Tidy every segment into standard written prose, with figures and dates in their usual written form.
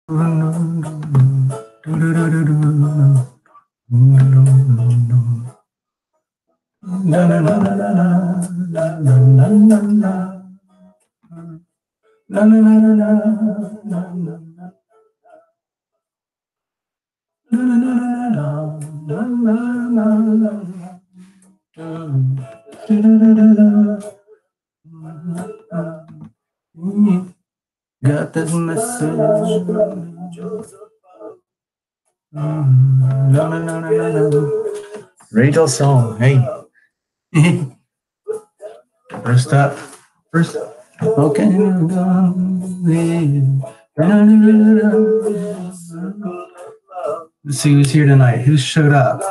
Got this message. Rachel song. Hey. First up. First up. Okay. Let's see who's here tonight. Who showed up?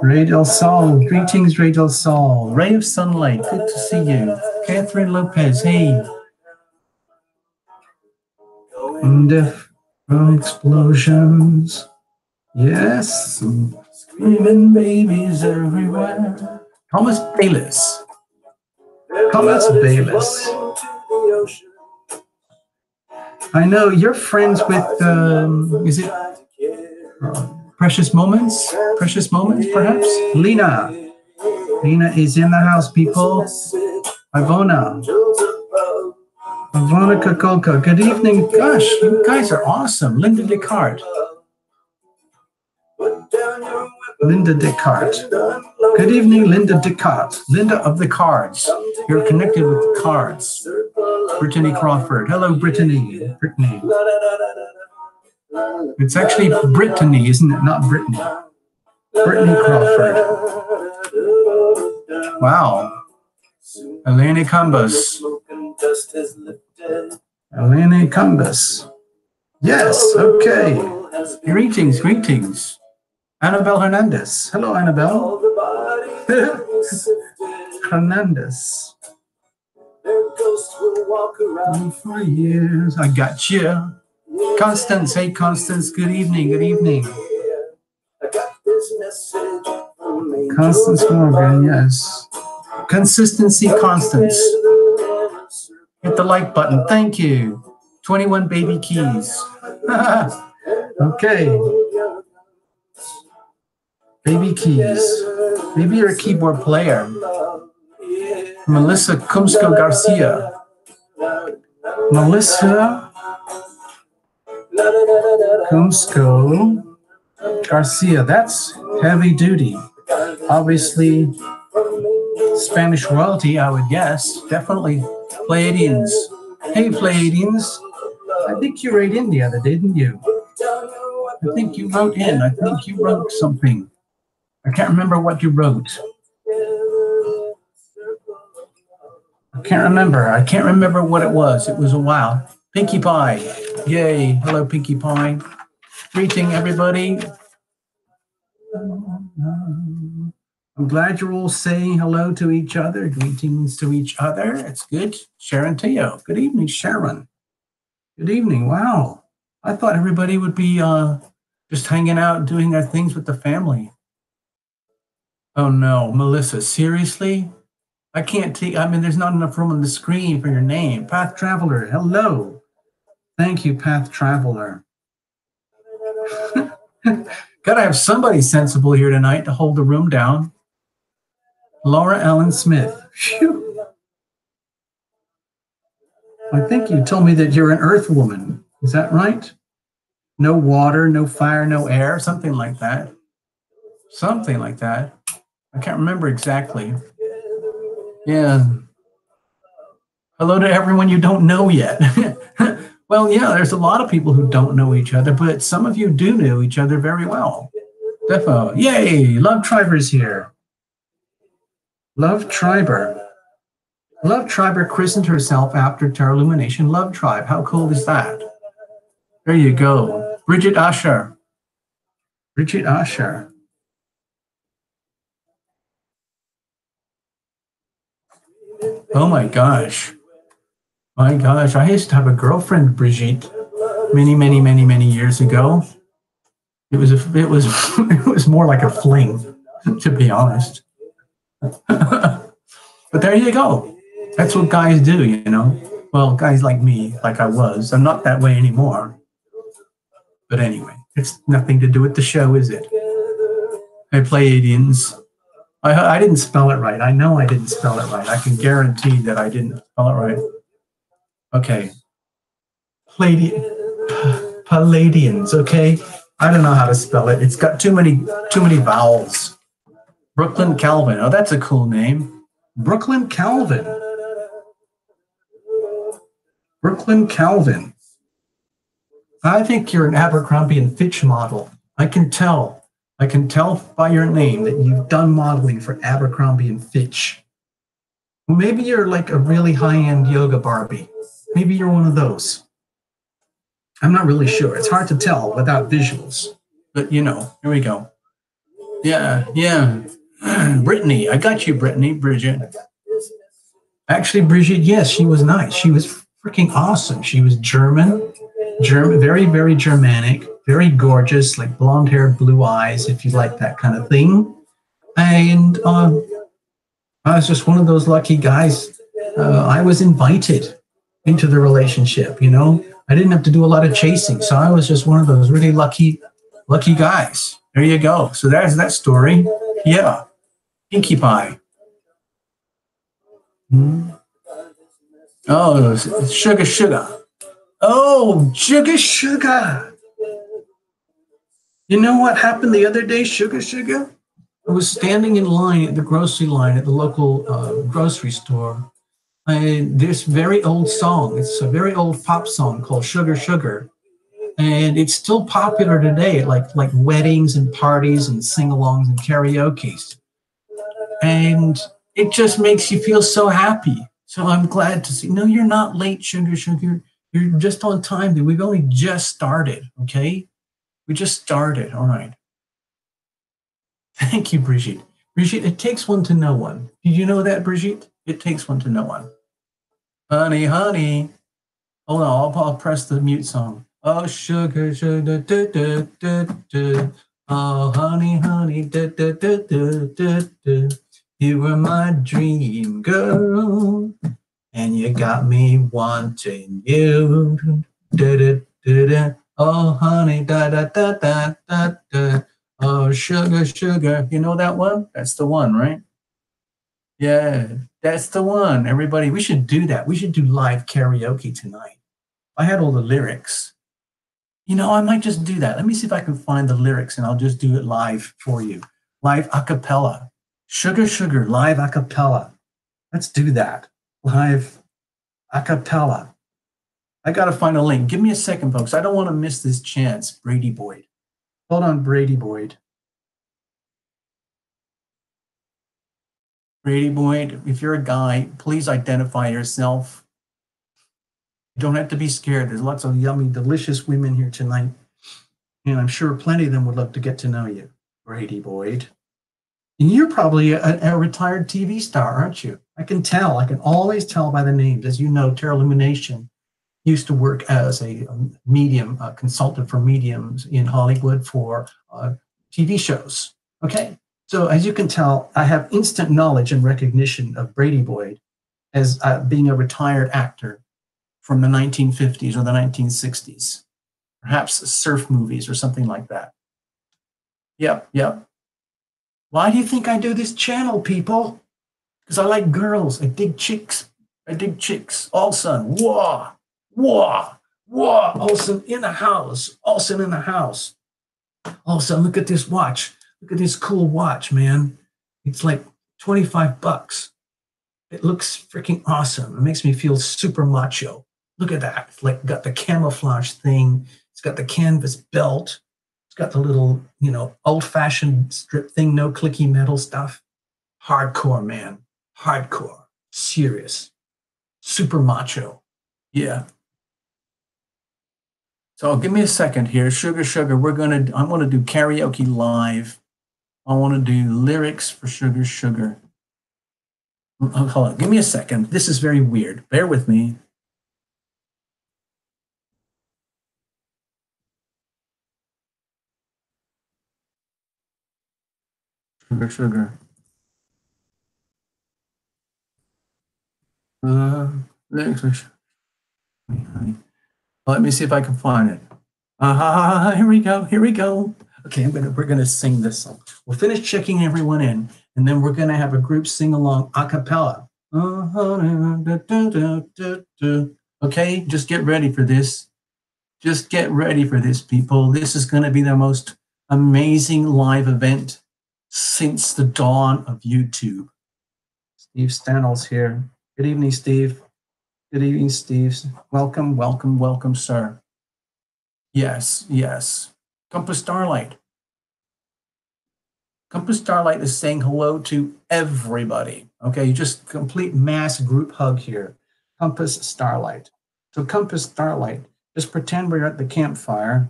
Rachel Saul. Greetings, Rachel Saul. Ray of Sunlight. Good to see you. Catherine Lopez. Hey. Explosions. Yes. Screaming babies everywhere. Thomas Bayliss. Thomas Bayliss. I know you're friends with, is it Precious Moments? Precious Moments, perhaps? Lena. Lena is in the house, people. Ivona. Ivona Kakolka. Good evening. Gosh, you guys are awesome. Linda Descartes. Linda Descartes. Good evening, Linda Descartes. Linda of the Cards. You're connected with the cards. Brittany Crawford. Hello, Brittany. Brittany. It's actually Brittany, isn't it? Not Brittany. Brittany Crawford. Wow. Elena Cumbus. Elena Cumbus. Yes, okay. Greetings, greetings. Annabelle Hernandez. Hello, Annabelle. Hernandez. For years, I got you. Constance, hey Constance, good evening, good evening. Constance Morgan, yes. Consistency, Constance. Hit the like button, thank you. 21 baby keys. Okay. Baby keys. Maybe you're a keyboard player. Melissa Kumsko Garcia. Melissa Kumsko Garcia. That's heavy duty. Obviously, Spanish royalty, I would guess. Definitely Pleiadians. Hey, Pleiadians. I think you wrote in the other day, didn't you? I think you wrote in. I think you wrote something. I can't remember what you wrote. I can't remember what it was. It was a while. Pinkie Pie. Yay. Hello, Pinkie Pie. Greeting, everybody. I'm glad you're all saying hello to each other. Greetings to each other. It's good. Sharon Teo. Good evening, Sharon. Good evening. Wow. I thought everybody would be just hanging out and doing their things with the family. Oh, no. Melissa, seriously? I can't take, there's not enough room on the screen for your name. Path Traveler, hello. Thank you, Path Traveler. Gotta have somebody sensible here tonight to hold the room down. Laura Ellen Smith. Phew. I think you told me that you're an earth woman. Is that right? No water, no fire, no air, something like that. Something like that. I can't remember exactly. Yeah. Hello to everyone you don't know yet. Well, yeah, there's a lot of people who don't know each other, but some of you do know each other very well. Defo. Yay! Love Triber's here. Love Triber. Love Triber christened herself after Terra Lumination Love Tribe. How cool is that? There you go. Bridget Usher. Bridget Usher. Oh my gosh. My gosh, I used to have a girlfriend, Brigitte, many years ago. It was more like a fling, to be honest. But there you go. That's what guys do, you know. Well, guys like me, like I was, I'm not that way anymore. But anyway, it's nothing to do with the show, is it? I Pleiadians. I didn't spell it right. I know I didn't spell it right. I can guarantee that I didn't spell it right. Okay. Palladians, okay? I don't know how to spell it. It's got too many vowels. Brooklyn Calvin. Oh, that's a cool name. Brooklyn Calvin. Brooklyn Calvin. I think you're an Abercrombie and Fitch model. I can tell. I can tell by your name that you've done modeling for Abercrombie and Fitch. Well, maybe you're like a really high-end yoga Barbie. Maybe you're one of those. I'm not really sure. It's hard to tell without visuals. But here we go. Yeah, yeah. Brittany, I got you, Brittany, Bridget. Actually, Bridget, yes, she was nice. She was freaking awesome. She was German, very, very Germanic, very gorgeous, like blonde hair, blue eyes, if you like that kind of thing. And I was just one of those lucky guys. I was invited into the relationship. I didn't have to do a lot of chasing, so I was just one of those really lucky guys. There you go. So there's that story. Yeah, Pinkie Pie. Hmm. Oh, sugar, sugar. Oh, sugar, sugar. You know what happened the other day, sugar, sugar? I was standing in line at the grocery line at the local grocery store. This very old song. It's a very old pop song called Sugar, Sugar. And it's still popular today, like weddings and parties and sing-alongs and karaoke's. And it just makes you feel so happy. So I'm glad to see. No, you're not late, sugar, sugar. You're just on time. We've only just started. Okay, we just started. All right. Thank you, Brigitte. Brigitte, it takes one to know one. Did you know that, Brigitte? It takes one to know one. Honey, honey. Hold on, I'll press the mute song. Oh, sugar, sugar, do, do, do, do. Oh, honey, honey, do, do, do, do, do, do. You were my dream girl, and you got me wanting you. Da, da, da, da. Oh, honey, da, da, da, da, da, da. Oh, sugar, sugar. You know that one? That's the one, right? Yeah, that's the one. Everybody, we should do that. We should do live karaoke tonight. I had all the lyrics. I might just do that. Let me see if I can find the lyrics and I'll just do it live for you. Live a cappella. Sugar, sugar, live a cappella. Let's do that. Live a cappella. I got to find a link. Give me a second, folks. I don't want to miss this chance. Brady Boyd. Hold on, Brady Boyd. Brady Boyd, if you're a guy, please identify yourself. You don't have to be scared. There's lots of yummy, delicious women here tonight. And I'm sure plenty of them would love to get to know you, Brady Boyd. And you're probably a retired TV star, aren't you? I can tell. I can always tell by the names. As you know, Terra Lumination used to work as a medium, a consultant for mediums in Hollywood for TV shows. Okay. So as you can tell, I have instant knowledge and recognition of Brady Boyd as being a retired actor from the 1950s or the 1960s, perhaps surf movies or something like that. Yep, yep. Why do you think I do this channel, people? Because I like girls. I dig chicks. I dig chicks. Olsen, whoa, whoa, whoa. Olsen in the house. Olsen in the house. Olsen, look at this watch. Look at this cool watch, man. It's like $25. It looks freaking awesome. It makes me feel super macho. Look at that. It's like got the camouflage thing. It's got the canvas belt. It's got the little, old-fashioned strip thing, no clicky metal stuff. Hardcore, man. Hardcore. Serious. Super macho. Yeah. So give me a second here. Sugar, sugar. I want to do karaoke live. I want to do lyrics for Sugar, sugar. Hold on. Give me a second. This is very weird. Bear with me. Sugar, sugar. Lyrics for Let me see if I can find it. Here we go. Here we go. Okay, we're gonna sing this song. We'll finish checking everyone in, and then we're gonna have a group sing along a cappella. Okay, just get ready for this. Just get ready for this, people. This is going to be the most amazing live event since the dawn of YouTube. Steve Stanell's here. Good evening, Steve. Good evening, Steve. Welcome, welcome, welcome, sir. Yes, yes. Compass Starlight. Compass Starlight is saying hello to everybody. Okay, just complete mass group hug here. Compass Starlight. So Compass Starlight, just pretend we're at the campfire,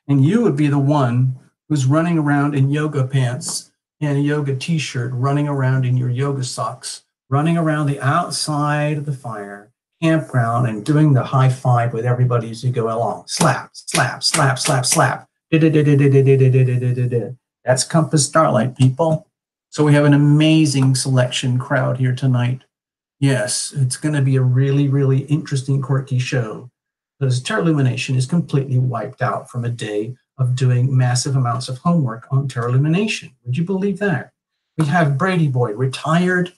and you would be the one who's running around in yoga pants and a yoga t-shirt, running around in your yoga socks, running around the outside of the fire, campground, and doing the high five with everybody as you go along. Slap, slap, slap, slap, slap. That's Compass Starlight, people. So we have an amazing selection crowd here tonight. Yes, it's going to be a really, really interesting, quirky show. Because Terra Illumination is completely wiped out from a day of doing massive amounts of homework on Terra Illumination. Would you believe that? We have Brady Boy, retired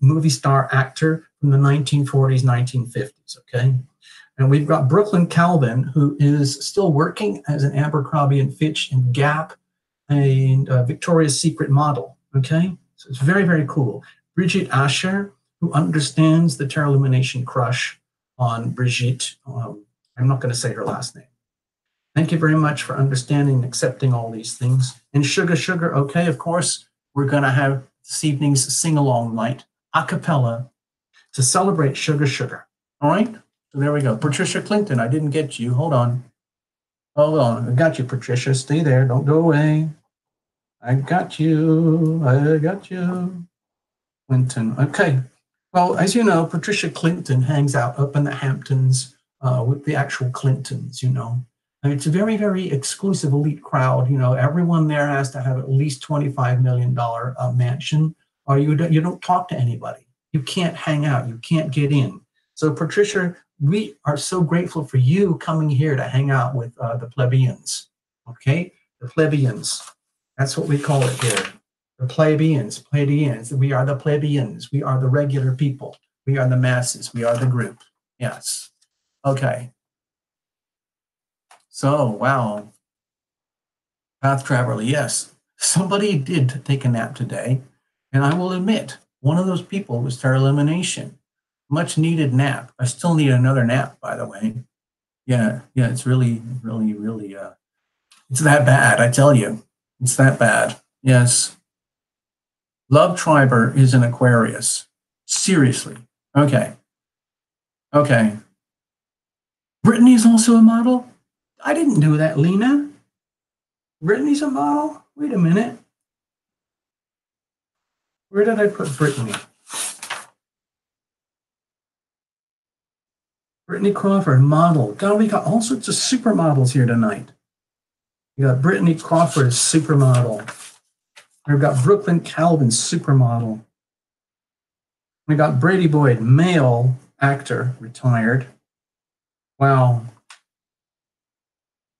movie star actor from the 1940s, 1950s, okay? And we've got Brooklyn Calvin, who is still working as an Abercrombie and Fitch and Gap and Victoria's Secret model, okay? So it's very, very cool. Bridget Asher, who understands the Terra Illumination crush on Brigitte. I'm not going to say her last name. Thank you very much for understanding and accepting all these things. And Sugar Sugar, okay, of course, we're going to have this evening's sing-along night, a cappella, to celebrate Sugar Sugar. All right? So there we go. Patricia Clinton, I didn't get you. Hold on. Hold on. I got you, Patricia. Stay there. Don't go away. I got you. I got you. Clinton. Okay. Well, as you know, Patricia Clinton hangs out up in the Hamptons with the actual Clintons, you know. And it's a very, very exclusive elite crowd. You know, everyone there has to have at least $25 million mansion, or you don't talk to anybody. You can't hang out. You can't get in. So, Patricia, we are so grateful for you coming here to hang out with the plebeians, okay? The plebeians. That's what we call it here. The plebeians, plebeians. We are the plebeians. We are the regular people. We are the masses. We are the group. Yes. Okay. So, wow. Path Traveler, yes. Somebody did take a nap today. And I will admit, one of those people was Terra Illumination. Much needed nap. I still need another nap, by the way. Yeah, it's really, really, really, it's that bad, I tell you. It's that bad. Yes. Love Triber is an Aquarius. Seriously. Okay. Okay. Brittany's also a model? I didn't do that, Lena. Brittany's a model? Wait a minute. Where did I put Brittany? Brittany Crawford, model. God, we got all sorts of supermodels here tonight. We got Brittany Crawford, supermodel. We've got Brooklyn Calvin, supermodel. We got Brady Boyd, male actor, retired. Wow.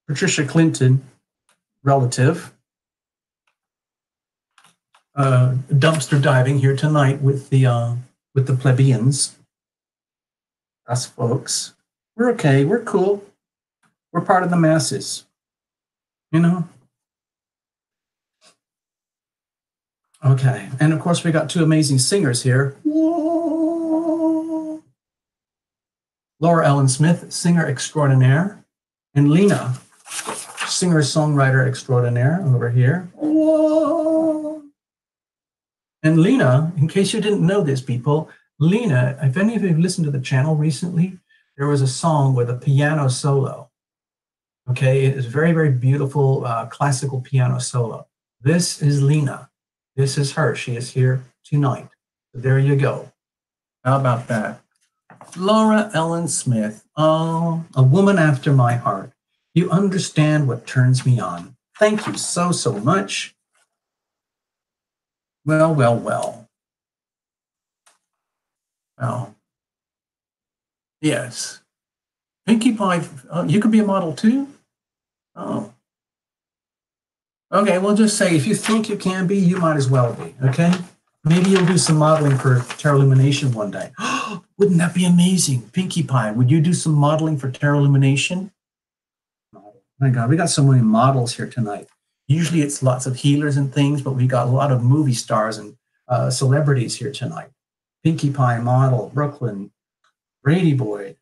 Patricia Clinton, relative. Dumpster diving here tonight with the plebeians. Us folks. We're okay. We're cool. We're part of the masses. You know? Okay. And of course, we got two amazing singers here. Whoa. Laura Ellen Smith, singer extraordinaire. And Lena, singer-songwriter extraordinaire over here. Whoa. And Lena, in case you didn't know this, people, Lena, if any of you have listened to the channel recently, there was a song with a piano solo. Okay, it is very, very beautiful classical piano solo. This is Lena. This is her. She is here tonight. So there you go. How about that? Laura Ellen Smith. Oh, a woman after my heart. You understand what turns me on. Thank you so, so much. Well, well, well. Well, Yes. Pinkie Pie, you could be a model too? Oh. Okay, we'll just say if you think you can be, you might as well be, okay? Maybe you'll do some modeling for Terra Lumination one day. Wouldn't that be amazing? Pinkie Pie, would you do some modeling for Terra Lumination? Oh my God, we got so many models here tonight. Usually it's lots of healers and things, but we got a lot of movie stars and celebrities here tonight. Pinkie Pie model, Brooklyn, Brady Boy.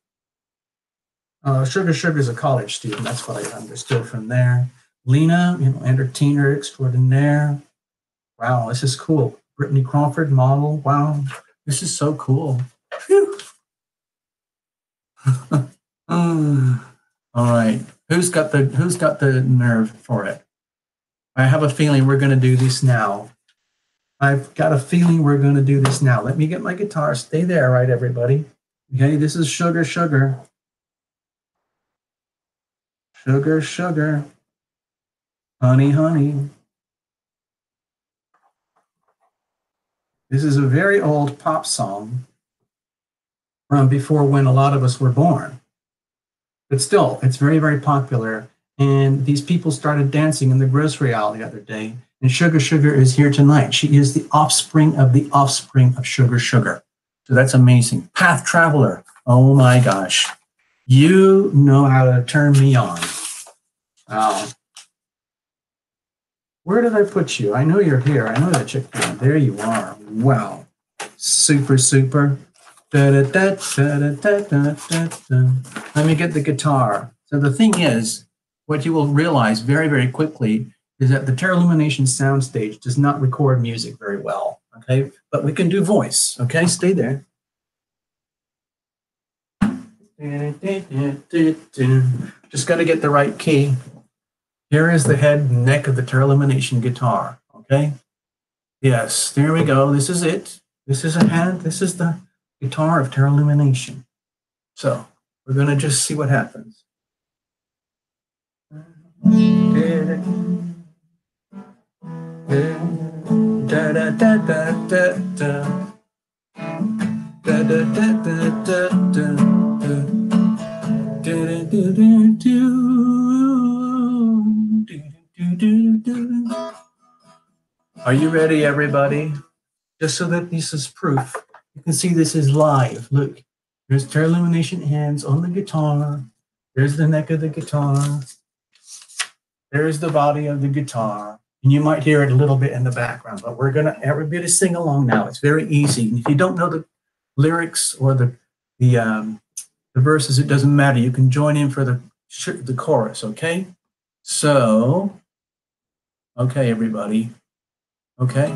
Sugar's a college student. That's what I understood from there. Lena, entertainer extraordinaire. Wow, this is cool. Brittany Crawford, model. Wow, this is so cool. Phew. All right, who's got the nerve for it? I have a feeling we're going to do this now. I've got a feeling we're going to do this now. Let me get my guitar. Stay there, right, everybody? Okay, this is Sugar. Sugar. Honey, honey. This is a very old pop song from before when a lot of us were born. But still, it's very, very popular. And these people started dancing in the grocery aisle the other day. And Sugar is here tonight. She is the offspring of Sugar. So that's amazing. Path Traveler. Oh my gosh. You know how to turn me on. Wow. Where did I put you? I know you're here. I know that chick. There you are. Wow. Super. Da, da, da, da, da, da, da, da. Let me get the guitar. So the thing is, what you will realize very, very quickly is that the Terra Lumination soundstage does not record music very well, okay? But we can do voice, okay? Stay there. Just got to get the right key. Here is the head and neck of the Terra Lumination guitar, okay? Yes, there we go. This is it. This is a hand. This is the guitar of Terra Lumination. So we're going to just see what happens. Are you ready, everybody? Just so that this is proof. You can see this is live. Look, there's Terra Lumination hands on the guitar. There's the neck of the guitar. There's the body of the guitar. And you might hear it a little bit in the background, but we're going to everybody sing along now. It's very easy. And if you don't know the lyrics or the verses, it doesn't matter. You can join in for the chorus, okay? So, okay, everybody. Okay.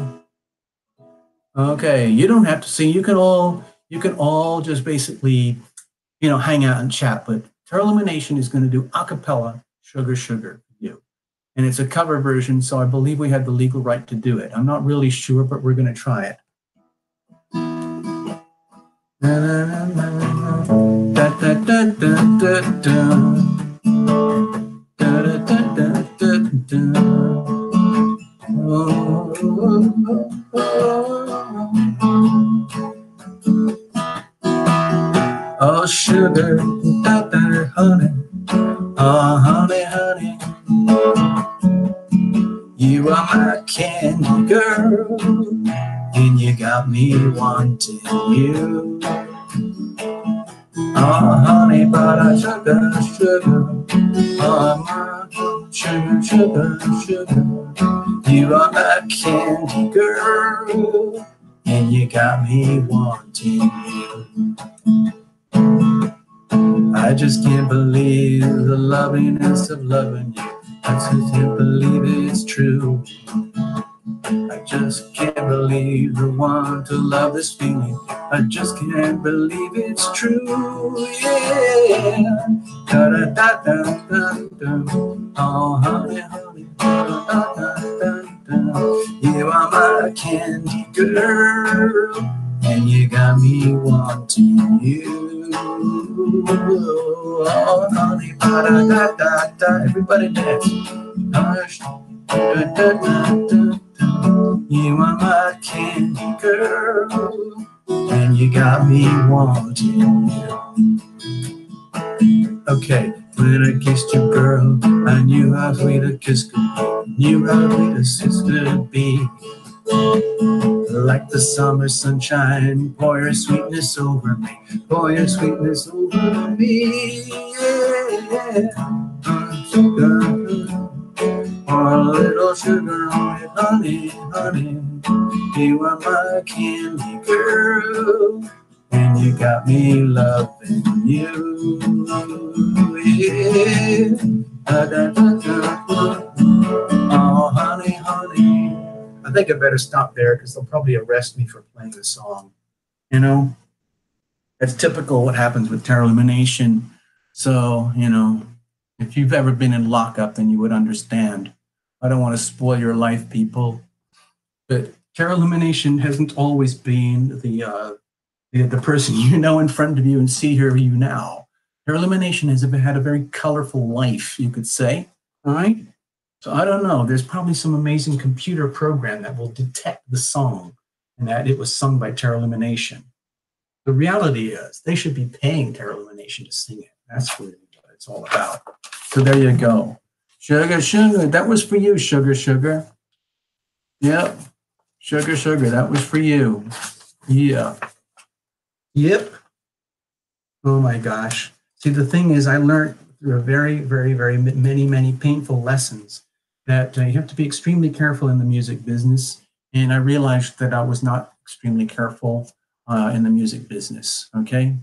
Okay, you don't have to sing. You can all just basically, hang out and chat. But Terra Lumination is going to do a cappella Sugar for you. And it's a cover version, so I believe we have the legal right to do it. I'm not really sure, but we're going to try it. Oh, sugar, honey, oh, honey, honey, you are my candy girl, and you got me wanting you. Oh, honey, but I sugar, oh, my sugar, you are my candy girl, and you got me wanting you. I just can't believe the loveliness of loving you. I just can't believe it's true. I just can't believe the one to love this feeling. I just can't believe it's true. Yeah. Da da da da da da. Oh, honey, honey. Da da da da da. You are my candy girl, and you got me wanting you. Oh, honey, da da da da da. Everybody dance. Hush. Da da da da. You are my candy girl, and you got me wanting you. Okay. When I kissed you, girl, I knew how sweet a kiss could be. Knew how sweet a kiss could be. Like the summer sunshine, pour your sweetness over me. Pour your sweetness over me. Yeah. Sugar, pour a little sugar on it, honey, honey. You are my candy girl, and you got me loving you. Yeah. Da, da, da, da. Oh, honey, honey. I think I better stop there because they'll probably arrest me for playing the song. You know, that's typical what happens with Terror Illumination. So, you know, if you've ever been in lockup, then you would understand. I don't want to spoil your life, people, but Terror Illumination hasn't always been the person you know in front of you and see here you now. Terror Illumination has had a very colorful life, you could say. All right. So I don't know. There's probably some amazing computer program that will detect the song and that it was sung by Terror Illumination. The reality is they should be paying Terror Illumination to sing it. That's really what it's all about. So there you go. Sugar, sugar. That was for you, sugar, sugar. Yep. Sugar, sugar. That was for you. Yeah. Yep. Oh my gosh. See, the thing is, I learned through a very, very, very many painful lessons that you have to be extremely careful in the music business. And I realized that I was not extremely careful in the music business. Okay.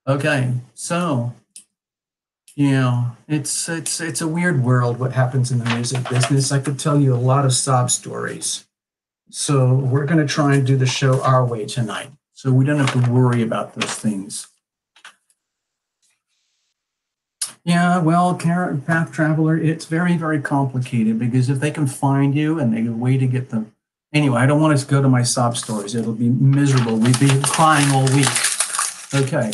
Okay. So, you know, it's a weird world what happens in the music business. I could tell you a lot of sob stories. So we're going to try and do the show our way tonight. So we don't have to worry about those things. Yeah, well, Path Traveler, it's very, very complicated because if they can find you and they have a way to get them. Anyway, I don't want us to go to my sob stories. It'll be miserable. We'd be crying all week. Okay.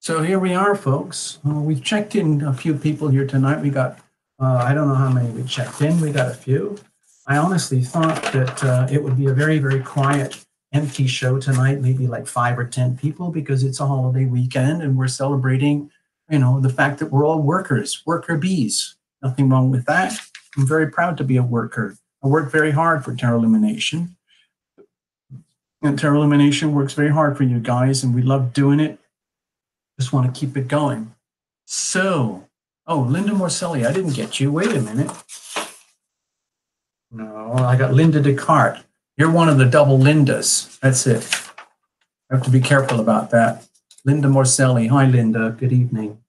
So here we are, folks. We've checked in a few people here tonight. We got, I don't know how many we checked in. We got a few. I honestly thought that it would be a very, very quiet, empty show tonight, maybe like 5 or 10 people because it's a holiday weekend and we're celebrating, you know, the fact that we're all workers, worker bees. Nothing wrong with that. I'm very proud to be a worker. I work very hard for Terror Illumination. And Terror Illumination works very hard for you guys and we love doing it. Just want to keep it going. So, oh, Linda Morcelli, I didn't get you. Wait a minute. No, I got Linda Descartes. You're one of the double Lindas. That's it. I have to be careful about that. Linda Morcelli. Hi, Linda. Good evening.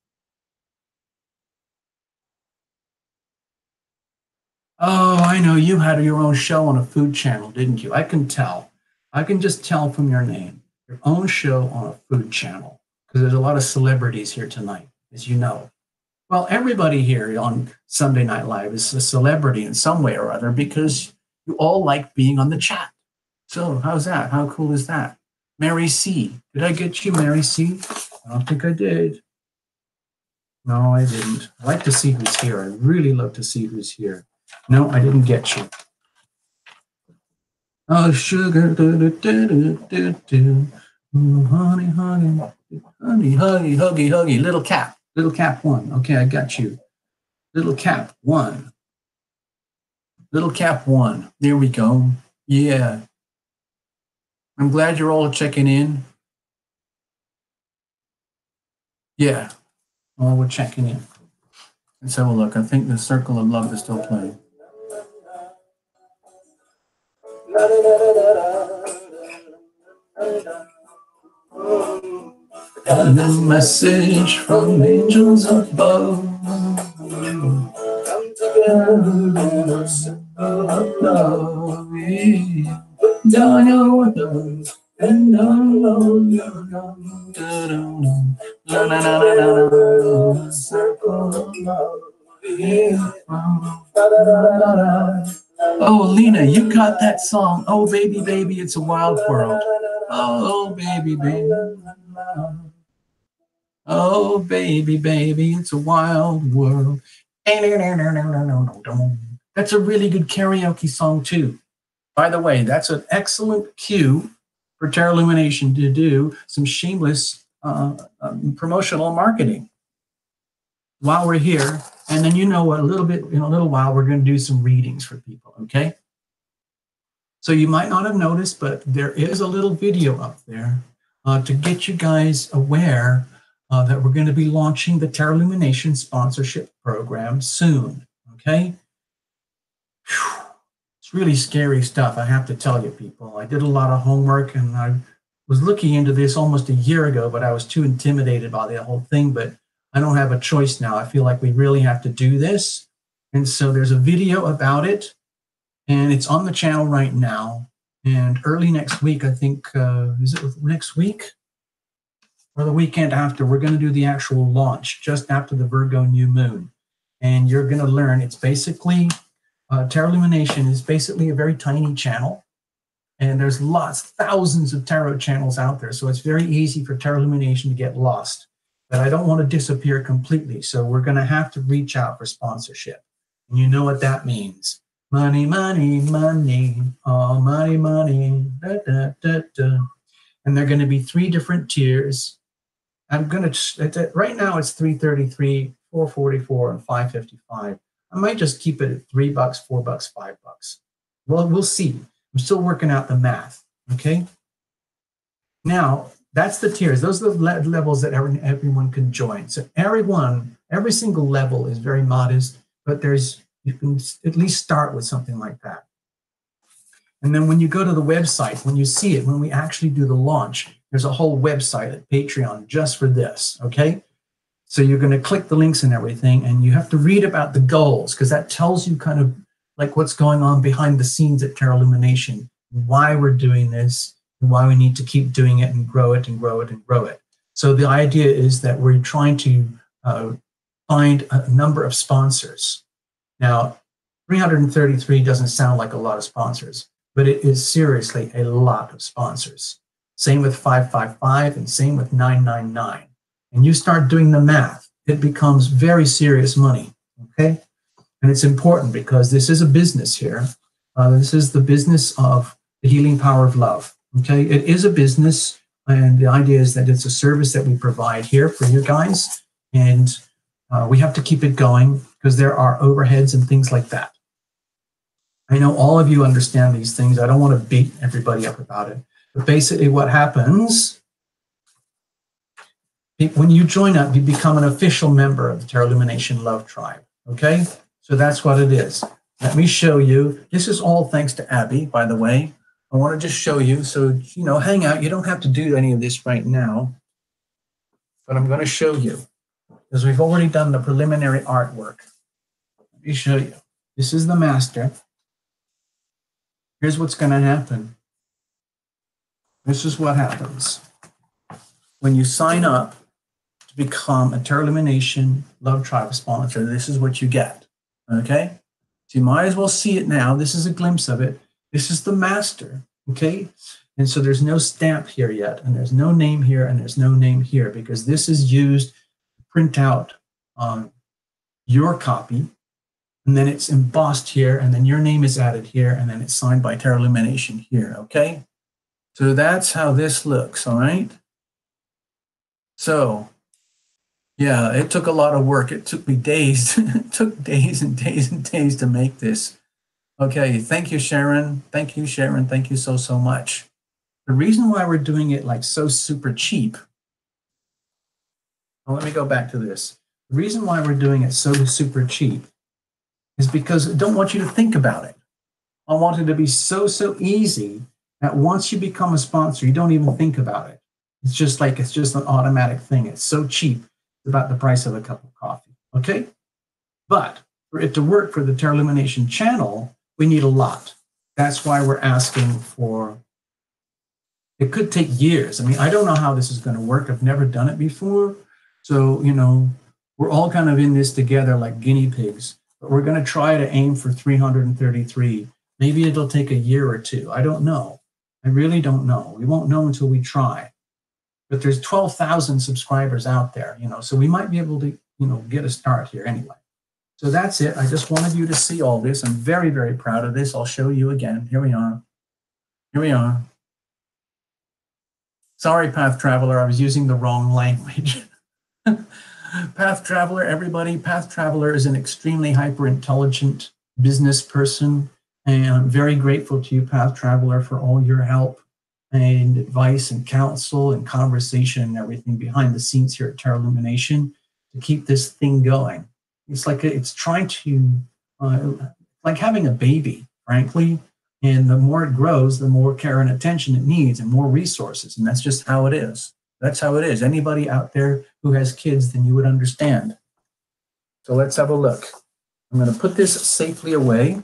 Oh, I know. You had your own show on a food channel, didn't you? I can tell. I can just tell from your name. Your own show on a food channel. Because there's a lot of celebrities here tonight, as you know. Well, everybody here on Sunday Night Live is a celebrity in some way or other because you all like being on the chat. So how's that? How cool is that? Mary C. Did I get you, Mary C? I don't think I did. No, I didn't. I like to see who's here. I really love to see who's here. No, I didn't get you. Oh, sugar, do, do, do, do, do, do. Oh, honey, honey, honey, huggy, huggy, huggy. Little Cap. Little Cap 1. Okay, I got you. Little Cap 1. Little Cap 1. There we go. Yeah. I'm glad you're all checking in. Yeah. Oh, we're checking in. Let's have a look. I think the Circle of Love is still playing. And a message from angels above. Come together, circle of love. Down your windows and down your circle of love. Oh, Lena, you got that song. Oh, baby, baby, it's a wild world. Oh, baby, baby. Oh, baby, baby, it's a wild world. That's a really good karaoke song, too. By the way, that's an excellent cue for Tarot Illumination to do some shameless promotional marketing while we're here. And then, in a little while, we're going to do some readings for people, okay? So you might not have noticed, but there is a little video up there to get you guys aware that we're going to be launching the Tarot Illumination sponsorship program soon, okay? Whew. It's really scary stuff, I have to tell you, people. I did a lot of homework, and I was looking into this almost a year ago, but I was too intimidated by the whole thing. But I don't have a choice now. I feel like we really have to do this. And so there's a video about it, and it's on the channel right now. And early next week, I think, is it next week or the weekend after, we're going to do the actual launch just after the Virgo new moon. And you're going to learn, it's basically, Tarot Illumination is basically a very tiny channel. And there's thousands of tarot channels out there. So it's very easy for Tarot Illumination to get lost. But I don't want to disappear completely. So we're going to have to reach out for sponsorship. And you know what that means. Money, money, money, oh, money, money, da, da, da, da. And there are going to be 3 different tiers. I'm going to, right now it's $333, $444, and $555. I might just keep it at $3, $4, $5. Well, we'll see. I'm still working out the math, okay? Now, that's the tiers. Those are the levels that everyone can join. So every single level is very modest, but you can at least start with something like that. And then when you go to the website, when you see it, when we actually do the launch, there's a whole website at Patreon just for this, okay? So you're going to click the links and everything, and you have to read about the goals, because that tells you kind of like what's going on behind the scenes at Tarot Illumination, why we're doing this, and why we need to keep doing it and grow it and grow it and grow it. So the idea is that we're trying to find a number of sponsors. Now, 333 doesn't sound like a lot of sponsors, but it is seriously a lot of sponsors. Same with 555 and same with 999. And you start doing the math, it becomes very serious money, okay? And it's important because this is a business here. This is the business of the healing power of love, okay? It is a business, and the idea is that it's a service that we provide here for you guys, and we have to keep it going because there are overheads and things like that. I know all of you understand these things. I don't want to beat everybody up about it. But basically what happens, when you join up, you become an official member of the Tarot Illumination Love Tribe, okay? So that's what it is. Let me show you. This is all thanks to Abby, by the way. I want to just show you. So, hang out. You don't have to do any of this right now. But I'm going to show you, because we've already done the preliminary artwork. Let me show you. This is the master. Here's what's going to happen. This is what happens. When you sign up to become a Tarot Illumination Love Tribe sponsor, this is what you get. Okay? So you might as well see it now. This is a glimpse of it. This is the master. Okay? And so there's no stamp here yet, and there's no name here, and there's no name here, because this is used to print out your copy, and then it's embossed here, and then your name is added here, and then it's signed by Tarot Illumination here. Okay? So that's how this looks, all right? So, yeah, it took a lot of work. It took me days. It took days and days and days to make this. Okay, thank you, Sharon. Thank you, Sharon. Thank you so, so much. The reason why we're doing it like so super cheap, well, let me go back to this. The reason why we're doing it so super cheap is because I don't want you to think about it. I want it to be so, so easy that once you become a sponsor, you don't even think about it. It's just an automatic thing. It's so cheap. It's about the price of a cup of coffee, okay? But for it to work for the Tarot Illumination channel, we need a lot. That's why we're asking for, it could take years. I mean, I don't know how this is going to work. I've never done it before. So, we're all kind of in this together like guinea pigs, but we're going to try to aim for 333. Maybe it'll take a year or two. I don't know. I really don't know. We won't know until we try. But there's 12,000 subscribers out there, so we might be able to, get a start here anyway. So that's it. I just wanted you to see all this. I'm very, very proud of this. I'll show you again. Here we are. Here we are. Sorry, Path Traveler, I was using the wrong language. Path Traveler, everybody, Path Traveler is an extremely hyper-intelligent business person, and I'm very grateful to you, Path Traveler, for all your help and advice and counsel and conversation and everything behind the scenes here at Terra Illumination to keep this thing going. It's like it's trying to, like having a baby, frankly, and the more it grows, the more care and attention it needs and more resources, and that's just how it is. That's how it is. Anybody out there who has kids, then you would understand. So let's have a look. I'm going to put this safely away.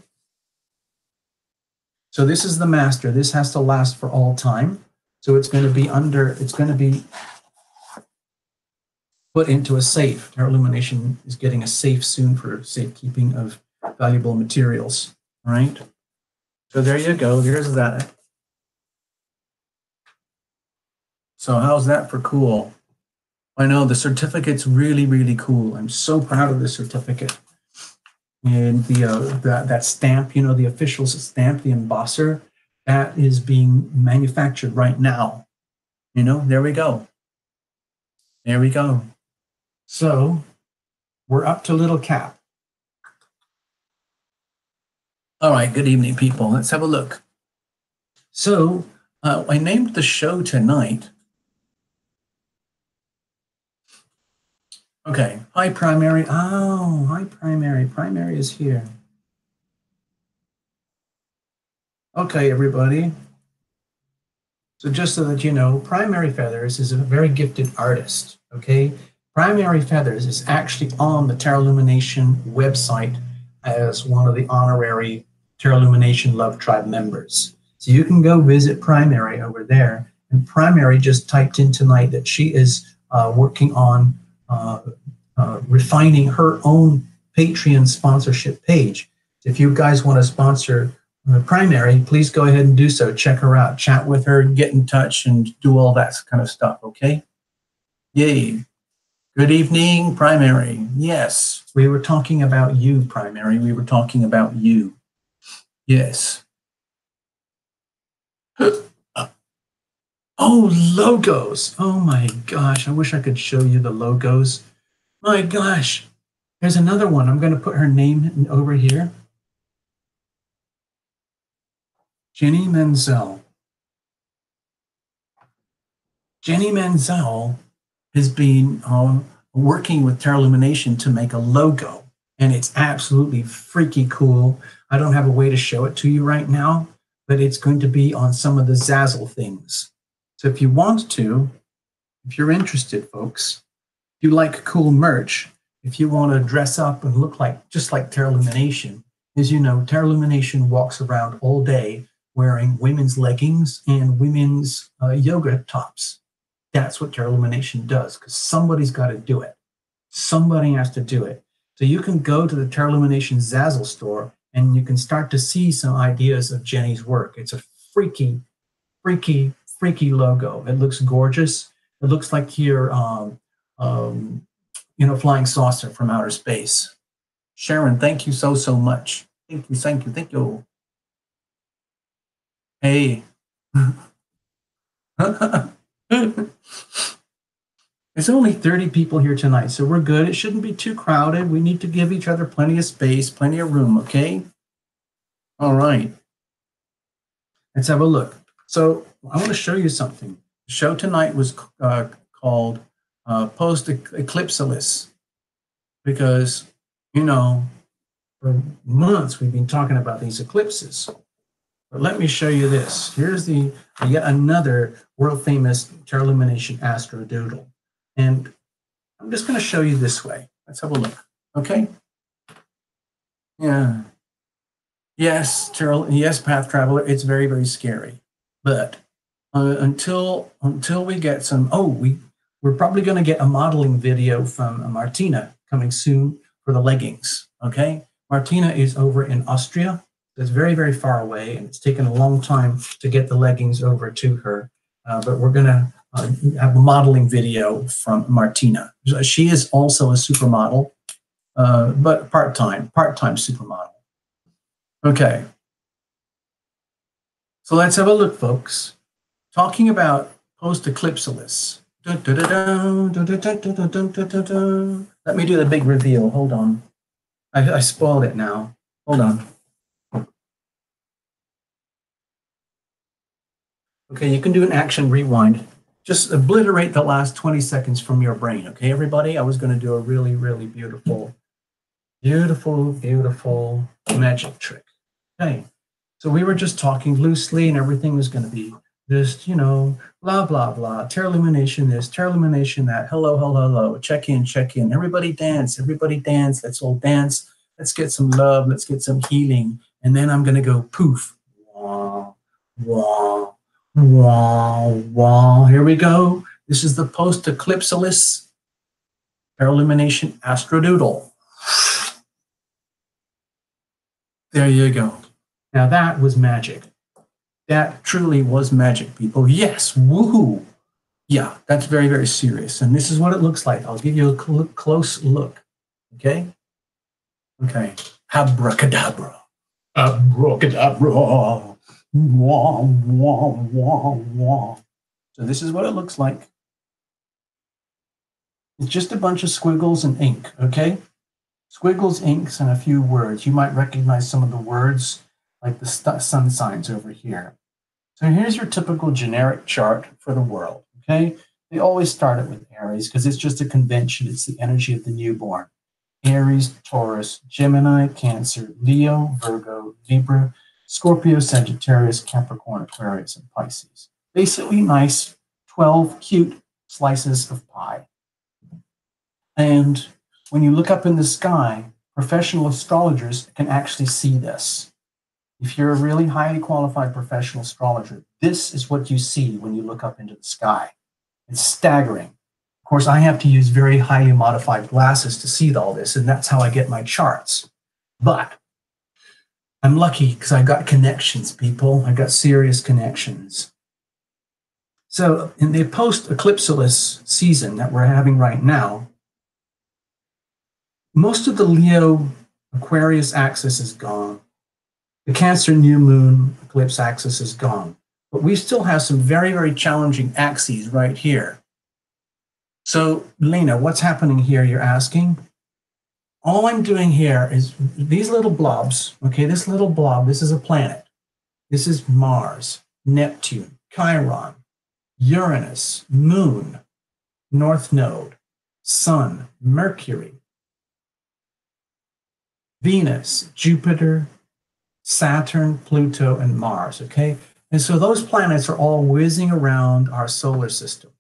So this is the master. This has to last for all time. So it's going to be put into a safe. Terra Illumination is getting a safe soon for safekeeping of valuable materials. All right. So there you go. There's that. So how's that for cool? I know the certificate's really, really cool. I'm so proud of the certificate. And that stamp, you know, the official stamp, the embosser, that is being manufactured right now. You know, there we go. There we go. So we're up to Little Cap. All right, good evening, people. Let's have a look. So I named the show tonight. Okay, hi, Primary. Oh, hi, Primary. Primary is here. Okay, everybody. So just so that you know, Primary Feathers is a very gifted artist, okay? Primary Feathers is actually on the Terra Illumination website as one of the honorary Terra Illumination Love Tribe members. So you can go visit Primary over there. And Primary just typed in tonight that she is working on refining her own Patreon sponsorship page. If you guys want to sponsor Primary, please go ahead and do so. Check her out, chat with her, get in touch, and do all that kind of stuff, okay? Yay. Good evening, Primary. Yes, we were talking about you, Primary. We were talking about you. Yes. Oh, logos. Oh my gosh, I wish I could show you the logos. My gosh, there's another one. I'm going to put her name over here. Jenny Menzel. Jenny Menzel has been working with Terra Illumination to make a logo, and it's absolutely freaky cool. I don't have a way to show it to you right now, but it's going to be on some of the Zazzle things. So if you want to, if you're interested, folks, if you like cool merch, if you want to dress up and look like just like Terra Illumination, as you know, Terra Illumination walks around all day wearing women's leggings and women's yoga tops. That's what Terra Illumination does, because somebody's got to do it. Somebody has to do it. So you can go to the Terra Illumination Zazzle store and you can start to see some ideas of Jenny's work. It's a freaky, freaky, freaky logo. It looks gorgeous. It looks like you're, flying saucer from outer space. Sharon, thank you so much. Thank you. Hey. There's only 30 people here tonight, so we're good. It shouldn't be too crowded. We need to give each other plenty of space, plenty of room, okay? All right. Let's have a look. So I want to show you something. The show tonight was called Post-Eclipsopolis because, for months we've been talking about these eclipses. But let me show you this. Here's yet another world-famous Terra Illumination Astro Doodle. And I'm just going to show you this way. Let's have a look. Okay? Yeah. Yes, Path Traveler, it's very, very scary. But until we get some, we're probably going to get a modeling video from Martina coming soon for the leggings, okay? Martina is over in Austria. It's very, very far away, and it's taken a long time to get the leggings over to her. But we're going to have a modeling video from Martina. She is also a supermodel, but part-time supermodel. Okay. So let's have a look, folks. Talking about post-Eclipsopolis. Let me do the big reveal. Hold on. I spoiled it now. Hold on. Okay, you can do an action rewind. Just obliterate the last 20 seconds from your brain. Okay, everybody? I was going to do a really, really beautiful magic trick. Okay, so we were just talking loosely and everything was going to be just, blah, blah, blah, terralumination this, terralumination that, hello, hello, hello, check in, everybody dance, let's all dance, let's get some love, let's get some healing, and then I'm going to go poof, wah, wah, wah, wah, here we go. This is the post-Eclipsopolis terralumination astrodoodle. There you go. Now that was magic. That truly was magic, people. Yes, woohoo. Yeah, that's very, very serious. And this is what it looks like. I'll give you a close look. Okay? Okay. Abracadabra. Abracadabra. Wah, wah, wah, wah. So this is what it looks like. It's just a bunch of squiggles and ink, okay? Squiggles, inks, and a few words. You might recognize some of the words like the sun signs over here. So here's your typical generic chart for the world, okay? They always start it with Aries because it's just a convention. It's the energy of the newborn. Aries, Taurus, Gemini, Cancer, Leo, Virgo, Libra, Scorpio, Sagittarius, Capricorn, Aquarius, and Pisces. Basically nice 12 cute slices of pie. And when you look up in the sky, professional astrologers can actually see this. If you're a really highly qualified professional astrologer, this is what you see when you look up into the sky. It's staggering. Of course, I have to use very highly modified glasses to see all this, and that's how I get my charts. But I'm lucky because I got connections, people. I got serious connections. So in the post-Eclipsopolis season that we're having right now, most of the Leo Aquarius axis is gone. The Cancer new moon eclipse axis is gone. But we still have some very, very challenging axes right here. So, Lena, what's happening here, you're asking? All I'm doing here is these little blobs, okay, this little blob, this is a planet. This is Mars, Neptune, Chiron, Uranus, Moon, North Node, Sun, Mercury, Venus, Jupiter, Saturn, Pluto, and Mars, okay? And so those planets are all whizzing around our solar system.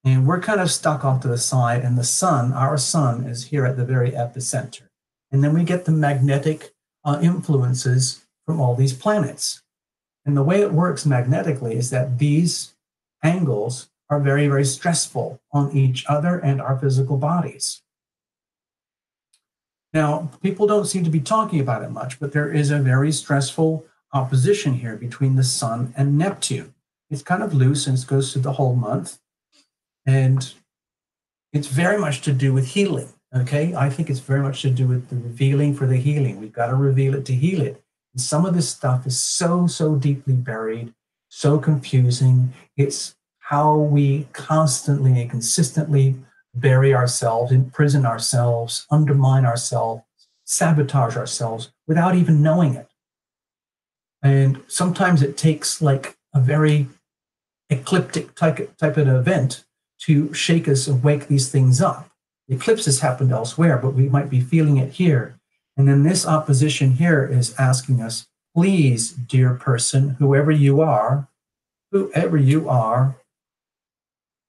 And we're kind of stuck off to the side, and the sun, our sun, is here at the very epicenter. And then we get the magnetic influences from all these planets. And the way it works magnetically is that these angles are very, very stressful on each other and our physical bodies. Now, people don't seem to be talking about it much, but there is a very stressful opposition here between the Sun and Neptune. It's kind of loose and it goes through the whole month. And it's very much to do with healing, okay? I think it's very much to do with the revealing for the healing. We've got to reveal it to heal it. And some of this stuff is so, so deeply buried, so confusing. It's how we constantly and consistently bury ourselves, imprison ourselves, undermine ourselves, sabotage ourselves without even knowing it. And sometimes it takes like a very ecliptic type of event to shake us and wake these things up. The eclipse has happened elsewhere, but we might be feeling it here. And then this opposition here is asking us, please, dear person, whoever you are,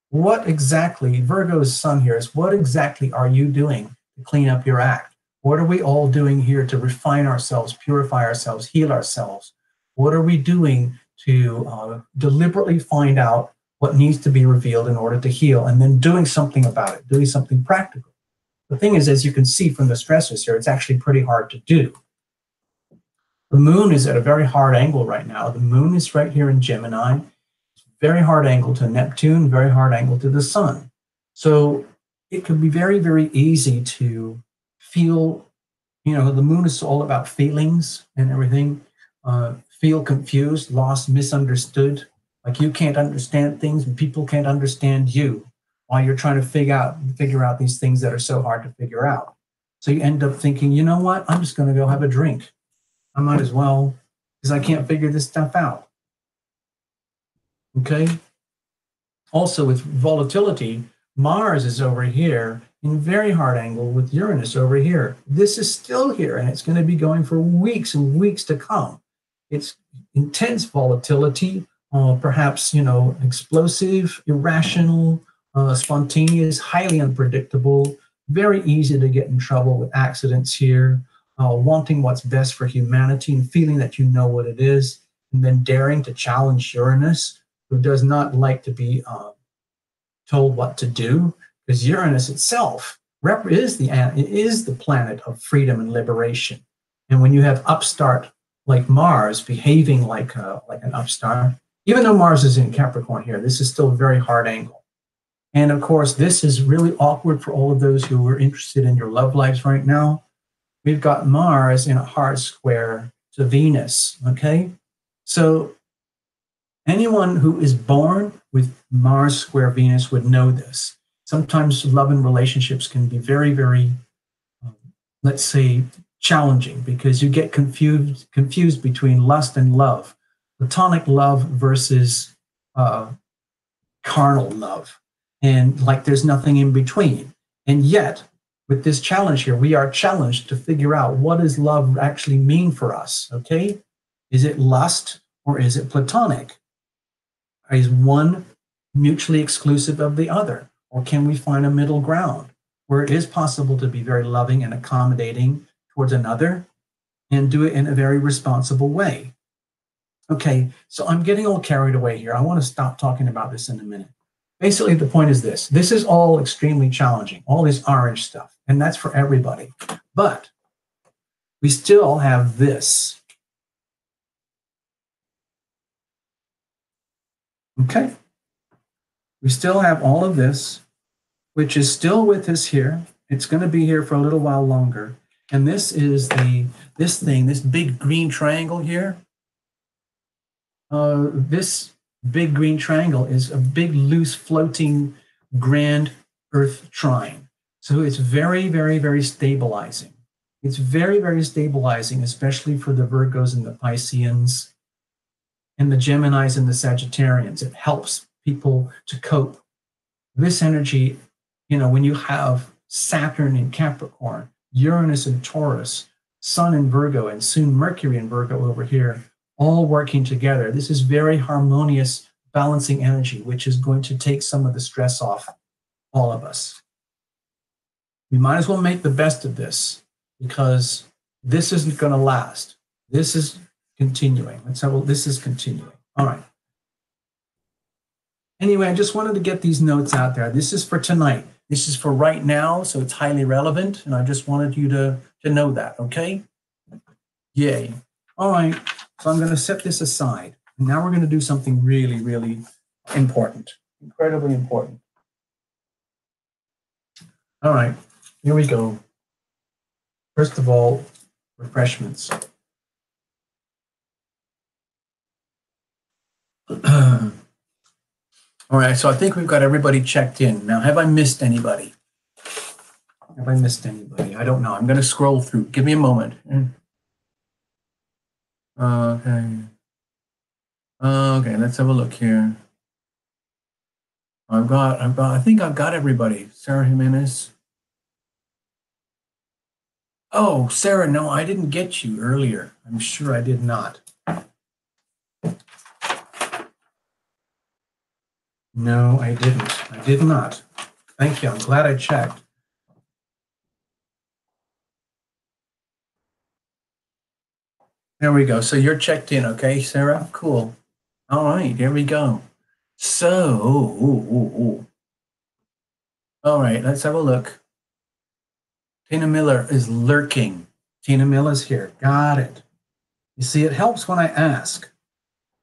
what exactly, Virgo's sun here is, what exactly are you doing to clean up your act? What are we all doing here to refine ourselves, purify ourselves, heal ourselves? What are we doing to deliberately find out what needs to be revealed in order to heal, and then doing something about it, doing something practical? The thing is, as you can see from the stressors here, it's actually pretty hard to do. The moon is at a very hard angle right now. The moon is right here in Gemini. Very hard angle to Neptune, very hard angle to the sun. So it can be very, very easy to feel, the moon is all about feelings and everything, feel confused, lost, misunderstood, Like you can't understand things and people can't understand you while you're trying to figure out these things that are so hard to figure out. So you end up thinking, you know what? I'm just going to go have a drink. I might as well, because I can't figure this stuff out. Okay. Also, with volatility, Mars is over here in very hard angle with Uranus over here. This is still here, and it's going to be going for weeks and weeks to come. It's intense volatility, perhaps, explosive, irrational, spontaneous, highly unpredictable, very easy to get in trouble with accidents here, wanting what's best for humanity and feeling that you know what it is, and then daring to challenge Uranus, who does not like to be told what to do, because Uranus itself is the planet of freedom and liberation. And when you have upstart like Mars behaving like an upstart, even though Mars is in Capricorn here, this is still a very hard angle. And of course, this is really awkward for all of those who are interested in your love lives right now. We've got Mars in a hard square to Venus, okay? So anyone who is born with Mars square Venus would know this. Sometimes love and relationships can be very, very, let's say, challenging because you get confused between lust and love, platonic love versus carnal love. And like there's nothing in between. And yet, with this challenge here, we are challenged to figure out what does love actually mean for us, okay? Is it lust or is it platonic? Is one mutually exclusive of the other? Or can we find a middle ground where it is possible to be very loving and accommodating towards another and do it in a very responsible way? Okay, so I'm getting all carried away here. I want to stop talking about this in a minute. Basically, the point is this. This is all extremely challenging, all this orange stuff, and that's for everybody. But we still have this. Okay? We still have all of this, which is still with us here. It's going to be here for a little while longer. And this is this big green triangle here. This big green triangle is a big, loose, floating, grand Earth trine. So it's very, very, very stabilizing. It's very, very stabilizing, especially for the Virgos and the Pisceans and the Geminis and the Sagittarians. It helps people to cope. This energy, when you have Saturn in Capricorn, Uranus in Taurus, Sun in Virgo, and soon Mercury in Virgo over here, all working together. This is very harmonious, balancing energy, which is going to take some of the stress off all of us. We might as well make the best of this because this isn't going to last. This is continuing. This is continuing. All right. Anyway, I just wanted to get these notes out there. This is for tonight. This is for right now, so it's highly relevant, and I just wanted you to know that, okay? Yay. All right, so I'm going to set this aside. And now we're going to do something really, really important, incredibly important. All right, here we go. First of all, refreshments. All right, so I think we've got everybody checked in. Now, have I missed anybody? Have I missed anybody? I don't know. I'm going to scroll through. Give me a moment. Okay. Okay, let's have a look here. I think I've got everybody. Sarah Jimenez. Oh, Sarah, no, I didn't get you earlier. I'm sure I did not. No, I didn't. I did not. Thank you. I'm glad I checked. There we go. So you're checked in, okay, Sarah? Cool. All right, here we go. So, all right, let's have a look. Tina Miller is lurking. Tina Miller's here. Got it. You see, it helps when I ask,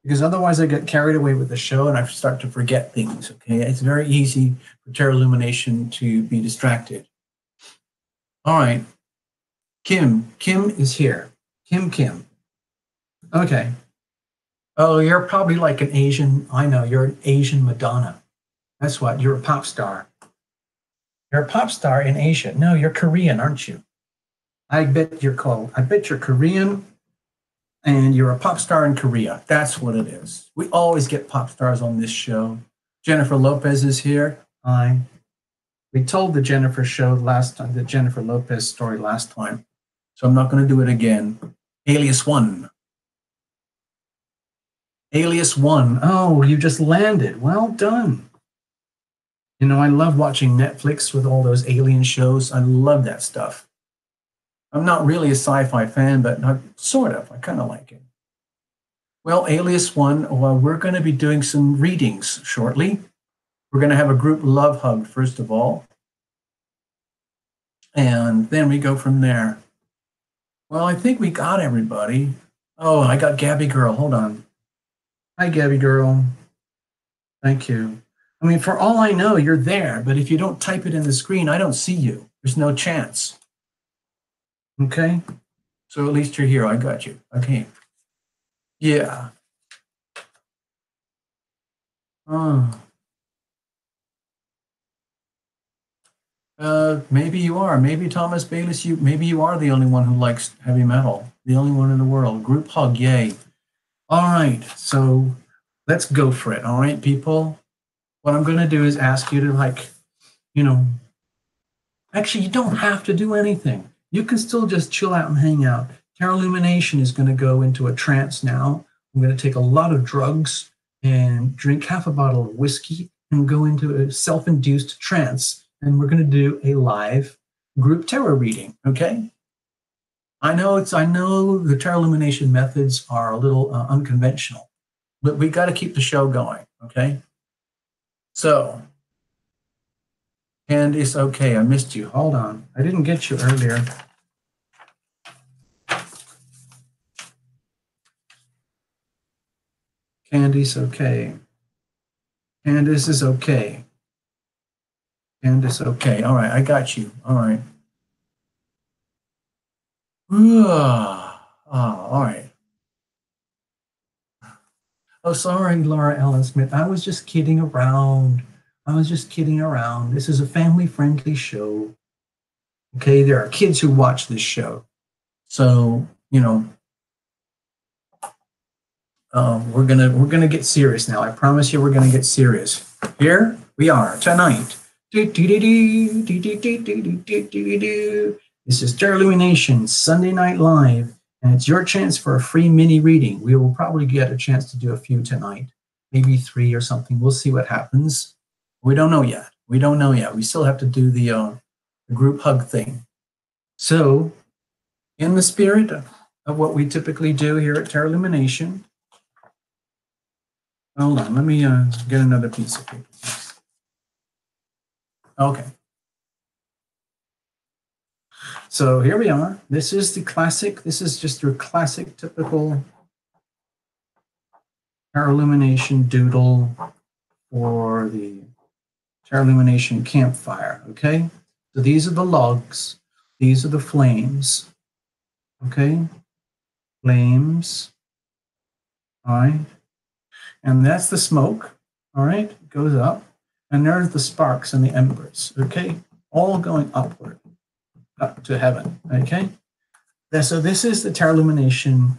because otherwise I get carried away with the show and I start to forget things, okay? It's very easy for Terra Illumination to be distracted. All right. Kim is here. Kim. Okay. Oh, you're probably like an Asian. I know, you're an Asian Madonna. That's what, you're a pop star. You're a pop star in Asia. No, you're Korean, aren't you? I bet you're Korean and you're a pop star in Korea. That's what it is. We always get pop stars on this show. Jennifer Lopez is here. Hi. We told the Jennifer show last time, the Jennifer Lopez story last time. So I'm not going to do it again. Alias One. Alias One. Oh, you just landed. Well done. You know, I love watching Netflix with all those alien shows. I love that stuff. I'm not really a sci-fi fan, but sort of. I kind of like it. Well, Alias One, well, we're going to be doing some readings shortly. We're going to have a group love hug, first of all. And then we go from there. Well, I think we got everybody. Oh, I got Gabby Girl. Hold on. Hi, Gabby Girl. Thank you. I mean, for all I know, you're there, but if you don't type it in the screen, I don't see you. There's no chance. Okay? So at least you're here. I got you. Okay. Yeah. Oh. Maybe you are. Maybe Thomas Bayliss, maybe you are the only one who likes heavy metal. The only one in the world. Group hug, yay. All right, so let's go for it. All right, people. What I'm going to do is ask you to, like, you know, actually, you don't have to do anything. You can still just chill out and hang out. Tarot Illumination is going to go into a trance now. I'm going to take a lot of drugs and drink half a bottle of whiskey and go into a self-induced trance. And we're going to do a live group tarot reading, okay? I know the Tarot Illumination methods are a little unconventional, but we got to keep the show going, okay? So, Candice, okay, I missed you. Hold on. I didn't get you earlier. Candice, okay. Candice is okay. Candice, okay. All right, I got you. All right. All right. Oh, sorry, Laura Ellen Smith. I was just kidding around. This is a family-friendly show. Okay, there are kids who watch this show. So, you know, we're gonna get serious now. I promise you we're gonna get serious. Here we are tonight. This is Tarot Illumination Sunday Night Live, and it's your chance for a free mini reading. We will probably get a chance to do a few tonight, maybe 3 or something. We'll see what happens. We don't know yet. We still have to do the group hug thing. So, in the spirit of what we typically do here at Tarot Illumination, hold on, let me get another piece of paper. Okay. So here we are. This is just your classic, typical Tarot Illumination doodle for the Tarot Illumination campfire, okay? So these are the logs. These are the flames, okay? Flames, all right? And that's the smoke, all right? It goes up. And there's the sparks and the embers, okay? All going upward, up to heaven, okay? So this is the Tarot Illumination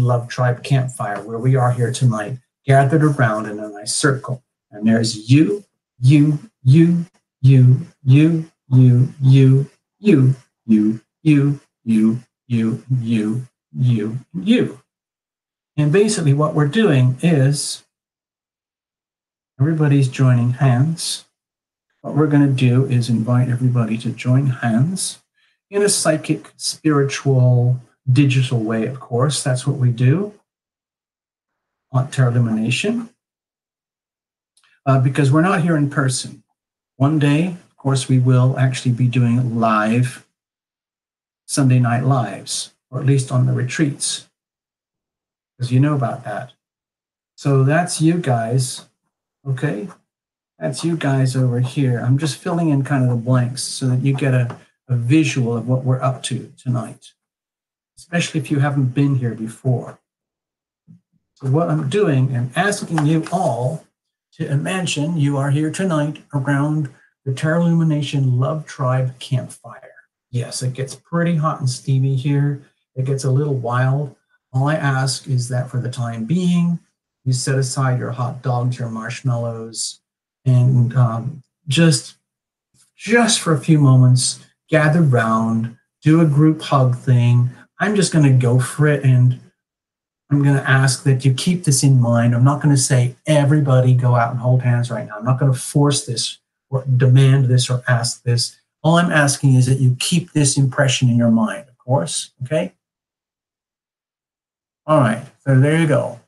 Love Tribe Campfire, where we are here tonight, gathered around in a nice circle. And there's you, you, you, you, you, you, you, you, you, you, you, you, you, you, you. And basically what we're doing is everybody's joining hands. What we're going to do is invite everybody to join hands in a psychic, spiritual, digital way, of course. That's what we do on Tarot Illumination. Because we're not here in person. One day, of course, we will actually be doing live Sunday Night Lives, or at least on the retreats, because you know about that. So that's you guys, okay? That's you guys over here. I'm just filling in kind of the blanks so that you get a visual of what we're up to tonight, especially if you haven't been here before. So what I'm doing, I'm asking you all to imagine you are here tonight around the Terra Lumination Love Tribe campfire. Yes, it gets pretty hot and steamy here. It gets a little wild. All I ask is that for the time being, you set aside your hot dogs, your marshmallows, and just for a few moments, gather round, do a group hug thing. I'm just going to go for it, and I'm going to ask that you keep this in mind. I'm not going to say everybody go out and hold hands right now. I'm not going to force this or demand this or ask this. All I'm asking is that you keep this impression in your mind, of course, okay? All right, so there you go.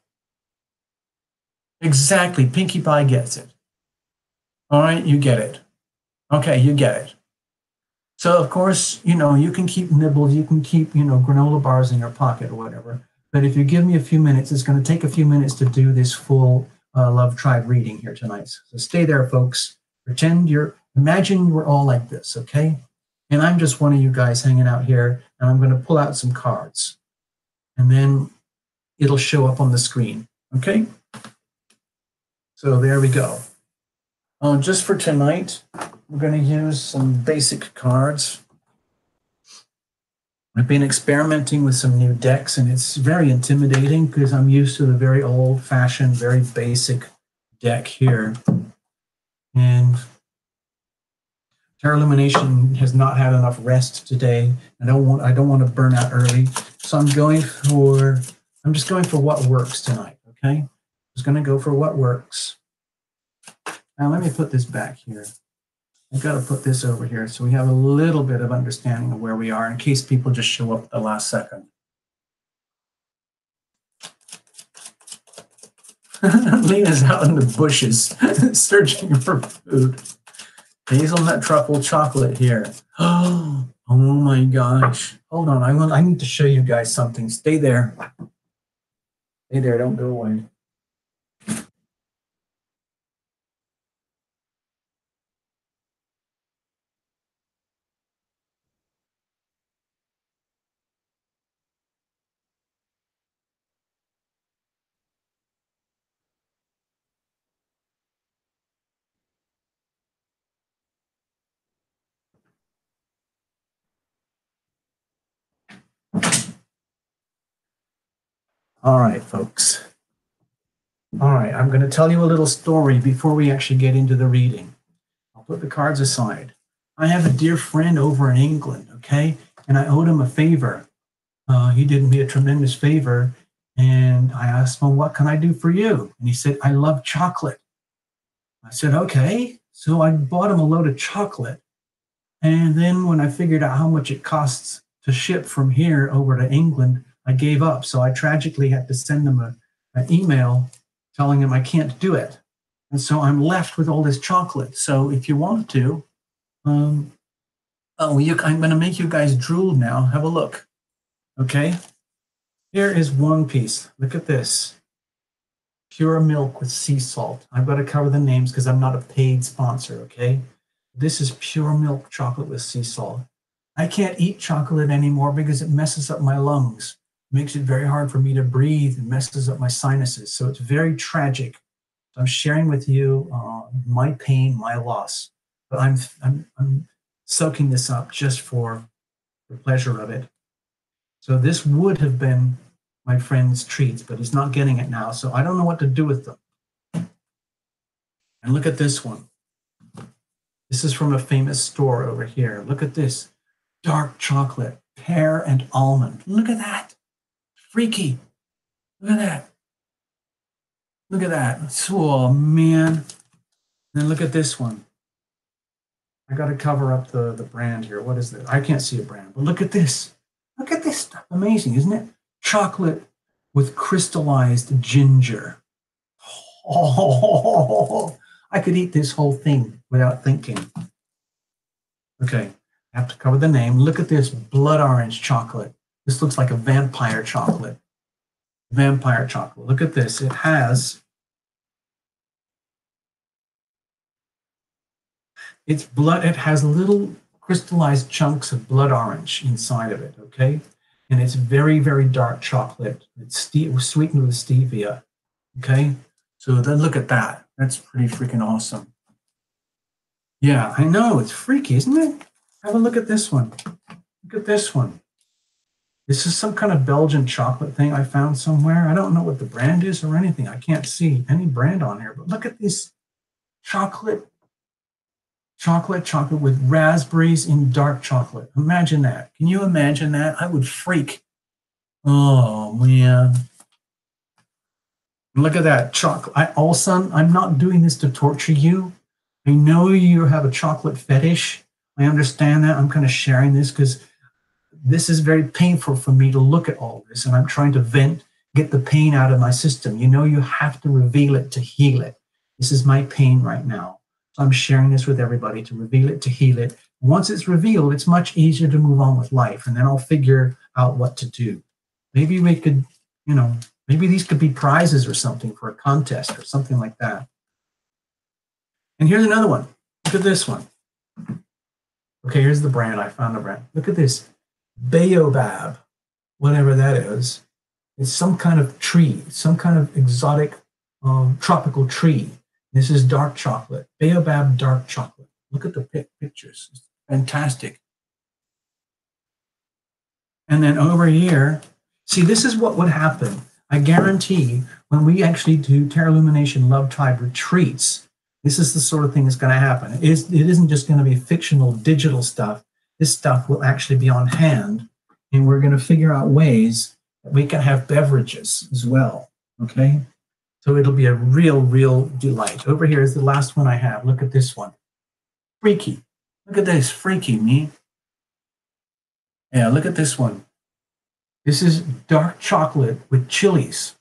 Exactly, Pinkie Pie gets it. All right, you get it. Okay, you get it. So, of course, you can keep nibbles, you can keep, granola bars in your pocket or whatever. But if you give me a few minutes, it's going to take a few minutes to do this full Love Tribe reading here tonight. So stay there, folks. Imagine we're all like this, okay? And I'm just one of you guys hanging out here, and I'm going to pull out some cards. And then it'll show up on the screen, okay? So there we go. Just for tonight, we're going to use some basic cards. I've been experimenting with some new decks, and it's very intimidating because I'm used to the very old-fashioned, very basic deck here. And Terra Lumination has not had enough rest today. I don't want to burn out early, so I'm just going for what works tonight. Okay, I'm just going to go for what works. Now let me put this back here. I've got to put this over here so we have a little bit of understanding of where we are in case people just show up at the last second. Lena's out in the bushes searching for food. Hazelnut truffle chocolate here. Oh my gosh. Hold on. I need to show you guys something. Stay there. Stay there. Don't go away. All right, folks. All right, I'm going to tell you a little story before we actually get into the reading. I'll put the cards aside. I have a dear friend over in England, okay? And I owed him a favor. He did me a tremendous favor. And I asked him, what can I do for you? And he said, I love chocolate. I said, okay. So I bought him a load of chocolate. And then when I figured out how much it costs to ship from here over to England, I gave up. So I tragically had to send him an email telling him I can't do it. And so I'm left with all this chocolate. So if you want to, I'm going to make you guys drool now. Have a look. Okay. Here is one piece. Look at this. Pure milk with sea salt. I've got to cover the names because I'm not a paid sponsor. Okay. This is pure milk chocolate with sea salt. I can't eat chocolate anymore because it messes up my lungs. Makes it very hard for me to breathe and messes up my sinuses. So it's very tragic. I'm sharing with you my pain, my loss, but I'm soaking this up just for the pleasure of it. So this would have been my friend's treats, but he's not getting it now. So I don't know what to do with them. And look at this one. This is from a famous store over here. Look at this. Dark chocolate, pear and almond. Look at that. Freaky. Look at that. Look at that. Oh, man. And look at this one. I got to cover up the brand here. What is this? I can't see a brand, but look at this. Look at this stuff. Amazing, isn't it? Chocolate with crystallized ginger. Oh, I could eat this whole thing without thinking. Okay, I have to cover the name. Look at this blood orange chocolate. This looks like a vampire chocolate. Vampire chocolate. Look at this. It has little crystallized chunks of blood orange inside of it, okay? and it's very, very dark chocolate. It's sweetened with stevia. Okay, so then look at that. That's pretty freaking awesome. Yeah, I know, it's freaky, isn't it? Have a look at this one. Look at this one. This is some kind of Belgian chocolate thing I found somewhere. I don't know what the brand is or anything. I can't see any brand on here, but look at this chocolate with raspberries in dark chocolate. Imagine that. Can you imagine that? I would freak. Oh, man. Look at that chocolate. All of a sudden, I'm not doing this to torture you. I know you have a chocolate fetish. I understand that. I'm kind of sharing this because this is very painful for me to look at all this, and I'm trying to vent, get the pain out of my system. You know, you have to reveal it to heal it. This is my pain right now. So I'm sharing this with everybody to reveal it, to heal it. Once it's revealed, it's much easier to move on with life, and then I'll figure out what to do. Maybe we could, you know, maybe these could be prizes or something for a contest or something like that. And here's another one. Look at this one. Okay, here's the brand. I found the brand. Look at this. Baobab, whatever that is. It's some kind of tree, some kind of exotic tropical tree. This is dark chocolate. Baobab dark chocolate. Look at the pictures. It's fantastic. And then over here, see, this is what would happen. I guarantee when we actually do Terra Lumination Love Tribe retreats, this is the sort of thing that's going to happen. It isn't just going to be fictional digital stuff. This stuff will actually be on hand, and we're going to figure out ways that we can have beverages as well, okay? So it'll be a real, real delight. Over here is the last one I have. Look at this one. Freaky. Look at this, freaky, me. Yeah, look at this one. This is dark chocolate with chilies.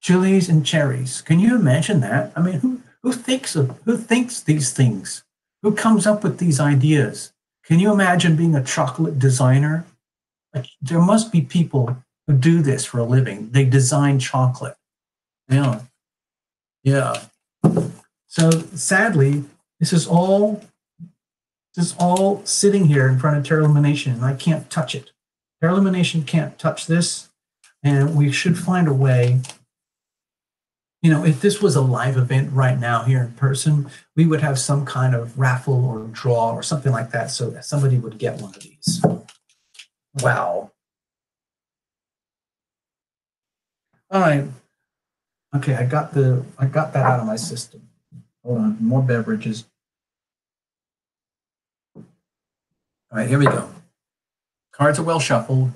Chilies and cherries. Can you imagine that? I mean, who thinks these things? Who comes up with these ideas? Can you imagine being a chocolate designer? Like, there must be people who do this for a living. They design chocolate. Yeah. Yeah. So sadly, this is all sitting here in front of Terra Lumination, and I can't touch it. Terra Lumination can't touch this, and we should find a way. You know, if this was a live event right now here in person, we would have some kind of raffle or draw or something like that, so that somebody would get one of these. Wow. All right. Okay, I got that out of my system. Hold on, more beverages. All right, here we go. Cards are well shuffled.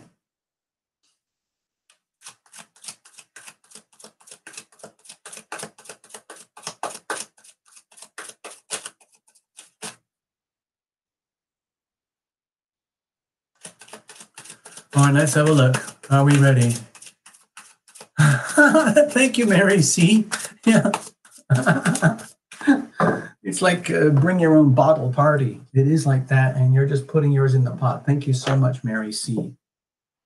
All right, let's have a look. Are we ready? Thank you, Mary C. Yeah. It's like bring your own bottle party. It is like that, and you're just putting yours in the pot. Thank you so much, Mary C.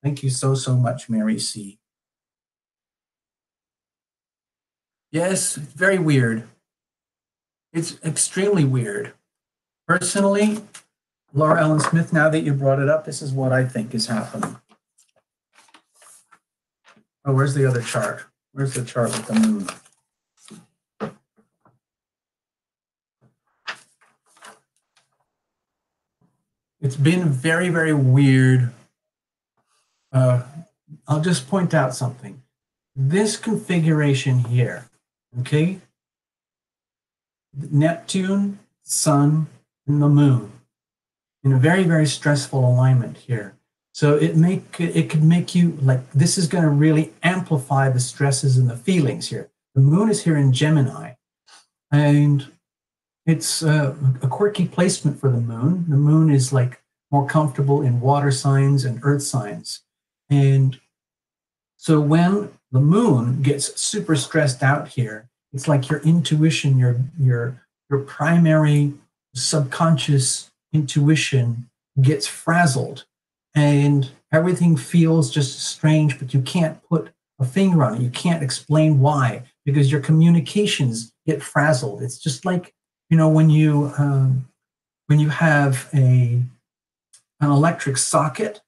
Thank you so much, Mary C. Yes, it's very weird. It's extremely weird. Personally, Laura Ellen Smith, now that you brought it up, this is what I think is happening. Oh, where's the other chart? Where's the chart with the moon? It's been very, very weird. I'll just point out something. This configuration here, okay? Neptune, Sun, and the Moon in a very, very stressful alignment here. So it could make you, like, this is going to really amplify the stresses and the feelings here. The Moon is here in Gemini, and it's a quirky placement for the Moon. The Moon is like more comfortable in water signs and earth signs. And so when the Moon gets super stressed out here, it's like your intuition, your primary subconscious intuition gets frazzled, and everything feels just strange, but you can't put a finger on it. You can't explain why, because your communications get frazzled. It's just like, you know, when you have an electric socket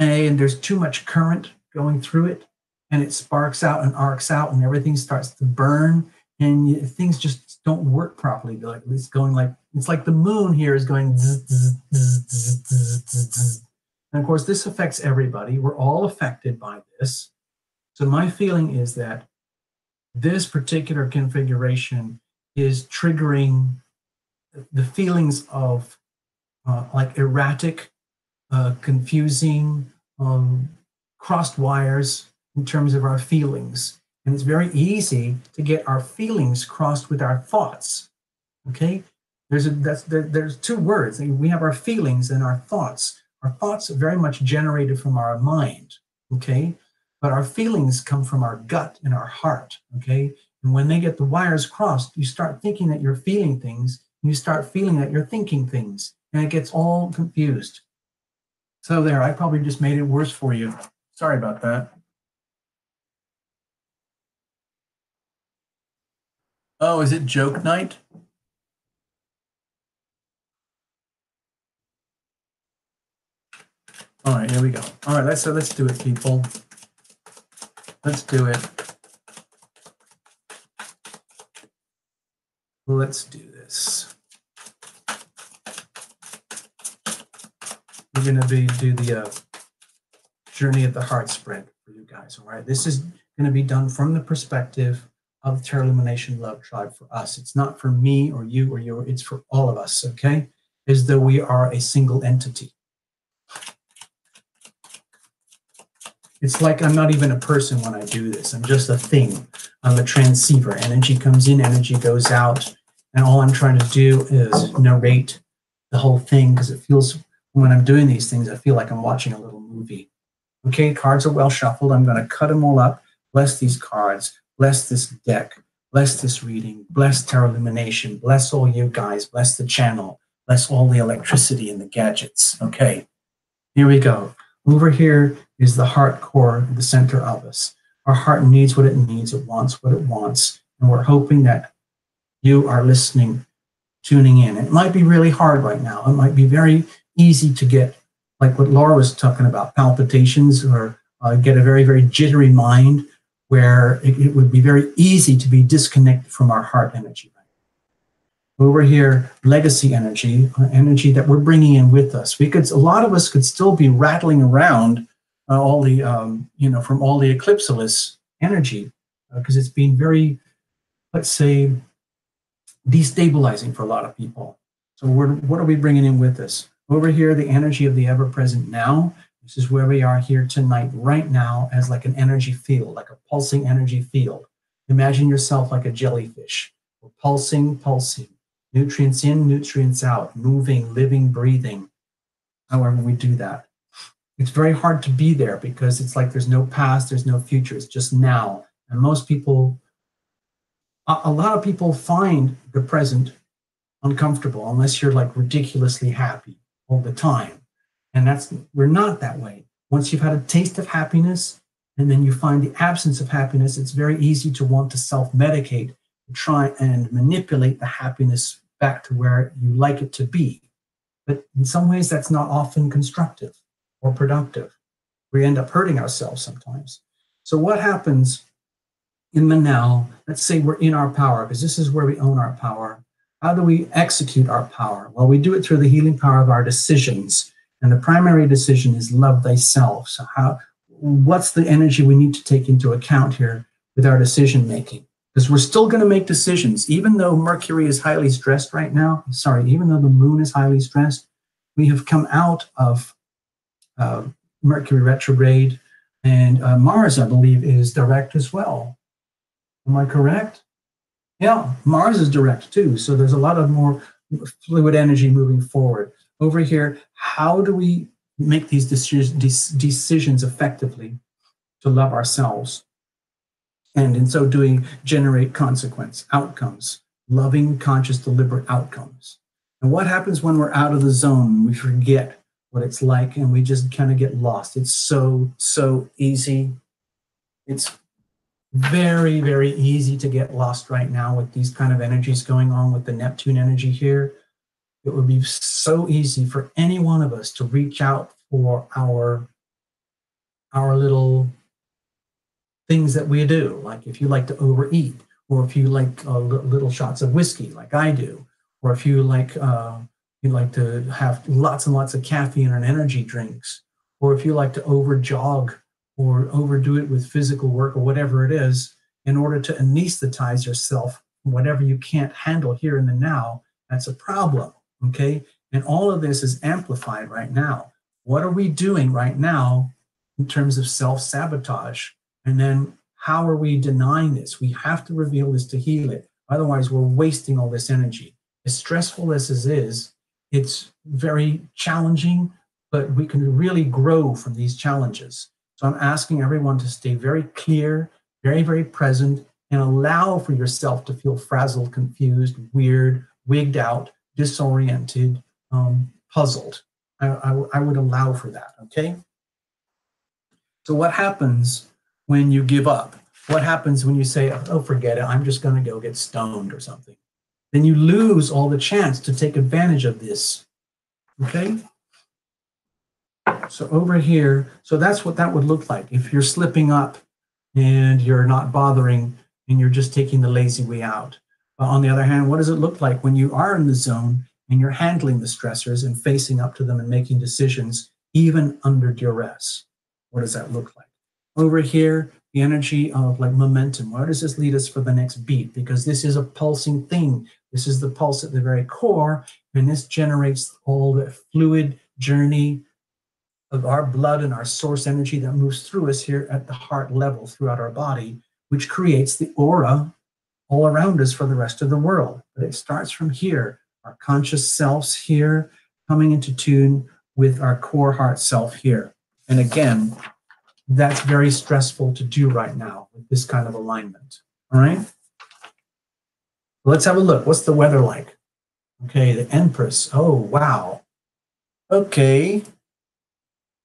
and there's too much current going through it, and it sparks out and arcs out, and everything starts to burn, and things just don't work properly. Like it's going like it's like the moon here is going zzz, zzz, zzz, zzz, zzz, zzz, zzz. And of course, this affects everybody. We're all affected by this. So my feeling is that this particular configuration is triggering the feelings of like erratic, confusing, crossed wires in terms of our feelings. And it's very easy to get our feelings crossed with our thoughts. Okay? There's two words. We have our feelings and our thoughts. Our thoughts are very much generated from our mind. Okay? But our feelings come from our gut and our heart. Okay? And when they get the wires crossed, you start thinking that you're feeling things, and you start feeling that you're thinking things, and it gets all confused. So there, I probably just made it worse for you. Sorry about that. Oh, is it joke night? All right, here we go. All right, let's do it, people. Let's do it. Let's do this. We're going to do the journey of the heart spread for you guys. All right, this is going to be done from the perspective of Terra Illumination Love Tribe for us. It's not for me or you or you. It's for all of us. Okay, as though we are a single entity. It's like I'm not even a person when I do this. I'm just a thing. I'm a transceiver. Energy comes in, energy goes out. And all I'm trying to do is narrate the whole thing because it feels, when I'm doing these things, I feel like I'm watching a little movie. Okay, cards are well shuffled. I'm going to cut them all up. Bless these cards. Bless this deck. Bless this reading. Bless Terra Illumination. Bless all you guys. Bless the channel. Bless all the electricity and the gadgets. Okay, here we go. Over here is the heart core, the center of us. Our heart needs what it needs. It wants what it wants. And we're hoping that you are listening, tuning in. It might be really hard right now. It might be very easy to get, like what Laura was talking about, palpitations, or get a very, very jittery mind, where it would be very easy to be disconnected from our heart energy. Over here, legacy energy, energy that we're bringing in with us. A lot of us could still be rattling around all the, from all the Eclipsopolis energy, because it's been very, let's say, destabilizing for a lot of people. So what are we bringing in with us? Over here, the energy of the ever-present now. This is where we are here tonight, right now, as like an energy field, like a pulsing energy field. Imagine yourself like a jellyfish. We're pulsing, pulsing. Nutrients in, nutrients out, moving, living, breathing, however we do that. It's very hard to be there because it's like there's no past, there's no future, it's just now. And most people, a lot of people find the present uncomfortable unless you're like ridiculously happy all the time. And we're not that way. Once you've had a taste of happiness and then you find the absence of happiness, it's very easy to want to self-medicate, try and manipulate the happiness back to where you like it to be. But in some ways, that's not often constructive or productive. We end up hurting ourselves sometimes. So what happens in the now? Let's say we're in our power, because this is where we own our power. How do we execute our power? Well, we do it through the healing power of our decisions. And the primary decision is love thyself. So what's the energy we need to take into account here with our decision making? Because we're still going to make decisions, even though Mercury is highly stressed right now. Even though the moon is highly stressed, we have come out of Mercury retrograde, and Mars, I believe, is direct as well. Am I correct? Yeah, Mars is direct too. So there's a lot of more fluid energy moving forward. Over here, how do we make these decisions effectively to love ourselves? And in so doing, generate consequence, outcomes, loving, conscious, deliberate outcomes. And what happens when we're out of the zone? We forget what it's like and we just kind of get lost. It's so easy. It's very, very easy to get lost right now with these kind of energies going on with the Neptune energy here. It would be so easy for any one of us to reach out for our our little things that we do, like if you like to overeat, or if you like little shots of whiskey, like I do, or if you like to have lots and lots of caffeine and energy drinks, or if you like to over jog or overdo it with physical work or whatever it is, in order to anesthetize yourself, whatever you can't handle here in the now, that's a problem, okay? And all of this is amplified right now. What are we doing right now in terms of self-sabotage? And then how are we denying this? We have to reveal this to heal it. Otherwise, we're wasting all this energy. As stressful as this is, it's very challenging, but we can really grow from these challenges. So I'm asking everyone to stay very clear, very, very present, and allow for yourself to feel frazzled, confused, weird, wigged out, disoriented, puzzled. I would allow for that, okay? So what happens when you give up? What happens when you say, oh, forget it, I'm just going to go get stoned or something? Then you lose all the chance to take advantage of this, okay? So over here, so that's what that would look like. If you're slipping up and you're not bothering and you're just taking the lazy way out. But on the other hand, what does it look like when you are in the zone and you're handling the stressors and facing up to them and making decisions, even under duress? What does that look like? Over here, the energy of like momentum. Where does this lead us for the next beat? Because this is a pulsing thing. This is the pulse at the very core, and this generates all the fluid journey of our blood and our source energy that moves through us here at the heart level throughout our body, which creates the aura all around us for the rest of the world. But it starts from here, our conscious selves here, coming into tune with our core heart self here. And again, that's very stressful to do right now with this kind of alignment, all right? Let's have a look. What's the weather like? Okay, the Empress. Oh, wow. Okay.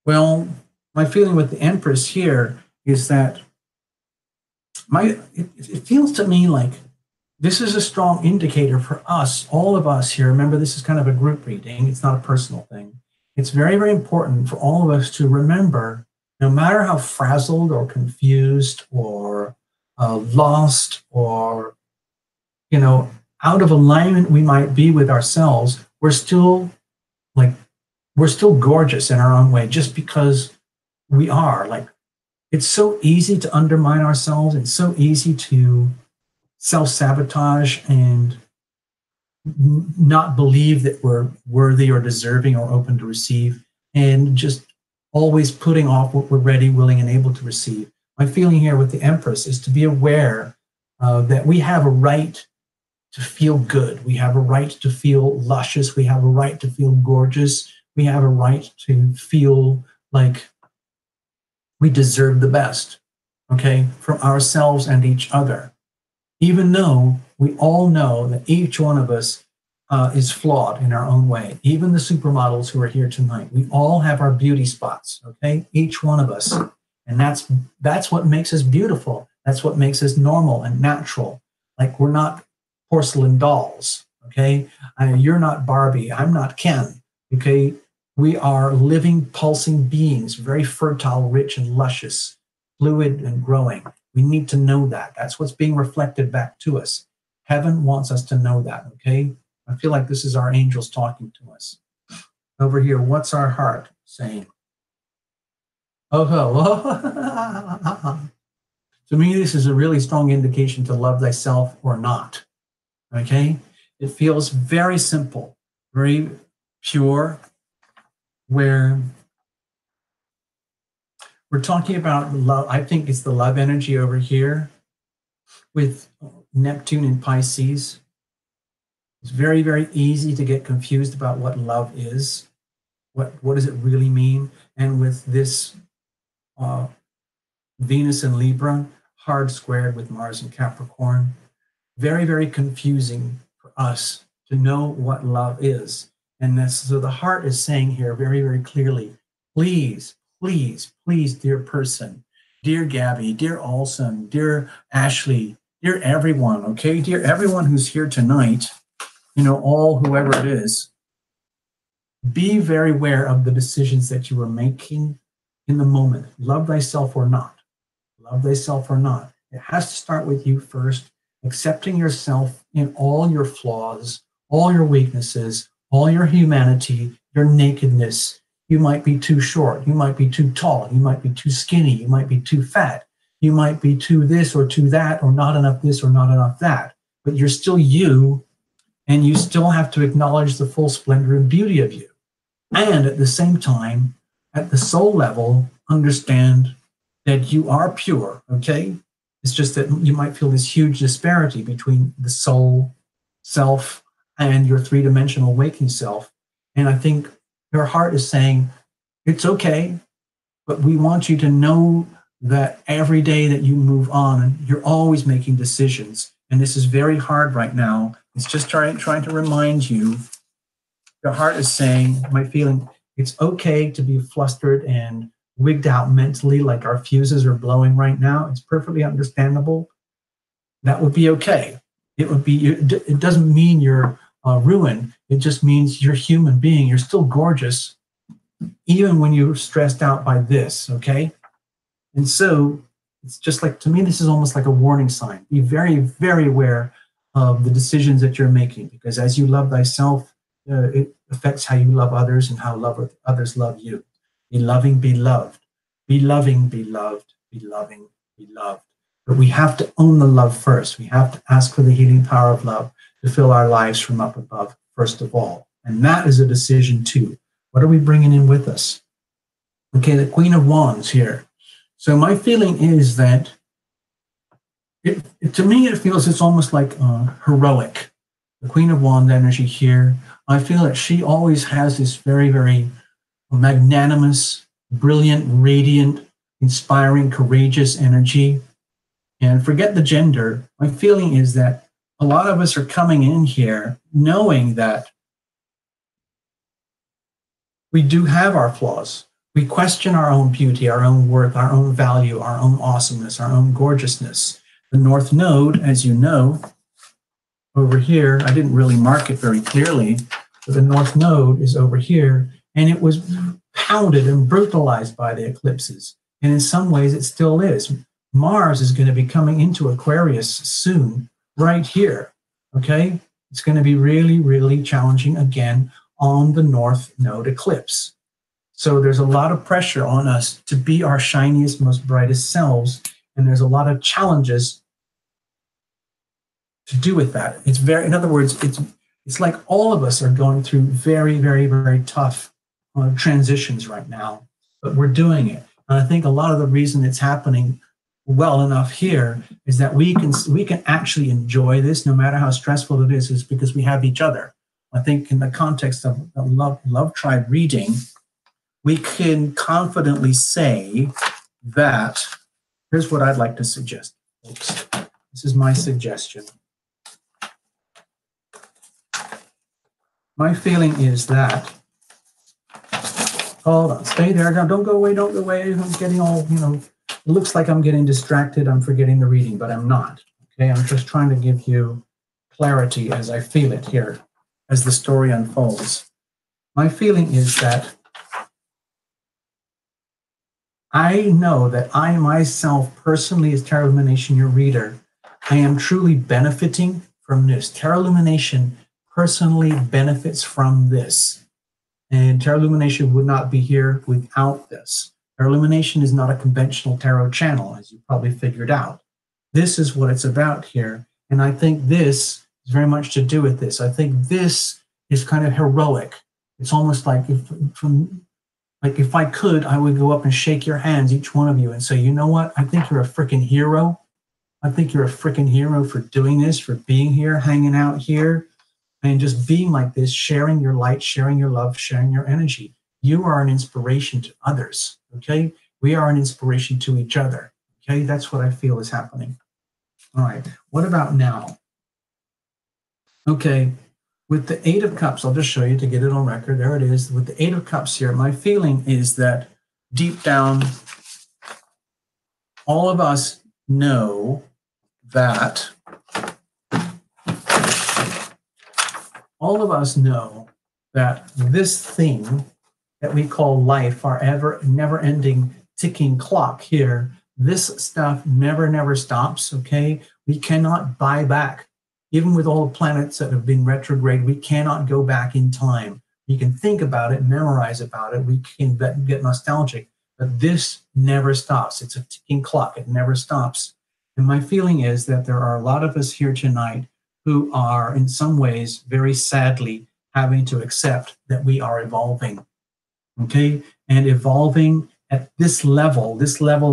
Well, my feeling with the Empress here is that it feels to me like this is a strong indicator for us, all of us here. Remember, this is kind of a group reading. It's not a personal thing. It's very, very important for all of us to remember, no matter how frazzled or confused or lost or, you know, out of alignment we might be with ourselves, we're still gorgeous in our own way, just because we are. Like, it's so easy to undermine ourselves. It's so easy to self-sabotage and not believe that we're worthy or deserving or open to receive, and just always putting off what we're ready, willing, and able to receive. My feeling here with the Empress is to be aware that we have a right to feel good. We have a right to feel luscious. We have a right to feel gorgeous. We have a right to feel like we deserve the best, okay, from ourselves and each other. Even though we all know that each one of us is flawed in our own way. Even the supermodels who are here tonight, we all have our beauty spots, okay? Each one of us. And that's what makes us beautiful. That's what makes us normal and natural. Like, we're not porcelain dolls, okay? You're not Barbie. I'm not Ken, okay? We are living, pulsing beings, very fertile, rich, and luscious, fluid, and growing. We need to know that. That's what's being reflected back to us. Heaven wants us to know that, okay? I feel like this is our angels talking to us. Over here, what's our heart saying? Oh, to me, this is a really strong indication to love thyself or not, okay? It feels very simple, very pure, where we're talking about love. I think it's the love energy over here with Neptune in Pisces. It's very, very easy to get confused about what love is. What does it really mean? And with this Venus in Libra, hard squared with Mars in Capricorn, very, very confusing for us to know what love is. And so the heart is saying here very, very clearly, please, please, please, dear person, dear Gabby, dear Olson, dear Ashley, dear everyone, okay? Dear everyone who's here tonight, you know, whoever it is, be very aware of the decisions that you are making, in the moment. Love thyself or not. Love thyself or not. It has to start with you first, accepting yourself in all your flaws, all your weaknesses, all your humanity, your nakedness. You might be too short. You might be too tall. You might be too skinny. You might be too fat. You might be too this or too that, or not enough this or not enough that. But you're still you, and you still have to acknowledge the full splendor and beauty of you. And at the same time, at the soul level, understand that you are pure, okay? It's just that you might feel this huge disparity between the soul self and your three-dimensional waking self. And I think your heart is saying, it's okay, but we want you to know that every day that you move on, you're always making decisions. And this is very hard right now. It's just trying to remind you. Your heart is saying, my feeling, it's okay to be flustered and wigged out mentally like our fuses are blowing right now. It's perfectly understandable. That would be okay. It would be. It doesn't mean you're ruined. It just means you're a human being. You're still gorgeous, even when you're stressed out by this, okay? And so it's just like, to me, this is almost like a warning sign. Be very, very aware of the decisions that you're making, because as you love thyself, it affects how you love others and how others love you. Be loving, be loved. Be loving, be loved. Be loving, be loved. But we have to own the love first. We have to ask for the healing power of love to fill our lives from up above, first of all. And that is a decision too. What are we bringing in with us? Okay, the Queen of Wands here. So my feeling is that, to me, it feels it's almost like heroic. The Queen of Wands energy here. I feel that she always has this very, very magnanimous, brilliant, radiant, inspiring, courageous energy. And forget the gender. My feeling is that a lot of us are coming in here knowing that we do have our flaws. We question our own beauty, our own worth, our own value, our own awesomeness, our own gorgeousness. The North Node, as you know, over here, I didn't really mark it very clearly, but the North Node is over here, and it was pounded and brutalized by the eclipses. And in some ways, it still is. Mars is going to be coming into Aquarius soon, right here, okay? It's going to be really, really challenging again on the North Node eclipse. So there's a lot of pressure on us to be our shiniest, most brightest selves, and there's a lot of challenges to do with that. It's very, in other words, it's like all of us are going through very, very, very tough transitions right now, but we're doing it. And I think a lot of the reason it's happening well enough here is that we can actually enjoy this, no matter how stressful it is because we have each other. I think in the context of Love Tribe reading, we can confidently say that, here's what I'd like to suggest, folks. This is my suggestion. My feeling is that, hold on, stay there, don't go away, don't go away. I'm getting all, it looks like I'm getting distracted, I'm forgetting the reading, but I'm not, okay? I'm just trying to give you clarity as I feel it here, as the story unfolds. My feeling is that I know that I myself personally, as Tarot Lumination, your reader, I am truly benefiting from this. Tarot Lumination personally benefits from this. And Tarot Lumination would not be here without this. Tarot Lumination is not a conventional tarot channel, as you probably figured out. This is what it's about here. And I think this is very much to do with this. I think this is kind of heroic. It's almost like if I could, I would go up and shake your hands, each one of you, and say, you know what? I think you're a freaking hero. I think you're a freaking hero for doing this, for being here, hanging out here, and just being like this, sharing your light, sharing your love, sharing your energy. You are an inspiration to others, okay? We are an inspiration to each other, okay? That's what I feel is happening. All right, what about now? Okay, with the Eight of Cups, I'll just show you to get it on record. There it is. With the Eight of Cups here, my feeling is that deep down, all of us know that this thing that we call life, our never-ending ticking clock here, this stuff never stops, okay? We cannot buy back. Even with all the planets that have been retrograde, we cannot go back in time. You can think about it, memorize about it, we can get nostalgic, but this never stops. It's a ticking clock, it never stops. And my feeling is that there are a lot of us here tonight who are in some ways very sadly having to accept that we are evolving, okay? And evolving at this level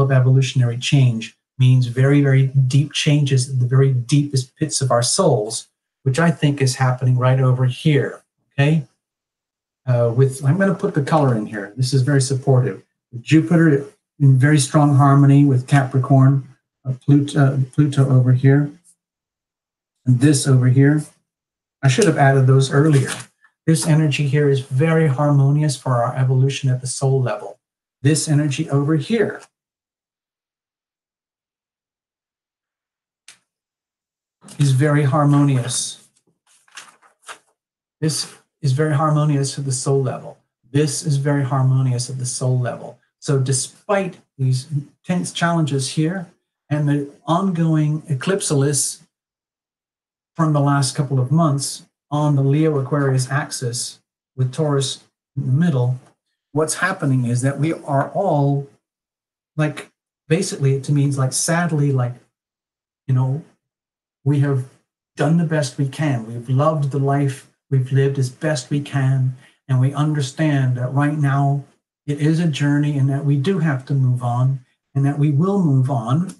of evolutionary change means very deep changes in the very deepest pits of our souls, which I think is happening right over here, okay? I'm going to put the color in here. This is very supportive. Jupiter in very strong harmony with Capricorn, Pluto over here, and this over here. I should have added those earlier. This energy here is very harmonious for our evolution at the soul level. This energy over here is very harmonious. This is very harmonious at the soul level. This is very harmonious at the soul level. So despite these intense challenges here and the ongoing Eclipsopolis from the last couple of months on the Leo-Aquarius axis with Taurus in the middle, what's happening is that we are all like, basically it means like sadly, like, you know, we have done the best we can. We've loved the life we've lived as best we can. And we understand that right now it is a journey and that we do have to move on and that we will move on.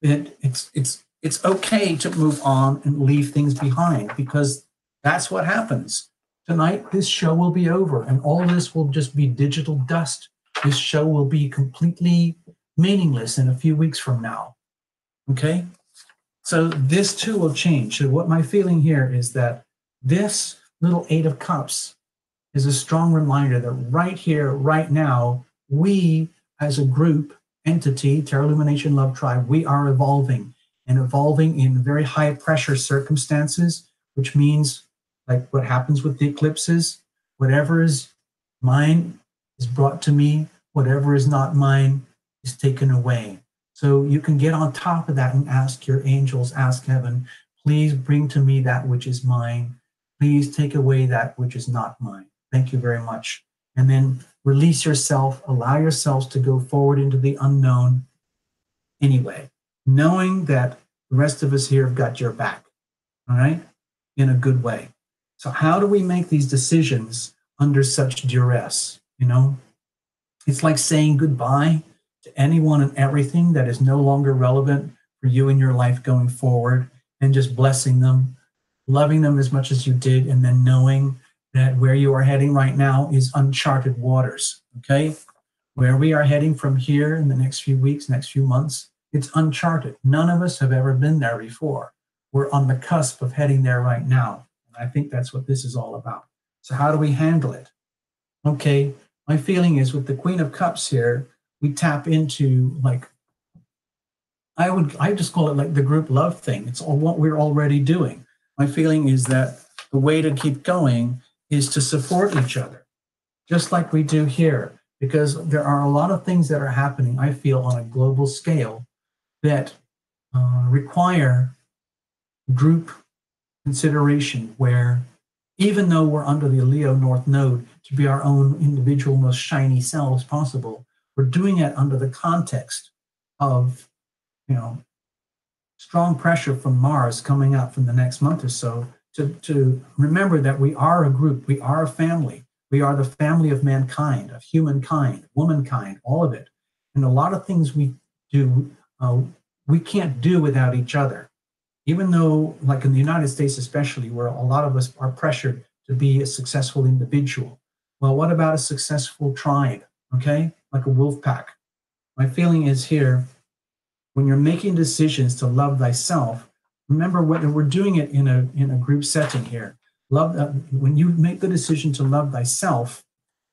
It's okay to move on and leave things behind because that's what happens. Tonight, this show will be over and all this will just be digital dust. This show will be completely meaningless in a few weeks from now, okay? So this too will change. So what my feeling here is that this little Eight of Cups is a strong reminder that right here, right now, we as a group, entity, Terra Lumination Love Tribe, we are evolving and evolving in very high pressure circumstances, which means like what happens with the eclipses, whatever is mine is brought to me, whatever is not mine is taken away. So you can get on top of that and ask your angels, ask heaven, please bring to me that which is mine. Please take away that which is not mine. Thank you very much. And then release yourself, allow yourselves to go forward into the unknown anyway, knowing that the rest of us here have got your back, all right, in a good way. So how do we make these decisions under such duress? You know, it's like saying goodbye to anyone and everything that is no longer relevant for you in your life going forward and just blessing them, loving them as much as you did, and then knowing that where you are heading right now is uncharted waters, okay? Where we are heading from here in the next few weeks, next few months, it's uncharted. None of us have ever been there before. We're on the cusp of heading there right now. And I think that's what this is all about. So how do we handle it? Okay, my feeling is with the Queen of Cups here, we tap into like, I just call it like the group love thing. It's all what we're already doing. My feeling is that the way to keep going is to support each other, just like we do here, because there are a lot of things that are happening, I feel, on a global scale that require group consideration, where even though we're under the Leo North Node to be our own individual, most shiny selves possible, we're doing it under the context of, you know, strong pressure from Mars coming up from the next month or so to remember that we are a group, we are a family, we are the family of mankind, of humankind, womankind, all of it. And a lot of things we do, we can't do without each other. Even though, like in the United States especially, where a lot of us are pressured to be a successful individual. Well, what about a successful tribe, okay? Like a wolf pack. My feeling is here, when you're making decisions to love thyself, remember whether we're doing it in a group setting here. Love, when you make the decision to love thyself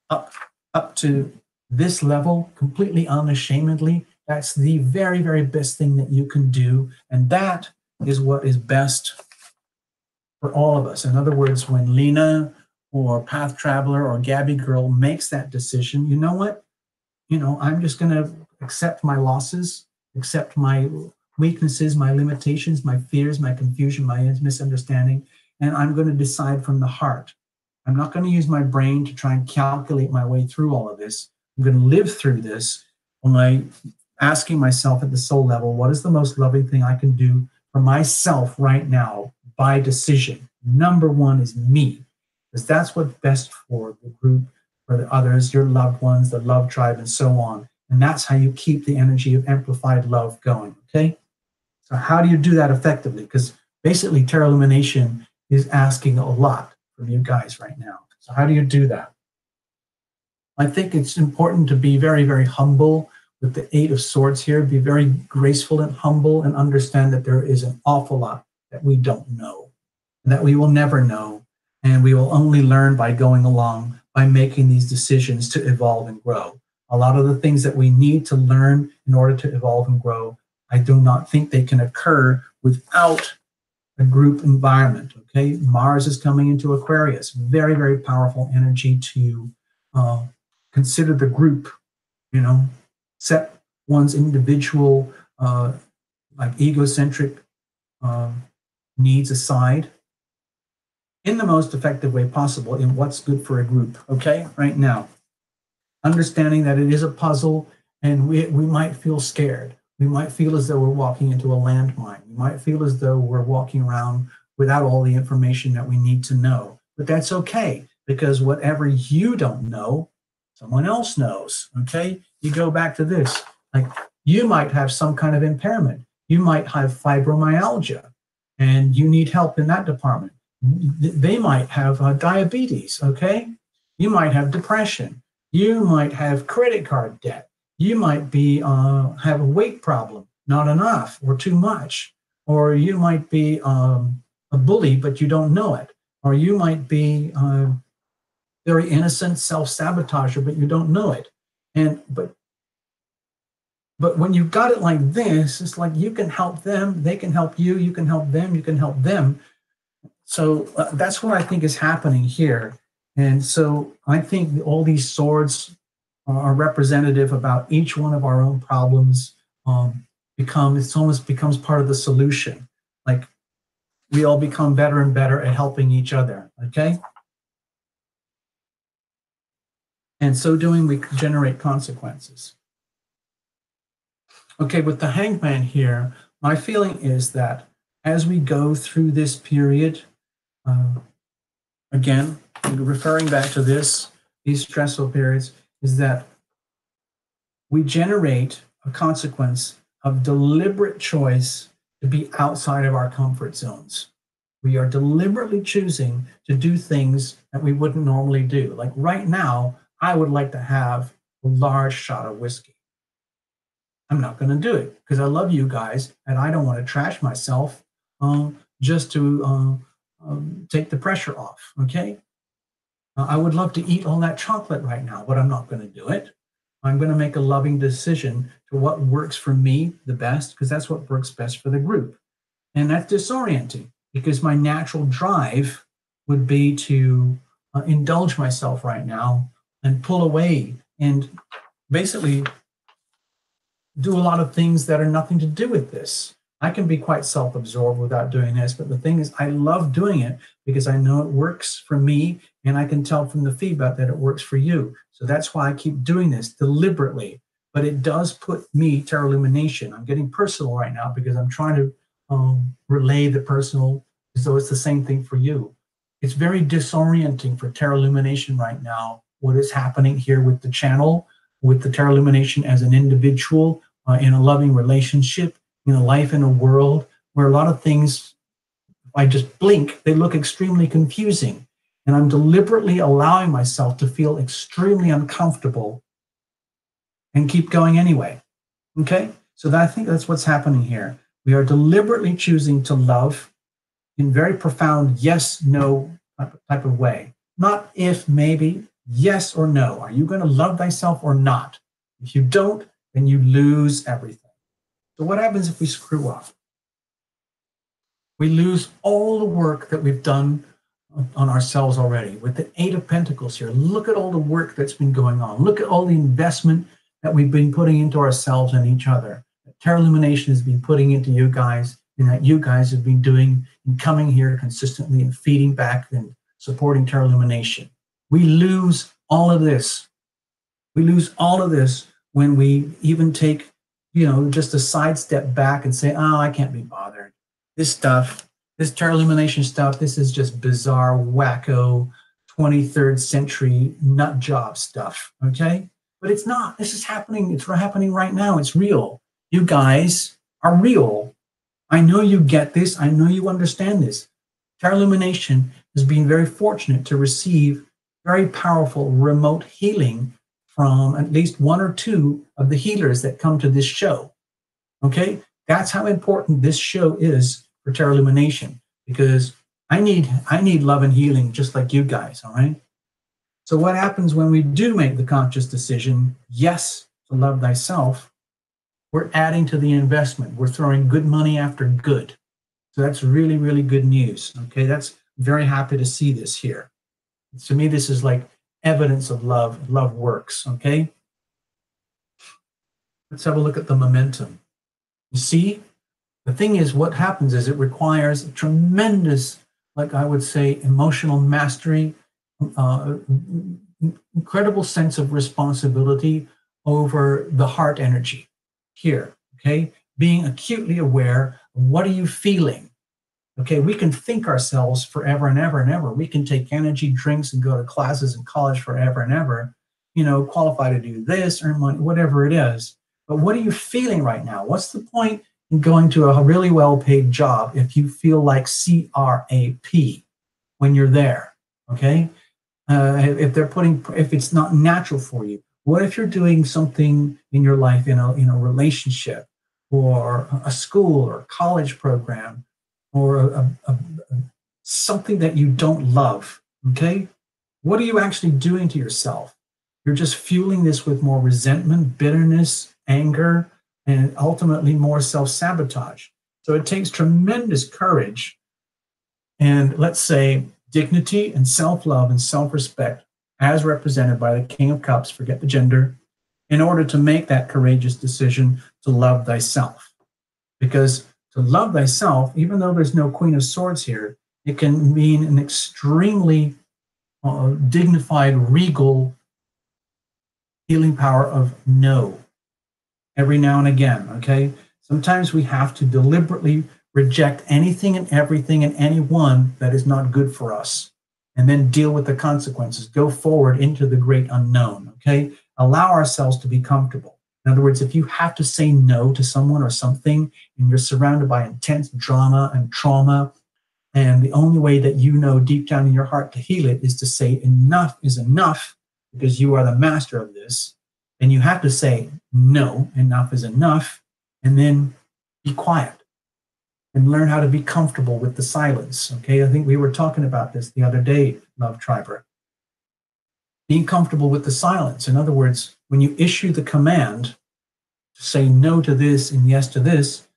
up to this level, completely unashamedly, that's the very, very best thing that you can do. And that is what is best for all of us. In other words, when Lena or Path Traveler or Gabby Girl makes that decision, you know what? I'm just going to accept my losses, accept my weaknesses, my limitations, my fears, my confusion, my misunderstanding, and I'm going to decide from the heart. I'm not going to use my brain to try and calculate my way through all of this. I'm going to live through this by asking myself at the soul level, what is the most loving thing I can do for myself right now by decision? Number one is me, because that's what's best for the group, for the others, your loved ones, the love tribe, and so on. And that's how you keep the energy of amplified love going, okay? So how do you do that effectively? Because basically Terra Illumination is asking a lot from you guys right now. So how do you do that? I think it's important to be very, very humble with the Eight of Swords here. Be very graceful and humble and understand that there is an awful lot that we don't know, and that we will never know. And we will only learn by going along, by making these decisions to evolve and grow. A lot of the things that we need to learn in order to evolve and grow, I do not think they can occur without a group environment, okay? Mars is coming into Aquarius, very, very powerful energy to consider the group, set one's individual, like egocentric needs aside in the most effective way possible in what's good for a group, okay? Right now, understanding that it is a puzzle and we might feel scared. We might feel as though we're walking into a landmine. We might feel as though we're walking around without all the information that we need to know. But that's okay, because whatever you don't know, someone else knows, okay? You go back to this. Like, you might have some kind of impairment. You might have fibromyalgia, and you need help in that department. They might have diabetes, okay? You might have depression. You might have credit card debt. You might be have a weight problem, not enough or too much. Or you might be a bully, but you don't know it. Or you might be very innocent self-sabotager, but you don't know it. But when you've got it like this, it's like you can help them, they can help you, you can help them, you can help them. So that's what I think is happening here. And so I think all these swords are representative about each one of our own problems. It almost becomes part of the solution. Like, we all become better and better at helping each other, okay? And so doing, we generate consequences. Okay, with the Hangman here, my feeling is that as we go through this period, again, referring back to these stressful periods, is that we generate a consequence of deliberate choice to be outside of our comfort zones. We are deliberately choosing to do things that we wouldn't normally do. Like right now, I would like to have a large shot of whiskey. I'm not going to do it because I love you guys and I don't want to trash myself just to take the pressure off, okay? I would love to eat all that chocolate right now, but I'm not going to do it. I'm going to make a loving decision to what works for me the best, because that's what works best for the group. And that's disorienting because my natural drive would be to indulge myself right now and pull away and basically do a lot of things that are nothing to do with this. I can be quite self-absorbed without doing this, but the thing is, I love doing it because I know it works for me, and I can tell from the feedback that it works for you. So that's why I keep doing this deliberately. But it does put me, Terra Illumination, I'm getting personal right now because I'm trying to relay the personal as though it's the same thing for you. It's very disorienting for Terra Illumination right now, what is happening here with the channel, with the Terra Illumination as an individual in a loving relationship, in a life in a world where a lot of things, if I just blink, they look extremely confusing. And I'm deliberately allowing myself to feel extremely uncomfortable and keep going anyway. Okay? So I think that's what's happening here. We are deliberately choosing to love in very profound yes, no type of way. Not if, maybe, yes or no. Are you going to love thyself or not? If you don't, then you lose everything. So what happens if we screw up? We lose all the work that we've done on ourselves already. With the Eight of Pentacles here, look at all the work that's been going on. Look at all the investment that we've been putting into ourselves and each other. That Terra Illumination has been putting into you guys, and that you guys have been doing and coming here consistently and feeding back and supporting Terra Illumination. We lose all of this. We lose all of this when we even take, just a sidestep back and say, oh, I can't be bothered. This stuff, this Terra Illumination stuff, this is just bizarre, wacko, 23rd century nut job stuff, okay? But it's not. This is happening. It's happening right now. It's real. You guys are real. I know you get this. I know you understand this. Terra Illumination has been very fortunate to receive very powerful remote healing from at least one or two of the healers that come to this show. Okay? That's how important this show is for Terra Illumination, because I need love and healing just like you guys, all right? So what happens when we do make the conscious decision, yes, to love thyself, we're adding to the investment. We're throwing good money after good. So that's really, really good news, okay? That's very happy to see this here. To me, this is like evidence of love. Love works, okay? Let's have a look at the momentum. You see, the thing is, what happens is it requires a tremendous, like I would say, emotional mastery, incredible sense of responsibility over the heart energy here, okay? Being acutely aware of what are you feeling, okay? We can think ourselves forever and ever and ever. We can take energy drinks and go to classes in college forever and ever, qualify to do this, earn money, whatever it is. But what are you feeling right now? What's the point in going to a really well-paid job if you feel like CRAP when you're there, okay? If it's not natural for you. What if you're doing something in your life, in a relationship, or a school or college program, or something that you don't love, okay? What are you actually doing to yourself? You're just fueling this with more resentment, bitterness, anger, and ultimately more self-sabotage. So it takes tremendous courage and, let's say, dignity and self-love and self-respect as represented by the King of Cups, forget the gender, in order to make that courageous decision to love thyself. Because to love thyself, even though there's no Queen of Swords here, it can mean an extremely dignified, regal healing power of no, every now and again, okay? Sometimes we have to deliberately reject anything and everything and anyone that is not good for us, and then deal with the consequences, go forward into the great unknown, okay? Allow ourselves to be comfortable. In other words, if you have to say no to someone or something, and you're surrounded by intense drama and trauma, and the only way that you know deep down in your heart to heal it is to say enough is enough, because you are the master of this, then you have to say no, enough is enough, and then be quiet and learn how to be comfortable with the silence, okay? I think we were talking about this the other day, Love Triber. Being comfortable with the silence. In other words, when you issue the command to say no to this and yes to this,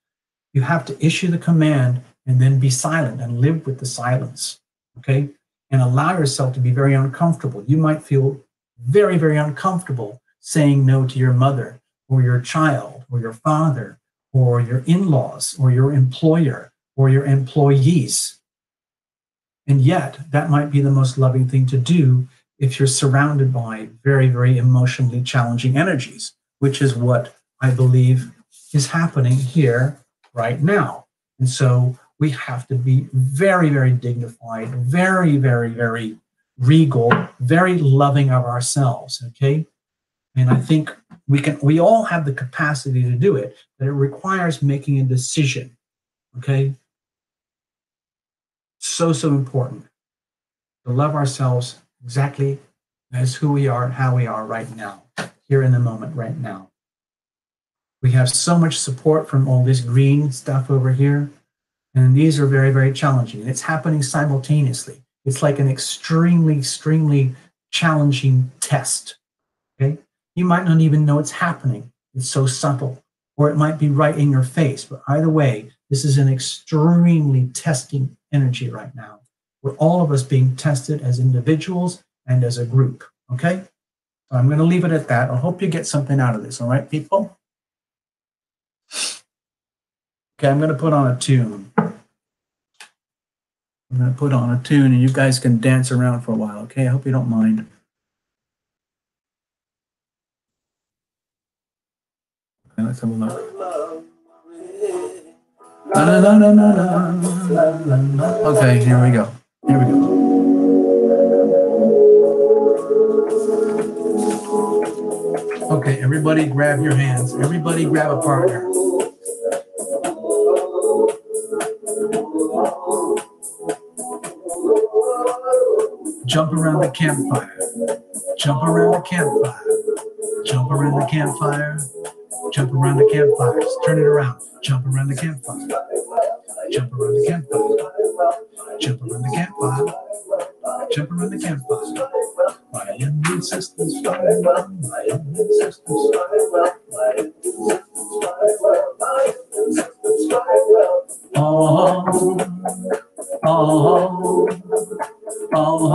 you have to issue the command and then be silent and live with the silence, okay? And allow yourself to be very uncomfortable. You might feel very, very uncomfortable saying no to your mother or your child or your father or your in-laws or your employer or your employees. And yet, that might be the most loving thing to do if you're surrounded by very, very emotionally challenging energies, which is what I believe is happening here right now. And so we have to be very, very dignified, very, very, very regal, very loving of ourselves, okay? And I think we all have the capacity to do it, but it requires making a decision, okay? So important to love ourselves exactly as who we are and how we are right now, here in the moment right now. We have so much support from all this green stuff over here, and these are very, very challenging. And it's happening simultaneously. It's like an extremely, extremely challenging test, okay? You might not even know it's happening. It's so subtle, or it might be right in your face. But either way, this is an extremely testing energy right now. We're all of us being tested as individuals and as a group, okay? So I'm going to leave it at that. I hope you get something out of this, all right, people? Okay, I'm going to put on a tune. I'm going to put on a tune, and you guys can dance around for a while, okay? I hope you don't mind. Okay, let's have a look. Okay, here we go. Here we go. Okay, everybody grab your hands. Everybody grab a partner. Jump around the campfire. Jump around the campfire. Jump around the campfire. Jump around the campfire. Just turn it around. Jump around the campfire. Jump around the campfire. Jump around the campfire. Jump around the campfire. My immune system's firing well. My immune system's firing well. My immune system's firing well. My immune system's firing well. Oh, oh, oh, oh,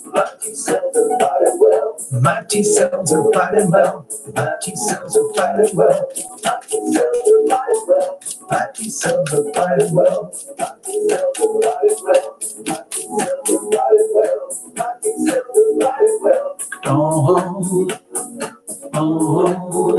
my T cells are fighting well. My T cells are fighting well. My T cells are fighting well. My T cells are fighting well. My T cells are fighting well. My T cells are fighting well. My T cells are fighting well. Oh, oh, oh,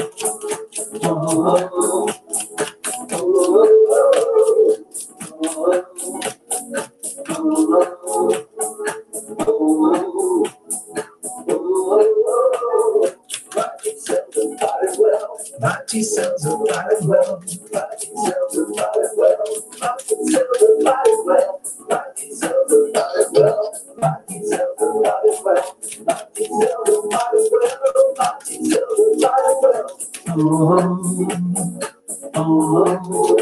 my T cells are fighting well. My T cells are fighting well. My T cells are fighting well. My T cells are fighting well. My T cells are fighting well. My T cells are fighting well. My T cells are fighting well. Oh, oh,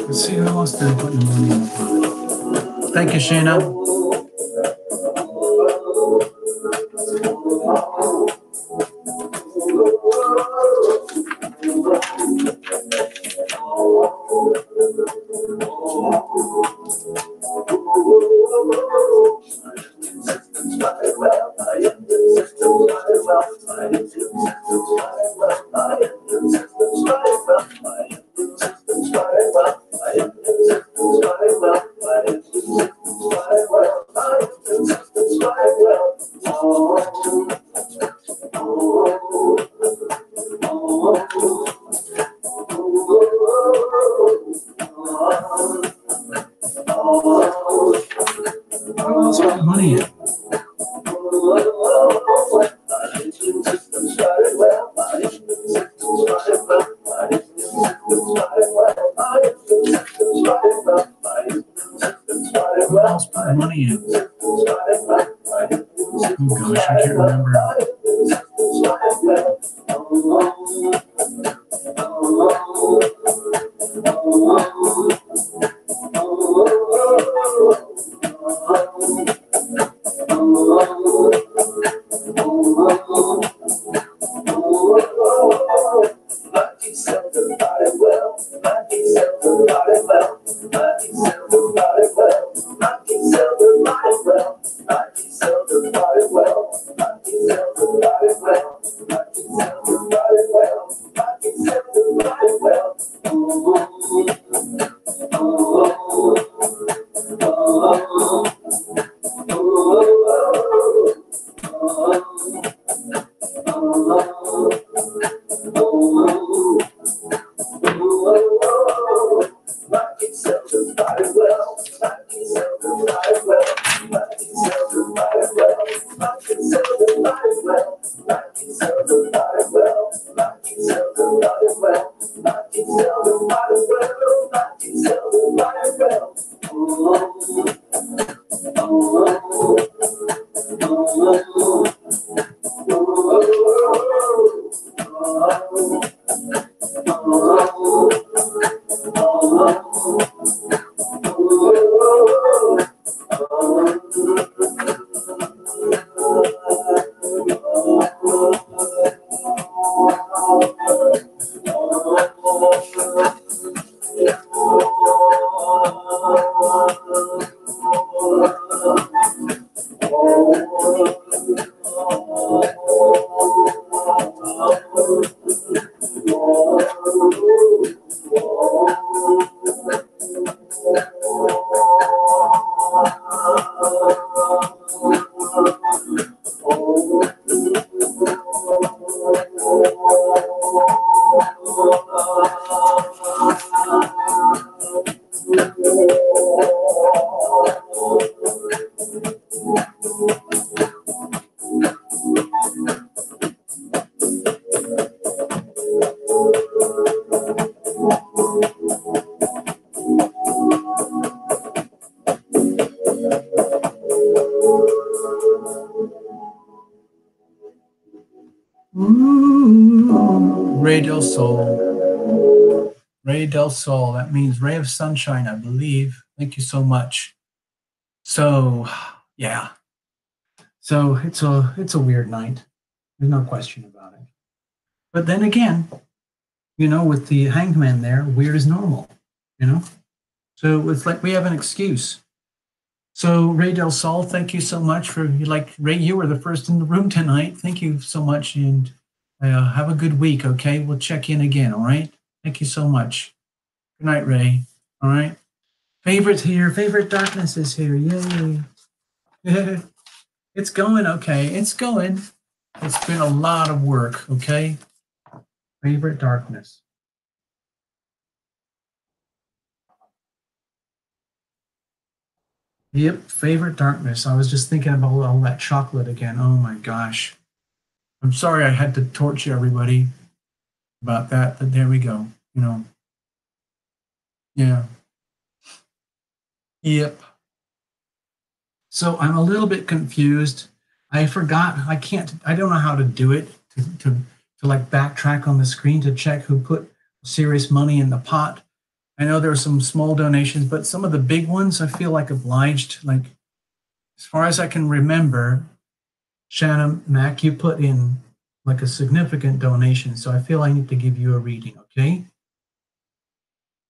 let's see who else did put the money in the pot. Thank you, Shayna. can't remember. Ray del Sol. Ray del Sol. That means ray of sunshine, I believe. Thank you so much. So, yeah. So it's a weird night. There's no question about it. But then again, with the hangman there, weird is normal. So it's like we have an excuse. So Ray del Sol, thank you so much for Ray. You were the first in the room tonight. Thank you so much, and have a good week. Okay, we'll check in again. All right. Thank you so much. Good night, Ray. All right. Favorite's here. Favorite darkness is here. Yay. It's going okay. It's going. It's been a lot of work. Okay. Favorite darkness. Yep, favorite darkness. I was just thinking about all that chocolate again. Oh my gosh. I'm sorry I had to torture everybody about that, but there we go. Yeah. Yep. So I'm a little bit confused. I forgot. I don't know how to do it to backtrack on the screen to check who put serious money in the pot. I know there are some small donations, but some of the big ones I feel obliged. As far as I can remember, Shannon Mack, you put in a significant donation, so I feel I need to give you a reading, okay?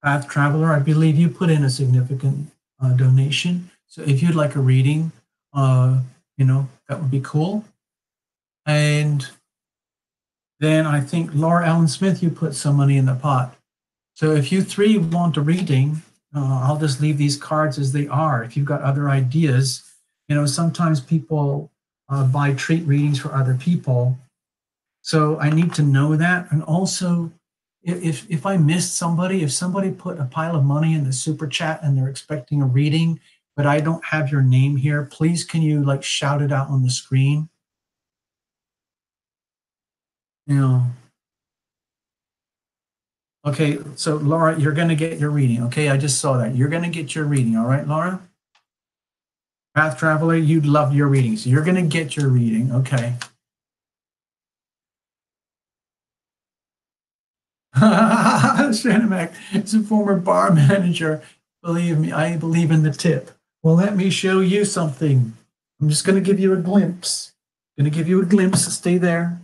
Path Traveler, I believe you put in a significant donation. So if you'd like a reading, that would be cool. And then I think Laura Allen Smith, you put some money in the pot. So if you three want a reading, I'll just leave these cards as they are. If you've got other ideas, sometimes people buy treat readings for other people. So I need to know that. And also, if I missed somebody, if somebody put a pile of money in the super chat and they're expecting a reading, but I don't have your name here, please can you shout it out on the screen? Okay, so Laura, you're going to get your reading. Okay, I just saw that. You're going to get your reading. All right, Laura? Path Traveler, you'd love your reading. So you're going to get your reading. Okay. Shannon Mac is a former bar manager. Believe me, I believe in the tip. Well, let me show you something. I'm just going to give you a glimpse. Going to give you a glimpse. Stay there.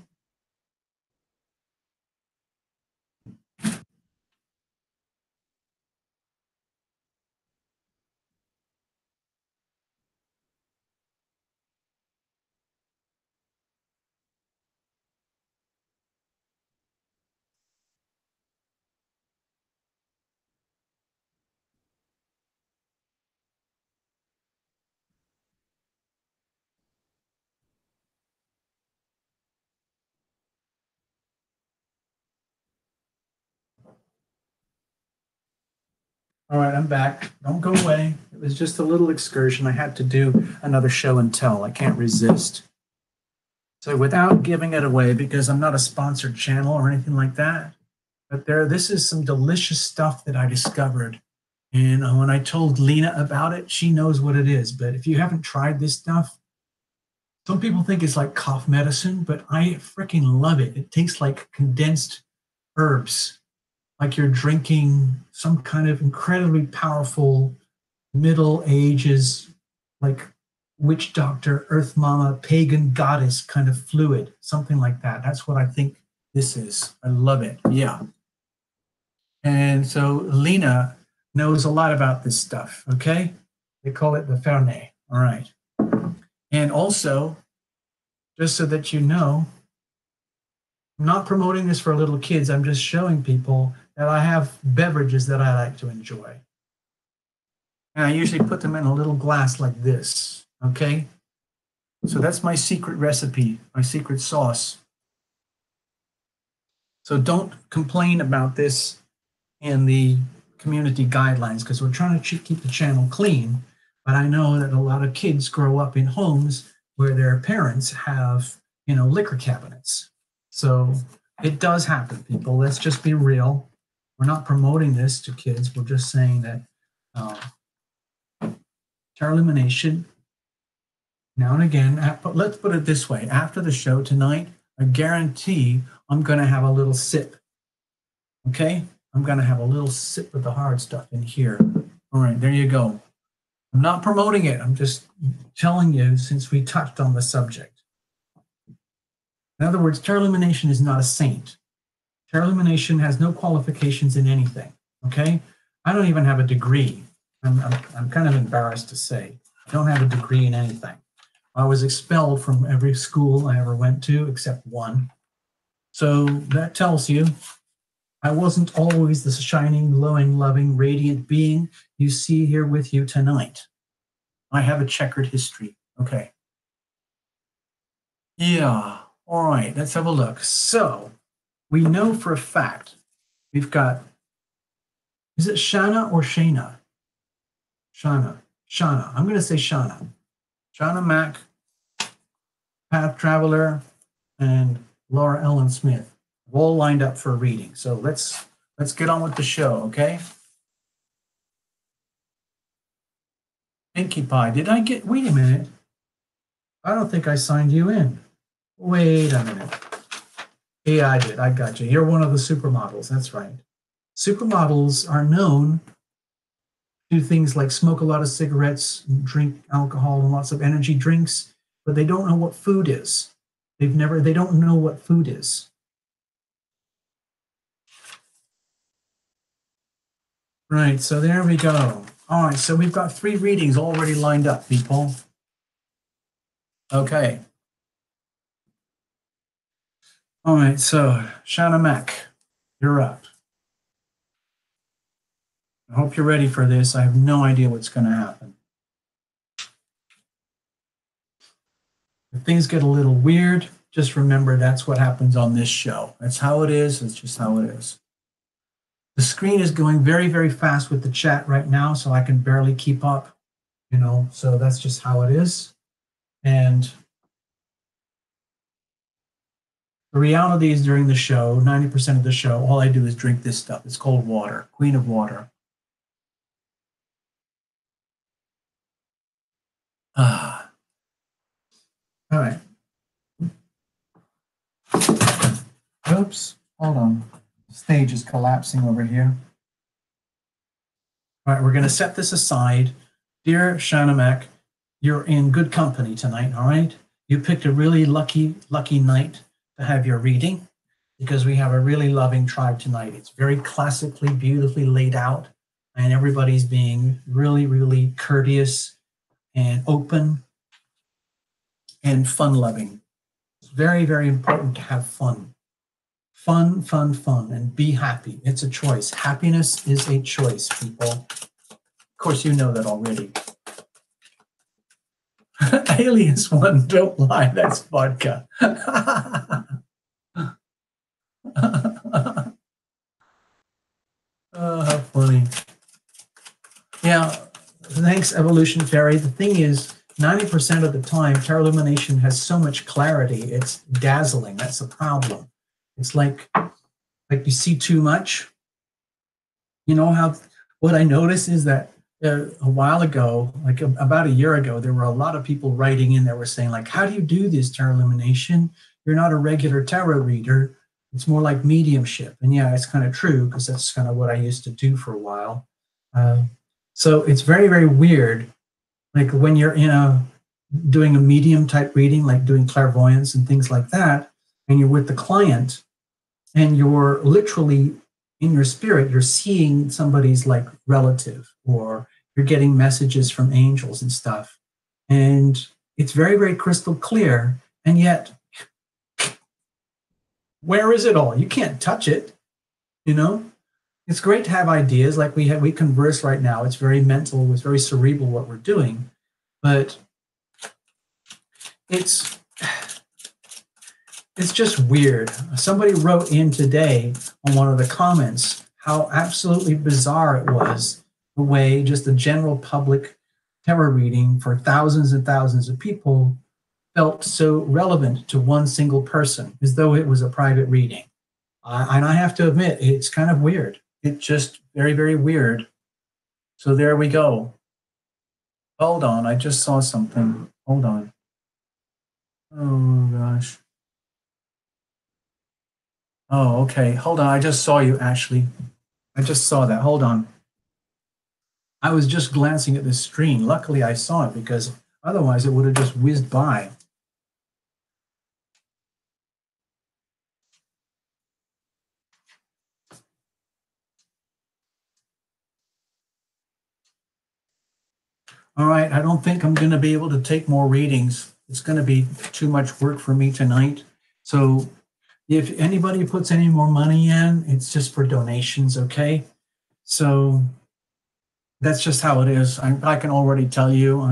All right, I'm back. Don't go away. It was just a little excursion. I had to do another show and tell. I can't resist. So without giving it away, because I'm not a sponsored channel or anything like that, but this is some delicious stuff that I discovered. And when I told Lena about it, she knows what it is. But if you haven't tried this stuff, some people think it's like cough medicine, but I freaking love it. It tastes like condensed herbs, like you're drinking some kind of incredibly powerful Middle Ages, like witch doctor, earth mama, pagan goddess kind of fluid, something like that. That's what I think this is. I love it. Yeah. And so Lena knows a lot about this stuff. Okay. They call it the Fernet. All right. And also, just so that you know, I'm not promoting this for little kids. I'm just showing people that I have beverages that I like to enjoy. And I usually put them in a little glass like this, okay? So that's my secret recipe, my secret sauce. So don't complain about this in the community guidelines because we're trying to keep the channel clean. But I know that a lot of kids grow up in homes where their parents have, liquor cabinets. So it does happen, people. Let's just be real. We're not promoting this to kids. We're just saying that Tarot Lumination, now and again, but let's put it this way. After the show tonight, I guarantee I'm going to have a little sip. Okay? I'm going to have a little sip of the hard stuff in here. All right, there you go. I'm not promoting it. I'm just telling you since we touched on the subject. In other words, Tarot Lumination is not a saint. Tarot Lumination has no qualifications in anything. Okay? I don't even have a degree. I'm kind of embarrassed to say. I don't have a degree in anything. I was expelled from every school I ever went to except one. So that tells you I wasn't always the shining, glowing, loving, radiant being you see here with you tonight. I have a checkered history. Okay. Yeah. All right. Let's have a look. So we know for a fact we've got, is it Shana or Shana? Shana. I'm going to say Shana. Shana Mack, Path Traveler, and Laura Ellen Smith have all lined up for a reading. So let's get on with the show, okay? Pinkie Pie, did I get, wait a minute. I don't think I signed you in. Wait a minute. Yeah, I did. I got you. You're one of the supermodels. That's right. Supermodels are known to do things like smoke a lot of cigarettes, drink alcohol and lots of energy drinks, but they don't know what food is. They don't know what food is. Right, so there we go. All right, so we've got 3 readings already lined up, people. Okay. All right, so Shana Mack, you're up. I hope you're ready for this. I have no idea what's going to happen. If things get a little weird, just remember that's what happens on this show. That's how it is. It's just how it is. The screen is going very, very fast with the chat right now, so I can barely keep up, so that's just how it is. And the reality is during the show, 90% of the show, all I do is drink this stuff. It's called water, Queen of Water. Ah, all right. Oops, hold on. Stage is collapsing over here. All right, we're going to set this aside. Dear Shanamak, you're in good company tonight, all right? You picked a really lucky night to have your reading because we have a really loving tribe tonight. It's very classically, beautifully laid out, and everybody's being really, really courteous and open and fun-loving. It's very, very important to have fun. Fun, fun, fun, and be happy. It's a choice. Happiness is a choice, people. Of course, you know that already. Alias one, don't lie, that's vodka. Oh, how funny. Yeah, thanks, Evolution Fairy. The thing is, 90% of the time, Terra Illumination has so much clarity, it's dazzling. That's the problem. It's like you see too much. You know how, what I noticed is that a while ago, like about a year ago, there were a lot of people writing in that were saying, like, how do you do this, Terra Illumination? You're not a regular tarot reader. It's more like mediumship. And yeah, it's kind of true because that's kind of what I used to do for a while. So it's very, very weird. Like when you're doing a medium type reading, like doing clairvoyance and things like that, and you're with the client and you're literally in your spirit, you're seeing somebody's like relative or you're getting messages from angels and stuff. And it's very, very crystal clear. And yet, where is it all? You can't touch it, you know? It's great to have ideas like we converse right now. It's very mental, it's very cerebral what we're doing, but it's just weird. Somebody wrote in today on one of the comments how absolutely bizarre it was the way just the general public tarot reading for thousands and thousands of people felt so relevant to one single person, as though it was a private reading. And I have to admit, it's kind of weird. It's just very, very weird. So there we go. Hold on, I just saw something. Hold on. Oh gosh. Oh, okay. Hold on. I just saw you, Ashley. I just saw that. Hold on. I was just glancing at this screen. Luckily, I saw it because otherwise it would have just whizzed by. All right. I don't think I'm going to be able to take more readings. It's going to be too much work for me tonight. So if anybody puts any more money in, it's just for donations, okay? So that's just how it is. I can already tell you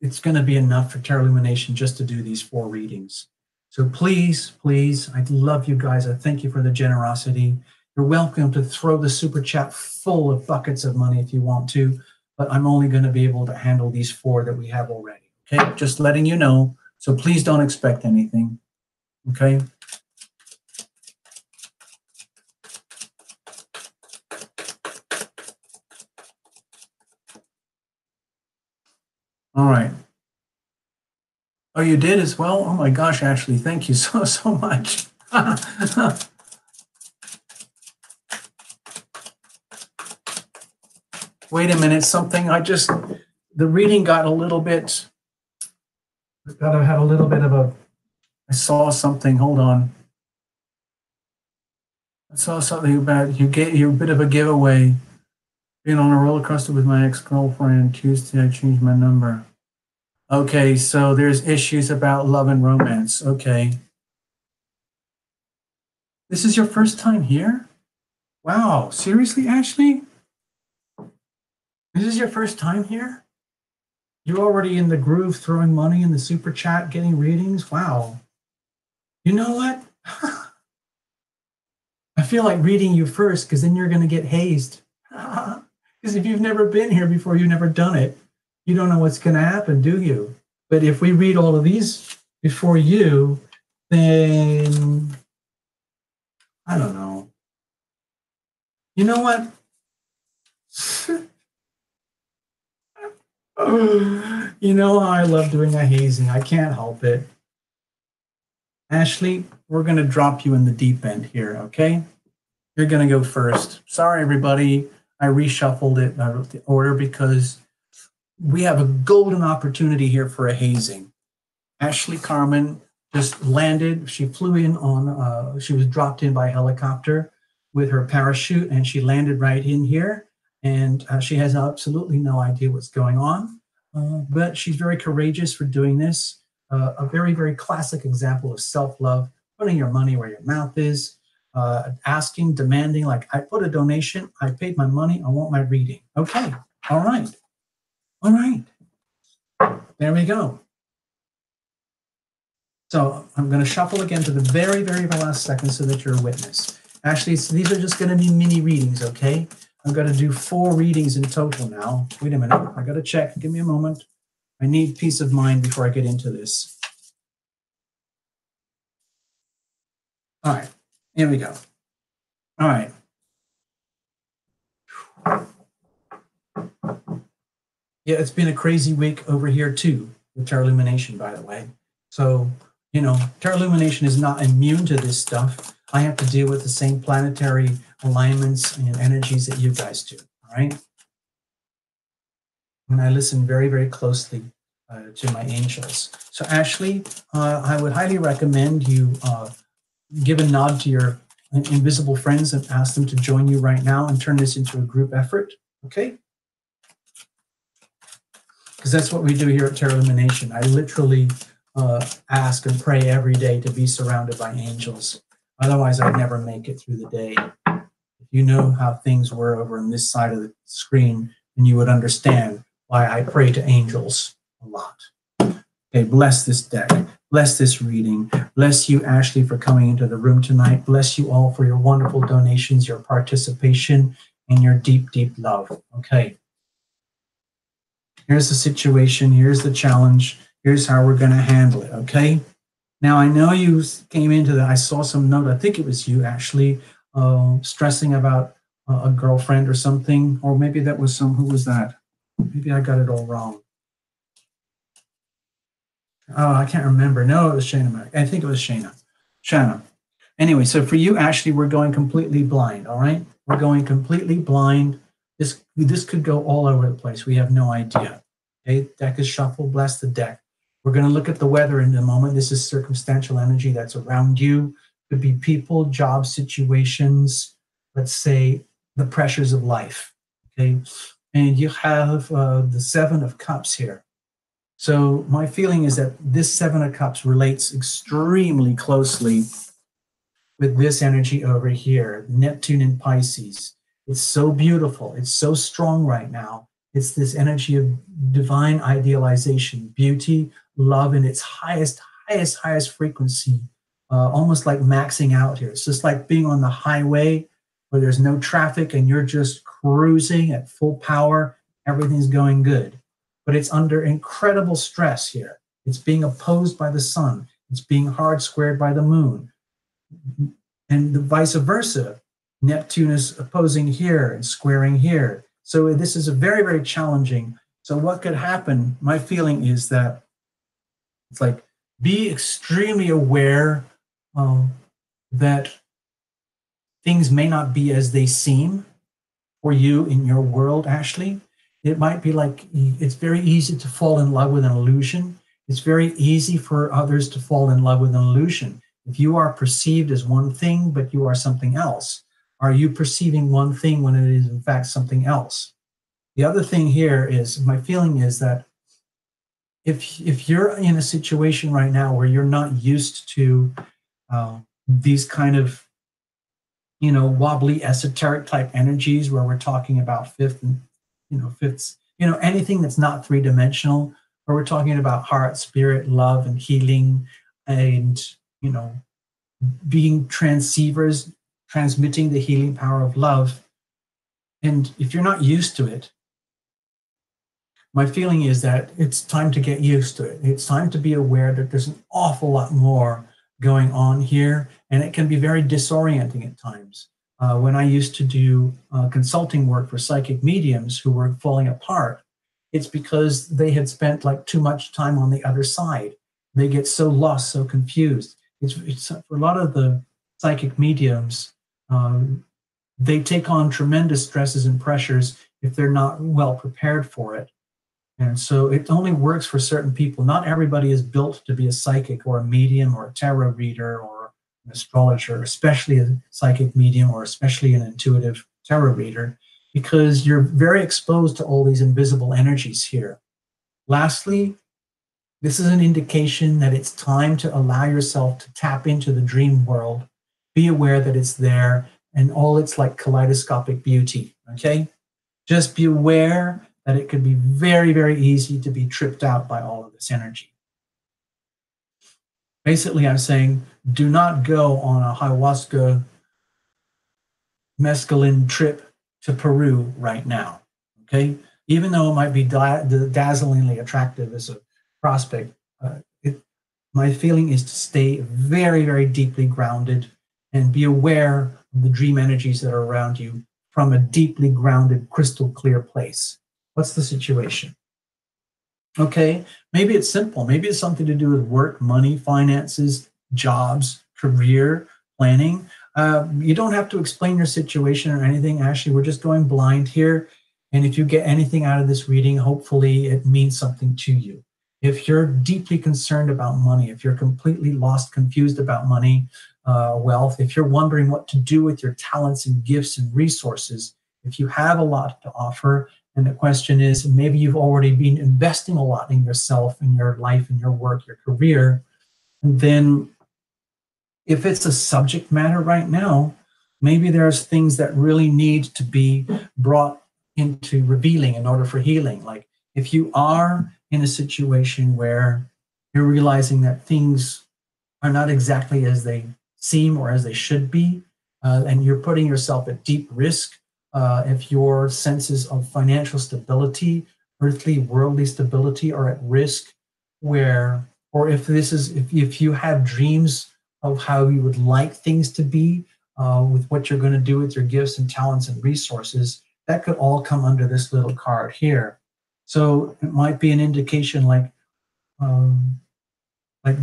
it's gonna be enough for Terra Illumination just to do these 4 readings. So please, please, I love you guys. I thank you for the generosity. You're welcome to throw the super chat full of buckets of money if you want to, but I'm only going to be able to handle these 4 that we have already. Okay, just letting you know. So please don't expect anything. Okay. All right. Oh, you did as well? Oh my gosh, Ashley, thank you so much. Wait a minute, the reading got a little bit, had a little bit of I saw something, hold on. I saw something about you're a bit of a giveaway. Being on a roller coaster with my ex-girlfriend. Tuesday, I changed my number. Okay, so there's issues about love and romance. Okay. This is your first time here? Wow, seriously, Ashley? This is your first time here? You're already in the groove, throwing money in the super chat, getting readings? Wow. You know what? I feel like reading you first because then you're going to get hazed. Because if you've never been here before, you've never done it, you don't know what's going to happen, do you? But if we read all of these before you, then I don't know. You know what? You know how I love doing a hazing. I can't help it. Ashley, we're going to drop you in the deep end here, okay? You're going to go first. Sorry, everybody. I reshuffled it, the order, because we have a golden opportunity here for a hazing. Ashley Carmen just landed. She flew in on, she was dropped in by helicopter with her parachute, and she landed right in here. And she has absolutely no idea what's going on, but she's very courageous for doing this. A very, very classic example of self-love, putting your money where your mouth is, asking, demanding, like, I put a donation, I paid my money, I want my reading. Okay, all right, all right. There we go. So I'm going to shuffle again to the very, very last second so that you're a witness. Actually, these are just going to be mini readings, okay? I'm going to do 4 readings in total now. Wait a minute. I got to check. Give me a moment. I need peace of mind before I get into this. All right. Here we go. All right. Yeah, it's been a crazy week over here, too, with Tarot Illumination, by the way. So, you know, Tarot Illumination is not immune to this stuff. I have to deal with the same planetary alignments and energies that you guys do, all right? And I listen very, very closely to my angels. So Ashley, I would highly recommend you give a nod to your invisible friends and ask them to join you right now and turn this into a group effort, okay? Because that's what we do here at Tarot Illumination. I literally ask and pray every day to be surrounded by angels. Otherwise, I'd never make it through the day. If you know how things were over on this side of the screen, then you would understand why I pray to angels a lot. Okay, bless this deck. Bless this reading. Bless you, Ashley, for coming into the room tonight. Bless you all for your wonderful donations, your participation, and your deep, deep love. Okay. Here's the situation. Here's the challenge. Here's how we're going to handle it, okay? Now, I know you came into that. I saw some note. I think it was you, Ashley, stressing about a girlfriend or something. Or maybe that was who was that? Maybe I got it all wrong. Oh, I can't remember. No, it was Shana. I think it was Shana. Anyway, so for you, Ashley, we're going completely blind, all right? We're going completely blind. This could go all over the place. We have no idea. Okay, deck is shuffled. Bless the deck. We're going to look at the weather in a moment. This is circumstantial energy that's around you. Could be people, job situations, let's say the pressures of life. Okay, and you have the 7 of Cups here. So my feeling is that this 7 of Cups relates extremely closely with this energy over here, Neptune in Pisces. It's so beautiful. It's so strong right now. It's this energy of divine idealization, beauty, love in its highest frequency, almost like maxing out here. It's just like being on the highway where there's no traffic and you're just cruising at full power. Everything's going good. But it's under incredible stress here. It's being opposed by the sun. It's being hard squared by the moon. And the vice versa. Neptune is opposing here and squaring here. So this is a very, very challenging. So what could happen, my feeling is that it's like, be extremely aware that things may not be as they seem for you in your world, Ashley. It might be like, it's very easy to fall in love with an illusion. It's very easy for others to fall in love with an illusion. If you are perceived as one thing, but you are something else, are you perceiving one thing when it is in fact something else? The other thing here is, my feeling is that if you're in a situation right now where you're not used to these kind of, wobbly esoteric type energies where we're talking about fifths, anything that's not 3-dimensional, where we're talking about heart, spirit, love, and healing, and, being transceivers, transmitting the healing power of love. And if you're not used to it, my feeling is that it's time to get used to it. It's time to be aware that there's an awful lot more going on here, and it can be very disorienting at times. When I used to do consulting work for psychic mediums who were falling apart, it's because they had spent like too much time on the other side. They get so lost, so confused. It's for a lot of the psychic mediums, um, they take on tremendous stresses and pressures if they're not well prepared for it. And so it only works for certain people. Not everybody is built to be a psychic or a medium or a tarot reader or an astrologer, especially a psychic medium or especially an intuitive tarot reader, because you're very exposed to all these invisible energies here. Lastly, this is an indication that it's time to allow yourself to tap into the dream world. Be aware that it's there and all its like kaleidoscopic beauty, okay? Just be aware that it could be very, very easy to be tripped out by all of this energy. Basically, I'm saying do not go on a ayahuasca mescaline trip to Peru right now, okay? Even though it might be dazzlingly attractive as a prospect, my feeling is to stay very, very deeply grounded and be aware of the dream energies that are around you from a deeply grounded, crystal clear place. What's the situation? Okay, maybe it's simple. Maybe it's something to do with work, money, finances, jobs, career, planning. You don't have to explain your situation or anything. Actually, we're just going blind here. And if you get anything out of this reading, hopefully it means something to you. If you're deeply concerned about money, if you're completely lost, confused about money, wealth, if you're wondering what to do with your talents and gifts and resources, if you have a lot to offer, and the question is, maybe you've already been investing a lot in yourself, in your life, in your work, your career, and then if it's a subject matter right now, maybe there's things that really need to be brought into revealing in order for healing. Like if you are in a situation where you're realizing that things are not exactly as they seem or as they should be, and you're putting yourself at deep risk, if your senses of financial stability, earthly, worldly stability are at risk, where, or if you have dreams of how you would like things to be, with what you're going to do with your gifts and talents and resources, that could all come under this little card here. So it might be an indication like,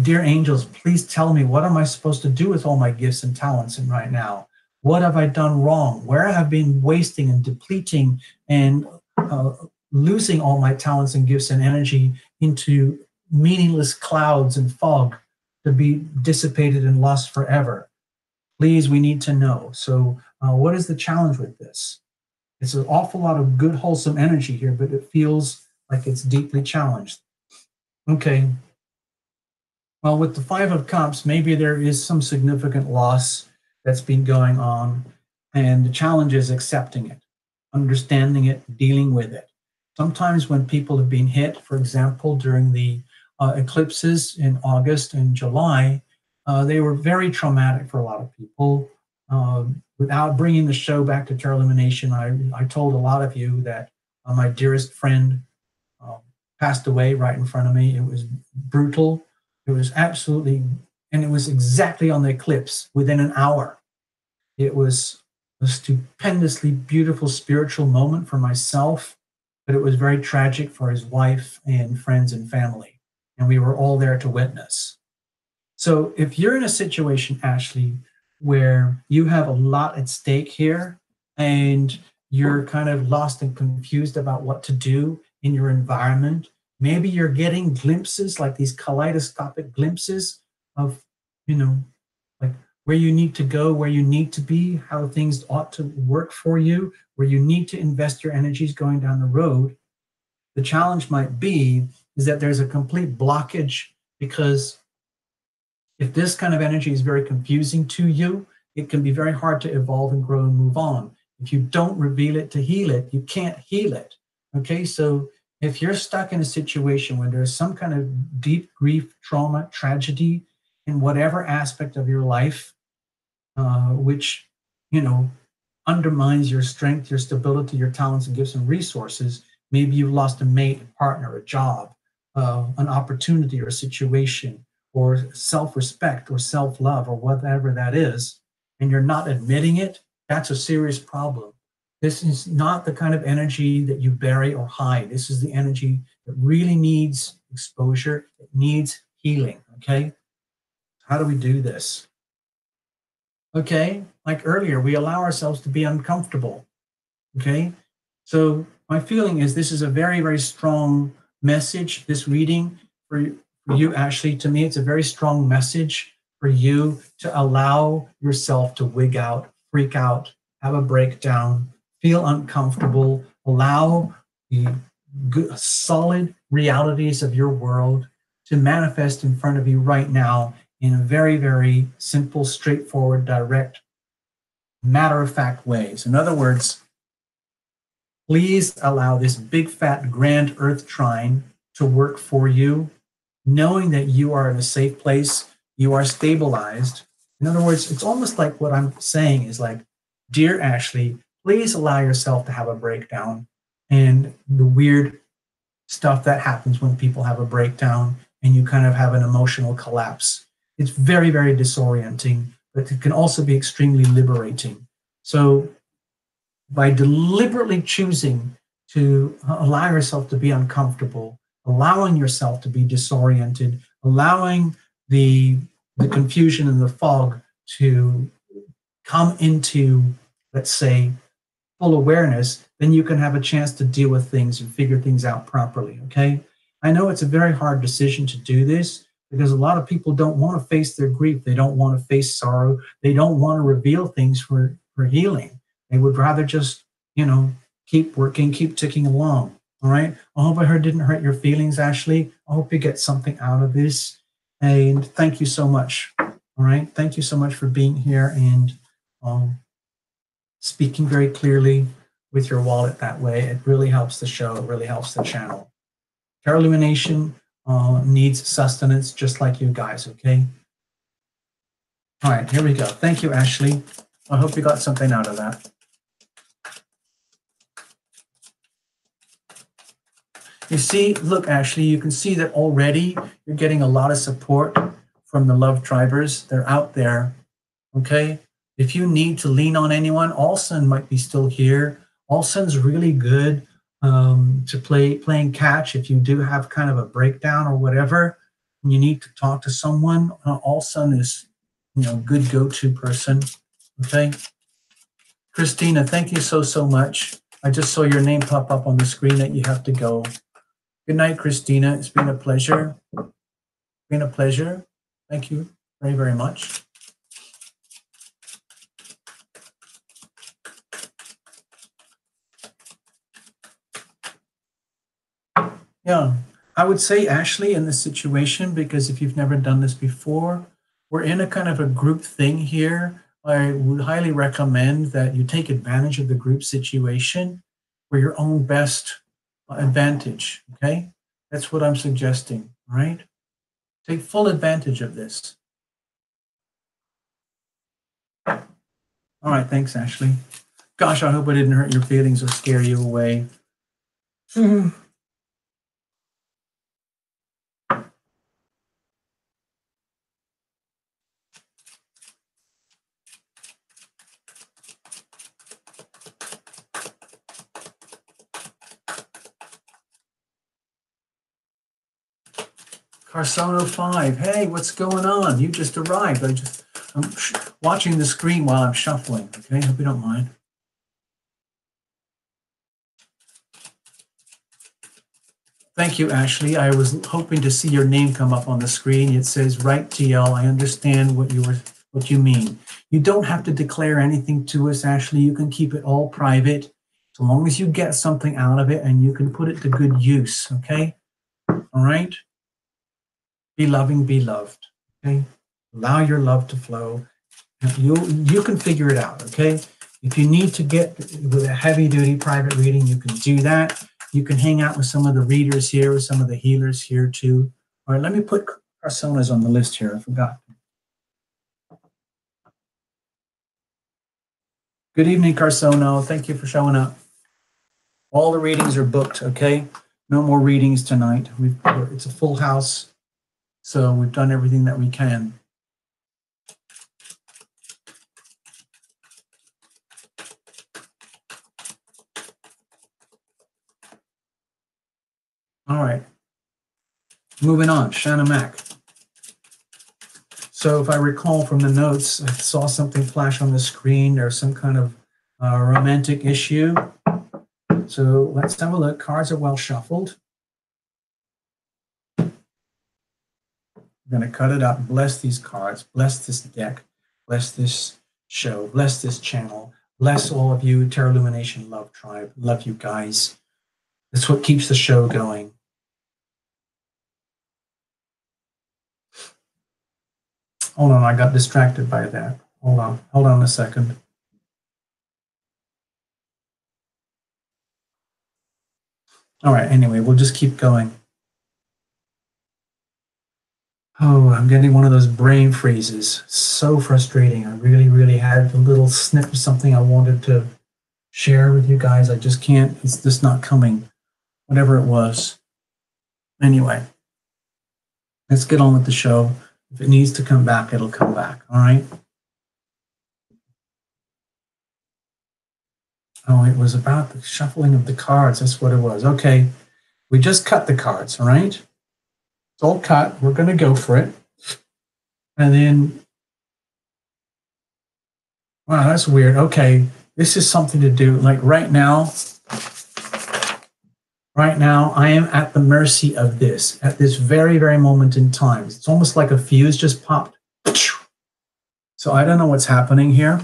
dear angels, please tell me, what am I supposed to do with all my gifts and talents and right now? What have I done wrong? Where have I been wasting and depleting and losing all my talents and gifts and energy into meaningless clouds and fog to be dissipated and lost forever? Please, we need to know. So what is the challenge with this? It's an awful lot of good, wholesome energy here, but it feels like it's deeply challenged. Okay. Well, with the Five of Cups, maybe there is some significant loss that's been going on, and the challenge is accepting it, understanding it, dealing with it. Sometimes when people have been hit, for example, during the eclipses in August and July, they were very traumatic for a lot of people. Without bringing the show back to Terra Lumination, I told a lot of you that my dearest friend passed away right in front of me. It was brutal. It was absolutely, and it was exactly on the eclipse within an hour. It was a stupendously beautiful spiritual moment for myself, but it was very tragic for his wife and friends and family. And we were all there to witness. So if you're in a situation, Ashley, where you have a lot at stake here and you're kind of lost and confused about what to do in your environment, maybe you're getting glimpses, like these kaleidoscopic glimpses of, like where you need to go, where you need to be, how things ought to work for you, where you need to invest your energies going down the road. The challenge might be is that there's a complete blockage, because if this kind of energy is very confusing to you, it can be very hard to evolve and grow and move on. If you don't reveal it to heal it, you can't heal it. Okay, so if you're stuck in a situation where there's some kind of deep grief, trauma, tragedy in whatever aspect of your life, which, undermines your strength, your stability, your talents and gifts and resources, maybe you've lost a mate, a partner, a job, an opportunity or a situation, or self-respect or self-love or whatever that is, and you're not admitting it, that's a serious problem. This is not the kind of energy that you bury or hide. This is the energy that really needs exposure. It needs healing, okay? How do we do this? Okay, like earlier, we allow ourselves to be uncomfortable, okay? So my feeling is this is a very, very strong message, this reading for you, Ashley. To me, it's a very strong message for you to allow yourself to wig out, freak out, have a breakdown, feel uncomfortable, allow the good, solid realities of your world to manifest in front of you right now in a very, very simple, straightforward, direct, matter-of-fact ways. In other words, please allow this big, fat, grand earth trine to work for you, knowing that you are in a safe place, you are stabilized. In other words, it's almost like what I'm saying is like, dear Ashley, please allow yourself to have a breakdown and the weird stuff that happens when people have a breakdown and you kind of have an emotional collapse. It's very, very disorienting, but it can also be extremely liberating. So by deliberately choosing to allow yourself to be uncomfortable, allowing yourself to be disoriented, allowing the confusion and the fog to come into, let's say, full awareness, then you can have a chance to deal with things and figure things out properly, okay? I know it's a very hard decision to do this because a lot of people don't want to face their grief. They don't want to face sorrow. They don't want to reveal things for healing. They would rather just, keep working, keep ticking along, all right? I hope didn't hurt your feelings, Ashley. I hope you get something out of this. And thank you so much, all right? Thank you so much for being here and speaking very clearly with your wallet that way. It really helps the show. It really helps the channel. Tarot Lumination needs sustenance just like you guys, okay? All right, here we go. Thank you, Ashley. I hope you got something out of that. You see, look, Ashley, you can see that already you're getting a lot of support from the love tribers. They're out there, okay? If you need to lean on anyone, Alson might be still here. Alson's really good to playing catch if you do have kind of a breakdown or whatever, and you need to talk to someone. Alson is, good go-to person, okay? Christina, thank you so much. I just saw your name pop up on the screen that you have to go. Good night, Christina. It's been a pleasure. Been a pleasure. Thank you very, very much. Yeah, I would say, Ashley, in this situation, because if you've never done this before, we're in a kind of a group thing here. I would highly recommend that you take advantage of the group situation for your own best advantage, okay? That's what I'm suggesting, right? Take full advantage of this. All right, thanks, Ashley. Gosh, I hope I didn't hurt your feelings or scare you away. Carsono 5, hey, what's going on? You just arrived. I'm watching the screen while I'm shuffling, okay? Hope you don't mind. Thank you, Ashley. I was hoping to see your name come up on the screen. It says, right, TL, I understand what you mean. You don't have to declare anything to us, Ashley. You can keep it all private, as long as you get something out of it and you can put it to good use, okay? All right? Be loving, be loved, okay? Allow your love to flow. You can figure it out, okay? If you need to get with a heavy-duty private reading, you can do that. You can hang out with some of the readers here, with some of the healers here too. All right, let me put personas on the list here. I forgot. Good evening, Carsono. Thank you for showing up. All the readings are booked, okay? No more readings tonight. It's a full house, so we've done everything that we can. All right. Moving on, Shanna Mac. So if I recall from the notes, I saw something flash on the screen. There's some kind of romantic issue. So let's have a look. Cards are well shuffled. I'm going to cut it up. Bless these cards. Bless this deck. Bless this show. Bless this channel. Bless all of you, Terra Lumination Love Tribe. Love you guys. That's what keeps the show going. Hold on, I got distracted by that. Hold on a second. All right, anyway, we'll just keep going. Oh, I'm getting one of those brain freezes. So frustrating. I really had a little snip of something I wanted to share with you guys. I just can't. It's just not coming. Whatever it was. Anyway, let's get on with the show. If it needs to come back, it'll come back. All right. Oh, it was about the shuffling of the cards. That's what it was. Okay. We just cut the cards. All right. It's all cut. We're going to go for it. And then, wow, that's weird. Okay. This is something to do. Like right now, I am at the mercy of this, at this very moment in time. It's almost like a fuse just popped. So I don't know what's happening here,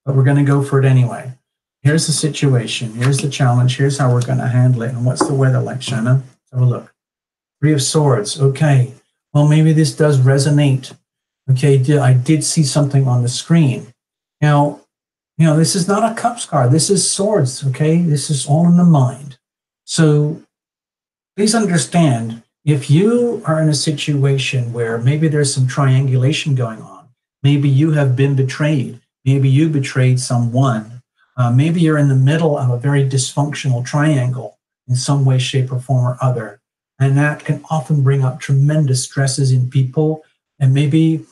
but we're going to go for it anyway. Here's the situation. Here's the challenge. Here's how we're going to handle it. And what's the weather like, Shanna? Let's have a look. Three of Swords. Okay. Well, maybe this does resonate. Okay. I did see something on the screen. Now, this is not a Cups card. This is Swords. Okay. This is all in the mind. So please understand, if you are in a situation where maybe there's some triangulation going on, maybe you have been betrayed, maybe you betrayed someone, maybe you're in the middle of a very dysfunctional triangle in some way, shape, or form or other, and that can often bring up tremendous stresses in people, and maybe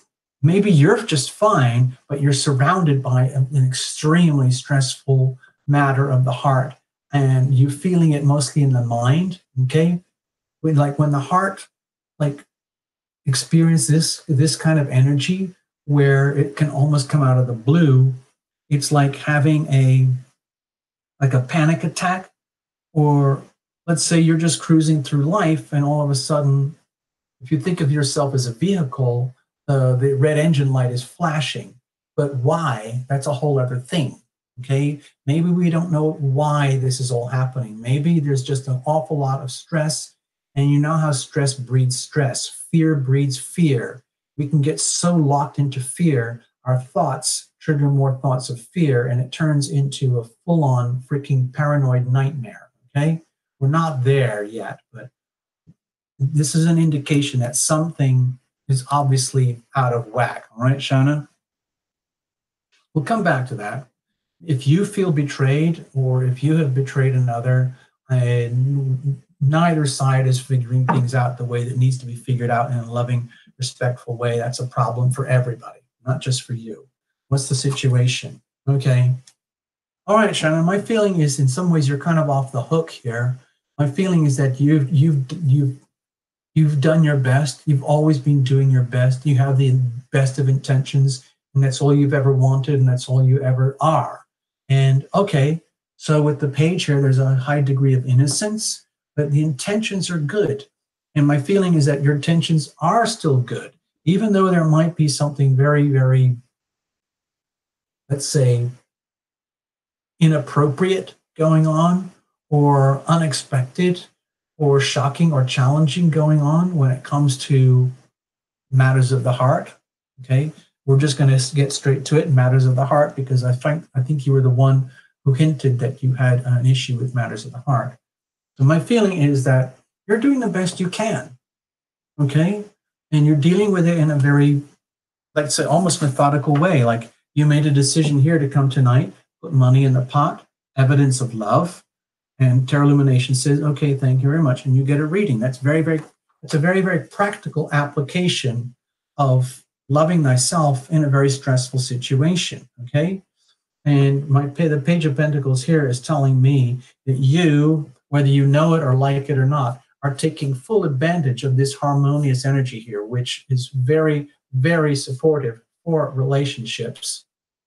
you're just fine, but you're surrounded by an extremely stressful matter of the heart, and you're feeling it mostly in the mind, okay? When the heart experiences this kind of energy where it can almost come out of the blue, it's like having a panic attack, or let's say you're just cruising through life and all of a sudden, if you think of yourself as a vehicle, the red engine light is flashing. But why? That's a whole other thing. Okay, maybe we don't know why this is all happening. Maybe there's just an awful lot of stress, and you know how stress breeds stress. Fear breeds fear. We can get so locked into fear, our thoughts trigger more thoughts of fear, and it turns into a full-on freaking paranoid nightmare. Okay, we're not there yet, but this is an indication that something is obviously out of whack. All right, Shanna? We'll come back to that. If you feel betrayed, or if you have betrayed another, neither side is figuring things out the way that needs to be figured out in a loving, respectful way. That's a problem for everybody, not just for you. What's the situation? Okay. All right, Shannon, my feeling is in some ways you're kind of off the hook here. My feeling is that you've done your best. You've always been doing your best. You have the best of intentions, and that's all you've ever wanted, and that's all you ever are. And okay, so with the page here, there's a high degree of innocence, but the intentions are good. And my feeling is that your intentions are still good, even though there might be something very, let's say, inappropriate going on, or unexpected, or shocking or challenging going on when it comes to matters of the heart. Okay. We're just going to get straight to it, matters of the heart, because I think you were the one who hinted that you had an issue with matters of the heart. So my feeling is that you're doing the best you can, okay? And you're dealing with it in a very, let's say, almost methodical way. Like, you made a decision here to come tonight, put money in the pot, evidence of love, and Terra Lumination says, okay, thank you very much, and you get a reading. That's it's a very practical application of loving thyself in a very stressful situation, okay? And the Page of Pentacles here is telling me that you whether you know it or like it or not, are taking full advantage of this harmonious energy here, which is very, very supportive for relationships.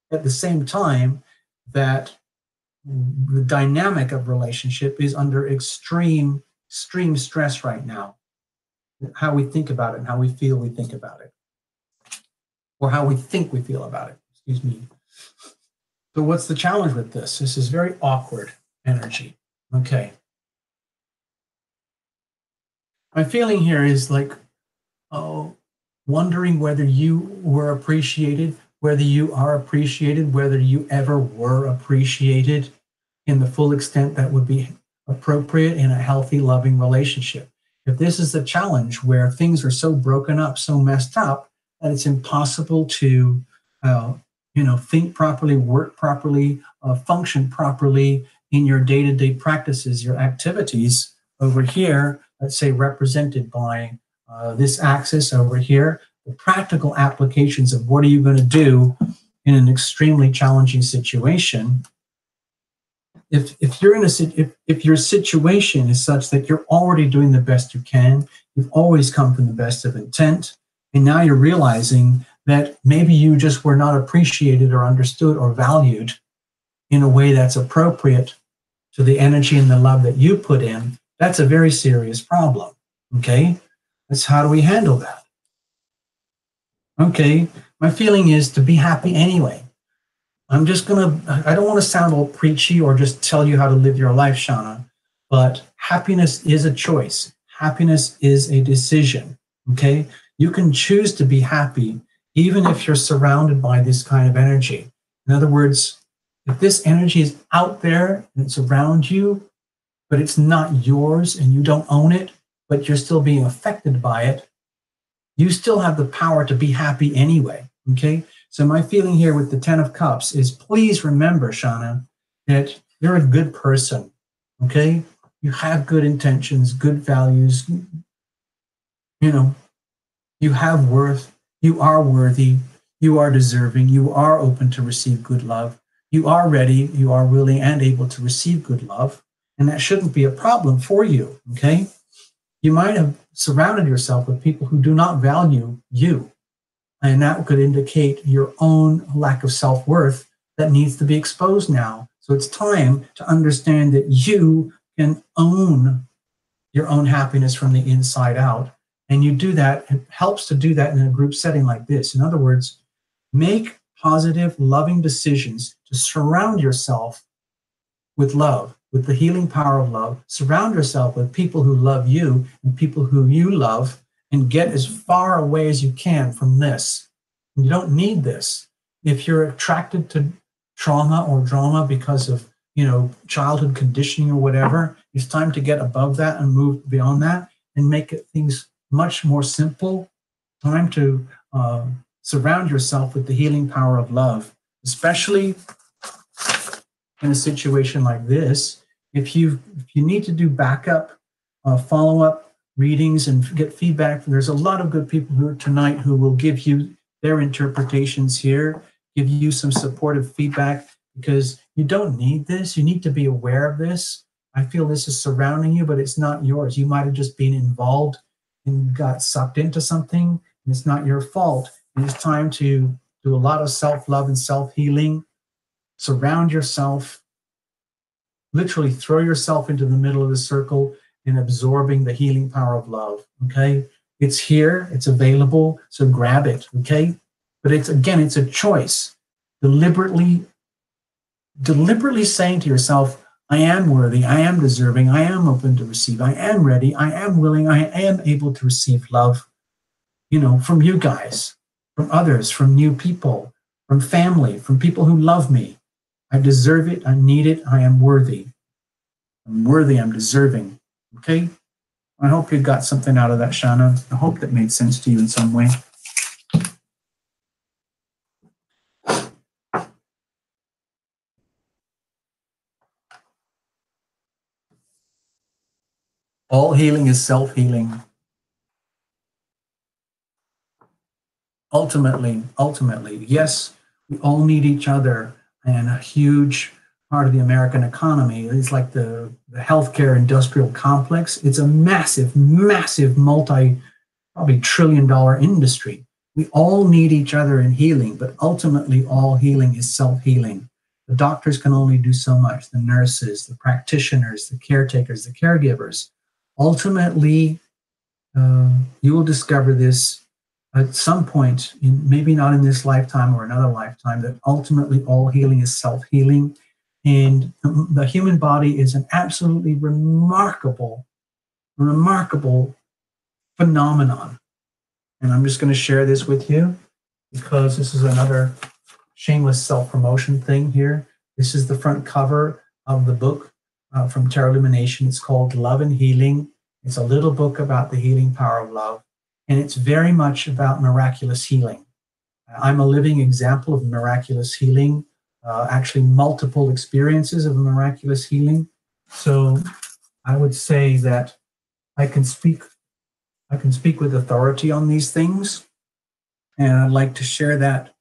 At the same time, that the dynamic of relationship is under extreme, extreme stress right now. How we think about it and how we feel we think about it, or how we think we feel about it, excuse me. So what's the challenge with this? This is very awkward energy. Okay. My feeling here is like, oh, wondering whether you were appreciated, whether you are appreciated, whether you ever were appreciated in the full extent that would be appropriate in a healthy, loving relationship. If this is the challenge where things are so broken up, so messed up, that it's impossible to, think properly, work properly, function properly in your day-to-day practices, your activities over here, let's say represented by this axis over here, the practical applications of what are you going to do in an extremely challenging situation. If you're in if your situation is such that you're already doing the best you can, you've always come from the best of intent, and now you're realizing that maybe you just were not appreciated or understood or valued in a way that's appropriate to the energy and the love that you put in, that's a very serious problem. Okay? That's how do we handle that? Okay, my feeling is to be happy anyway. I don't want to sound all preachy or just tell you how to live your life, Shauna, but happiness is a choice. Happiness is a decision, okay? You can choose to be happy even if you're surrounded by this kind of energy. In other words, if this energy is out there and it's around you, but it's not yours and you don't own it, but you're still being affected by it, you still have the power to be happy anyway, okay? So my feeling here with the 10 of Cups is please remember, Shauna, that you're a good person, okay? You have good intentions, good values. You have worth. You are worthy. You are deserving. You are open to receive good love. You are ready. You are willing and able to receive good love. And that shouldn't be a problem for you, okay? You might have surrounded yourself with people who do not value you. And that could indicate your own lack of self-worth that needs to be exposed now. So it's time to understand that you can own your own happiness from the inside out. And you do that, it helps to do that in a group setting like this. In other words, make positive, loving decisions to surround yourself with love, with the healing power of love. Surround yourself with people who love you and people who you love, and get as far away as you can from this. You don't need this. If you're attracted to trauma or drama because of, childhood conditioning or whatever, it's time to get above that and move beyond that and make things much more simple. Time to surround yourself with the healing power of love, especially in a situation like this. If you need to do backup, follow-up readings and get feedback, there's a lot of good people here tonight who will give you their interpretations here, give you some supportive feedback, because you don't need this. You need to be aware of this. I feel this is surrounding you, but it's not yours. You might have just been involved and got sucked into something, and it's not your fault. And it's time to do a lot of self-love and self-healing. Surround yourself, literally throw yourself into the middle of the circle and absorbing the healing power of love, okay? It's here, it's available, so grab it, okay? But it's a choice. Deliberately saying to yourself, I am worthy, I am deserving, I am open to receive, I am ready, I am willing, I am able to receive love, from you guys, from others, from new people, from family, from people who love me. I deserve it, I need it, I am worthy. I'm worthy, I'm deserving, okay? I hope you got something out of that, Shauna. I hope that made sense to you in some way. All healing is self-healing. Ultimately, yes, we all need each other, and a huge part of the American economy. It's like the healthcare industrial complex. It's a massive, massive probably $1 trillion industry. We all need each other in healing, but ultimately all healing is self-healing. The doctors can only do so much, the nurses, the practitioners, the caretakers, the caregivers. Ultimately, you will discover this at some point, maybe not in this lifetime or another lifetime, that ultimately all healing is self-healing. And the human body is an absolutely remarkable, remarkable phenomenon. And I'm just going to share this with you because this is another shameless self-promotion thing here. This is the front cover of the book from Tarot Lumination. It's called Love and Healing. It's a little book about the healing power of love. And it's very much about miraculous healing. I'm a living example of miraculous healing, actually multiple experiences of miraculous healing. So I would say that I can speak with authority on these things. And I'd like to share that,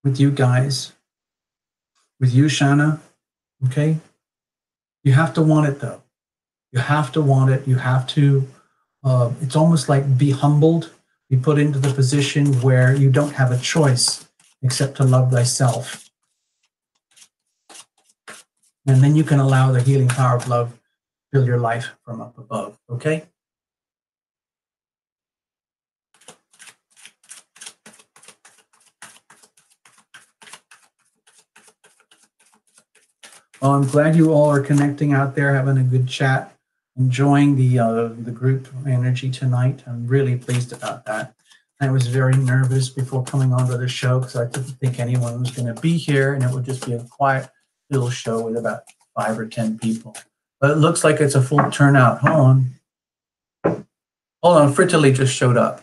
with you guys, with you, Shanna. Okay? You have to want it, though. You have to want it. You have to, it's almost like be humbled, be put into the position where you don't have a choice except to love thyself. And then you can allow the healing power of love fill your life from up above. Okay? Well, I'm glad you all are connecting out there, having a good chat, enjoying the group energy tonight. I'm really pleased about that. I was very nervous before coming onto the show because I didn't think anyone was going to be here, and it would just be a quiet little show with about 5 or 10 people. But it looks like it's a full turnout. Hold on, Fritterly just showed up.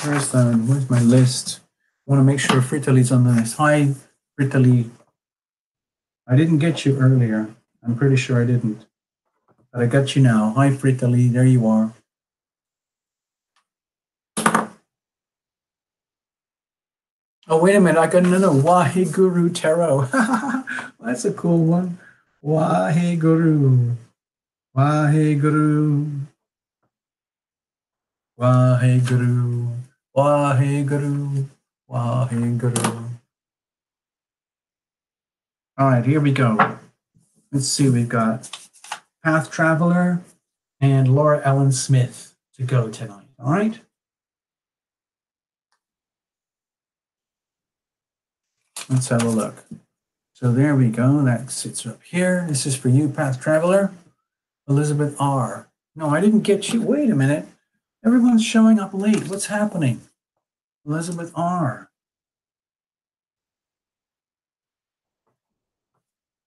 Where's my list? I want to make sure Fritterly's on the list. Hi, Fritterly. I didn't get you earlier. I'm pretty sure I didn't. But I got you now. Hi, Fritterly. There you are. Oh, wait a minute. I got another Waheguru Tarot. That's a cool one. Waheguru. Waheguru. Waheguru. Waheguru. Waheguru. All right, here we go. Let's see. We've got Path Traveler and Laura Ellen Smith to go tonight. All right. Let's have a look. So there we go. That sits up here. This is for you, Path Traveler. Elizabeth R. No, I didn't get you. Wait a minute. Everyone's showing up late. What's happening? Elizabeth R.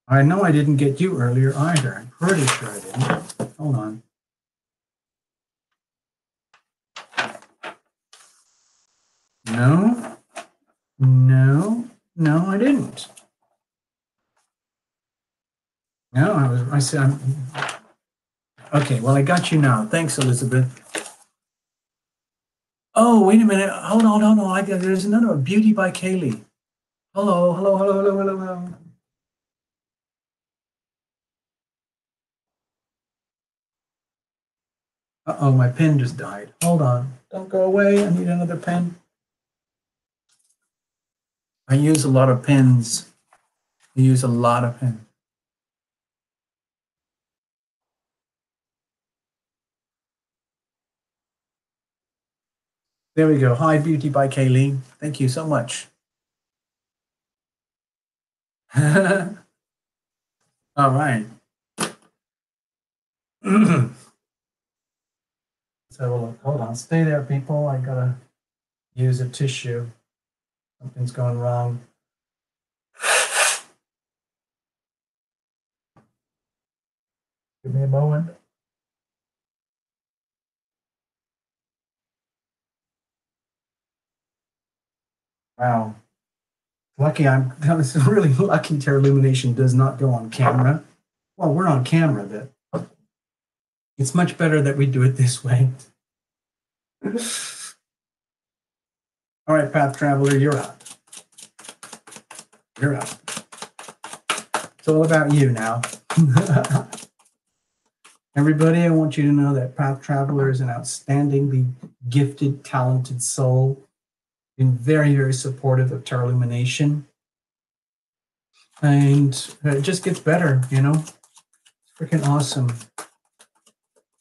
I know I didn't get you earlier either. I'm pretty sure I didn't. Hold on. No, I didn't. No, I said, okay, well, I got you now. Thanks, Elizabeth. Oh, wait a minute. Hold on. There's another Beauty by Kaylee. Hello. Uh-oh, my pen just died. Hold on. Don't go away. I need another pen. I use a lot of pens. There we go. Hi, Beauty by Kaylee. Thank you so much. All right. Let's have a look. Hold on. Stay there, people. I gotta use a tissue. Something's going wrong. Give me a moment. Wow. Lucky this is really lucky Tarot Lumination does not go on camera. Well, we're on camera, but It's much better that we do it this way. All right, Path Traveler, you're up. You're up. It's all about you now. Everybody, I want you to know that Path Traveler is an outstandingly gifted, talented soul, been very, very supportive of Tarot Lumination. And it just gets better, you know? Freaking awesome.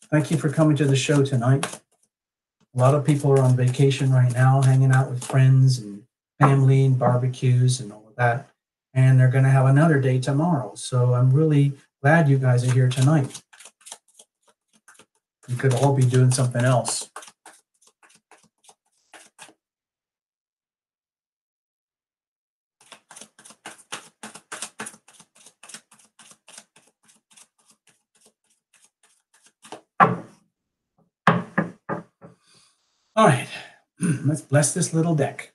Thank you for coming to the show tonight. A lot of people are on vacation right now, hanging out with friends and family and barbecues and all of that. And they're going to have another day tomorrow. So I'm really glad you guys are here tonight. You could all be doing something else. All right, let's bless this little deck.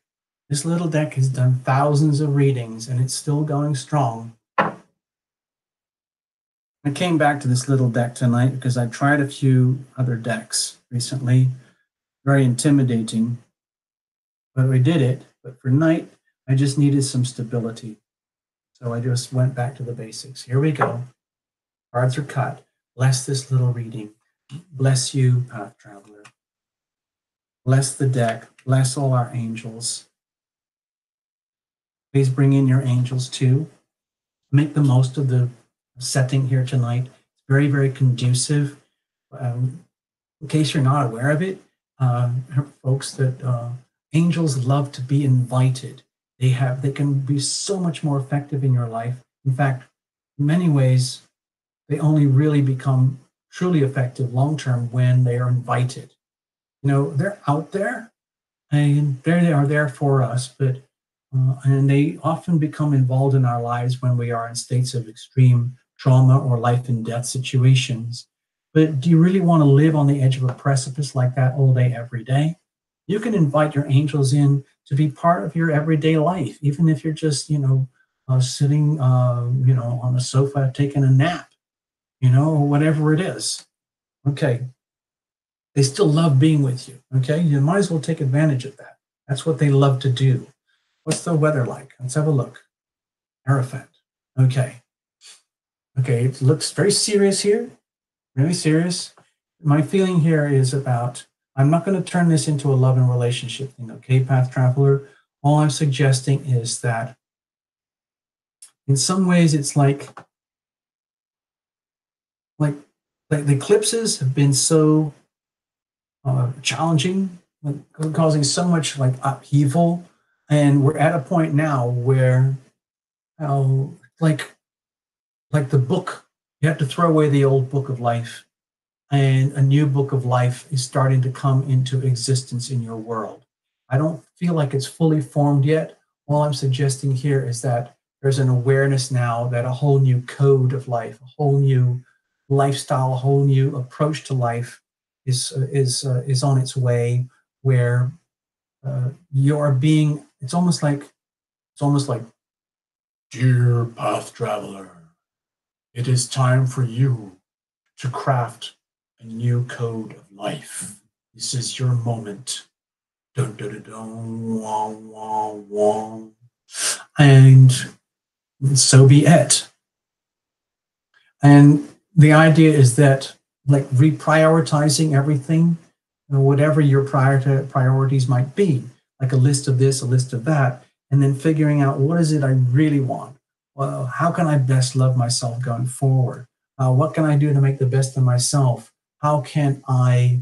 This little deck has done thousands of readings and it's still going strong. I came back to this little deck tonight because I tried a few other decks recently. Very intimidating, but we did it. But for tonight, I just needed some stability. So I just went back to the basics. Here we go. Cards are cut. Bless this little reading. Bless you, Path Traveler. Bless the deck. Bless all our angels. Please bring in your angels too. Make the most of the setting here tonight. It's very, very conducive. In case you're not aware of it, folks, that angels love to be invited. They can be so much more effective in your life. In fact, in many ways, they only really become truly effective long-term when they are invited. You know, they're out there and they are there for us, but and they often become involved in our lives when we are in states of extreme trauma or life and death situations. But do you really want to live on the edge of a precipice like that all day, every day? You can invite your angels in to be part of your everyday life, even if you're just, sitting, on a sofa taking a nap, or whatever it is. Okay. They still love being with you. Okay. You might as well take advantage of that. That's what they love to do. What's the weather like? Let's have a look. Hierophant. Okay. Okay. It looks very serious here. Really serious. My feeling here is about, I'm not going to turn this into a love and relationship thing, okay, Path Traveler? All I'm suggesting is that in some ways it's like the eclipses have been so challenging, causing so much upheaval, and we're at a point now where like the book, you have to throw away the old book of life, and a new book of life is starting to come into existence in your world. I don't feel like it's fully formed yet. All I'm suggesting here is that there's an awareness now that a whole new code of life, a whole new lifestyle, a whole new approach to life is on its way, where you're being. It's almost like, dear Path Traveler, it is time for you to craft a new code of life. This is your moment. Dun, dun, dun, dun, wah, wah, wah. And so be it. And the idea is that, like, reprioritizing everything, whatever your priorities might be, like a list of this, a list of that, and then figuring out, what is it I really want? Well, how can I best love myself going forward? What can I do to make the best of myself? How can I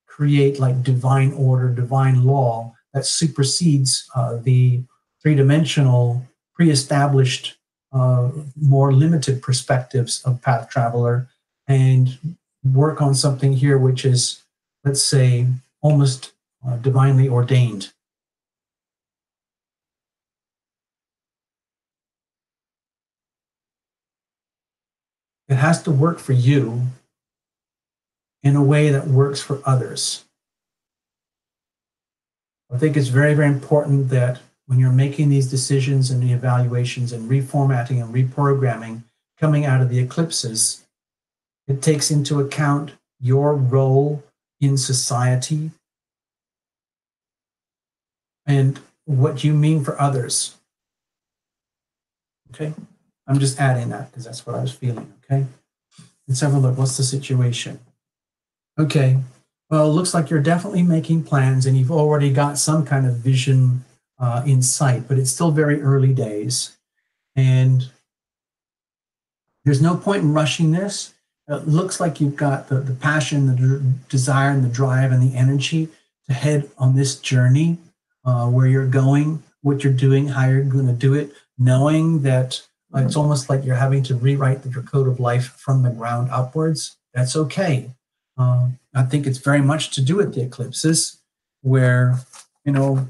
create like divine order, divine law that supersedes the three-dimensional, pre-established, more limited perspectives of Path Traveler, and work on something here which is, let's say, almost divinely ordained. It has to work for you in a way that works for others. I think it's very, very important that when you're making these decisions and the evaluations and reformatting and reprogramming coming out of the eclipses, it takes into account your role in society and what you mean for others. Okay, I'm just adding that because that's what I was feeling. Okay, let's have a look. What's the situation? Okay, well, it looks like you're definitely making plans and you've already got some kind of vision in sight, but it's still very early days. And there's no point in rushing this. It looks like you've got the passion, the desire, and the drive and the energy to head on this journey where you're going, what you're doing, how you're going to do it, knowing that it's almost like you're having to rewrite your code of life from the ground upwards. That's okay. I think it's very much to do with the eclipses, where, you know,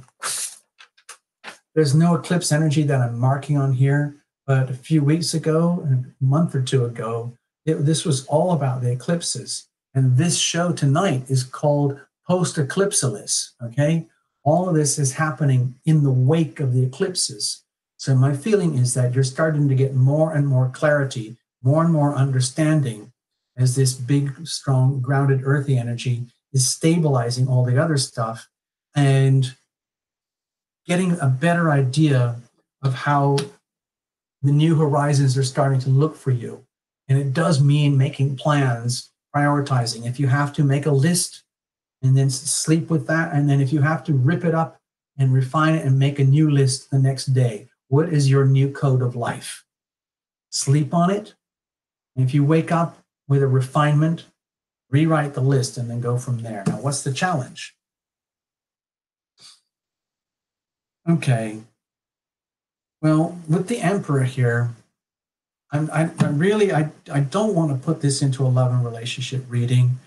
there's no eclipse energy that I'm marking on here, but a few weeks ago, a month or two ago, this was all about the eclipses. And this show tonight is called Post-Eclipsopolis, okay? All of this is happening in the wake of the eclipses. So my feeling is that you're starting to get more and more clarity, more and more understanding as this big, strong, grounded, earthy energy is stabilizing all the other stuff and getting a better idea of how the new horizons are starting to look for you. And it does mean making plans, prioritizing. If you have to, make a list and then sleep with that. And then if you have to, rip it up and refine it and make a new list the next day. What is your new code of life? Sleep on it. And if you wake up with a refinement, rewrite the list and then go from there. Now, what's the challenge? Okay. Well, with the Emperor here, I don't want to put this into a love and relationship reading,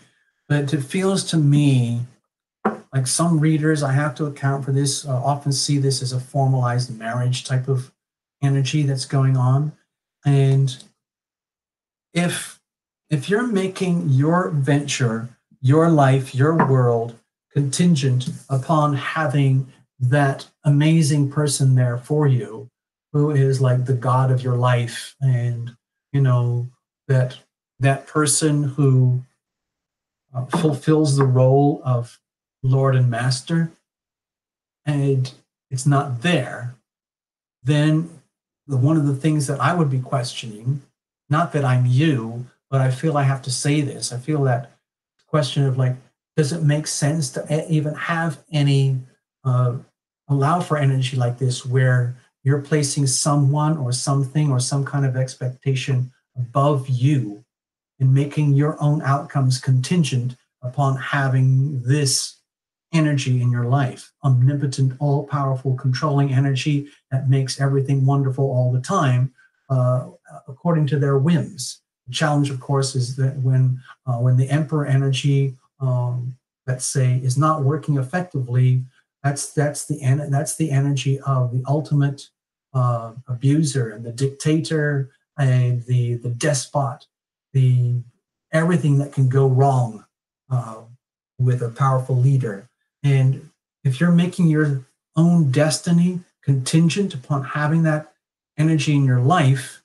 but it feels to me like some readers, I have to account for this, often see this as a formalized marriage type of energy that's going on. And if you're making your venture, your life, your world contingent upon having that amazing person there for you, who is like the God of your life, and you know that person who fulfills the role of Lord and Master, and it's not there, then one of the things that I would be questioning, not that I'm you, but I feel I have to say this. I feel that question of like, does it make sense to even have any allow for energy like this where you're placing someone or something or some kind of expectation above you and making your own outcomes contingent upon having this energy in your life, omnipotent, all-powerful, controlling energy that makes everything wonderful all the time, according to their whims. The challenge, of course, is that when the Emperor energy, let's say, is not working effectively, that's the energy of the ultimate abuser and the dictator and the despot, the everything that can go wrong with a powerful leader. And if you're making your own destiny contingent upon having that energy in your life,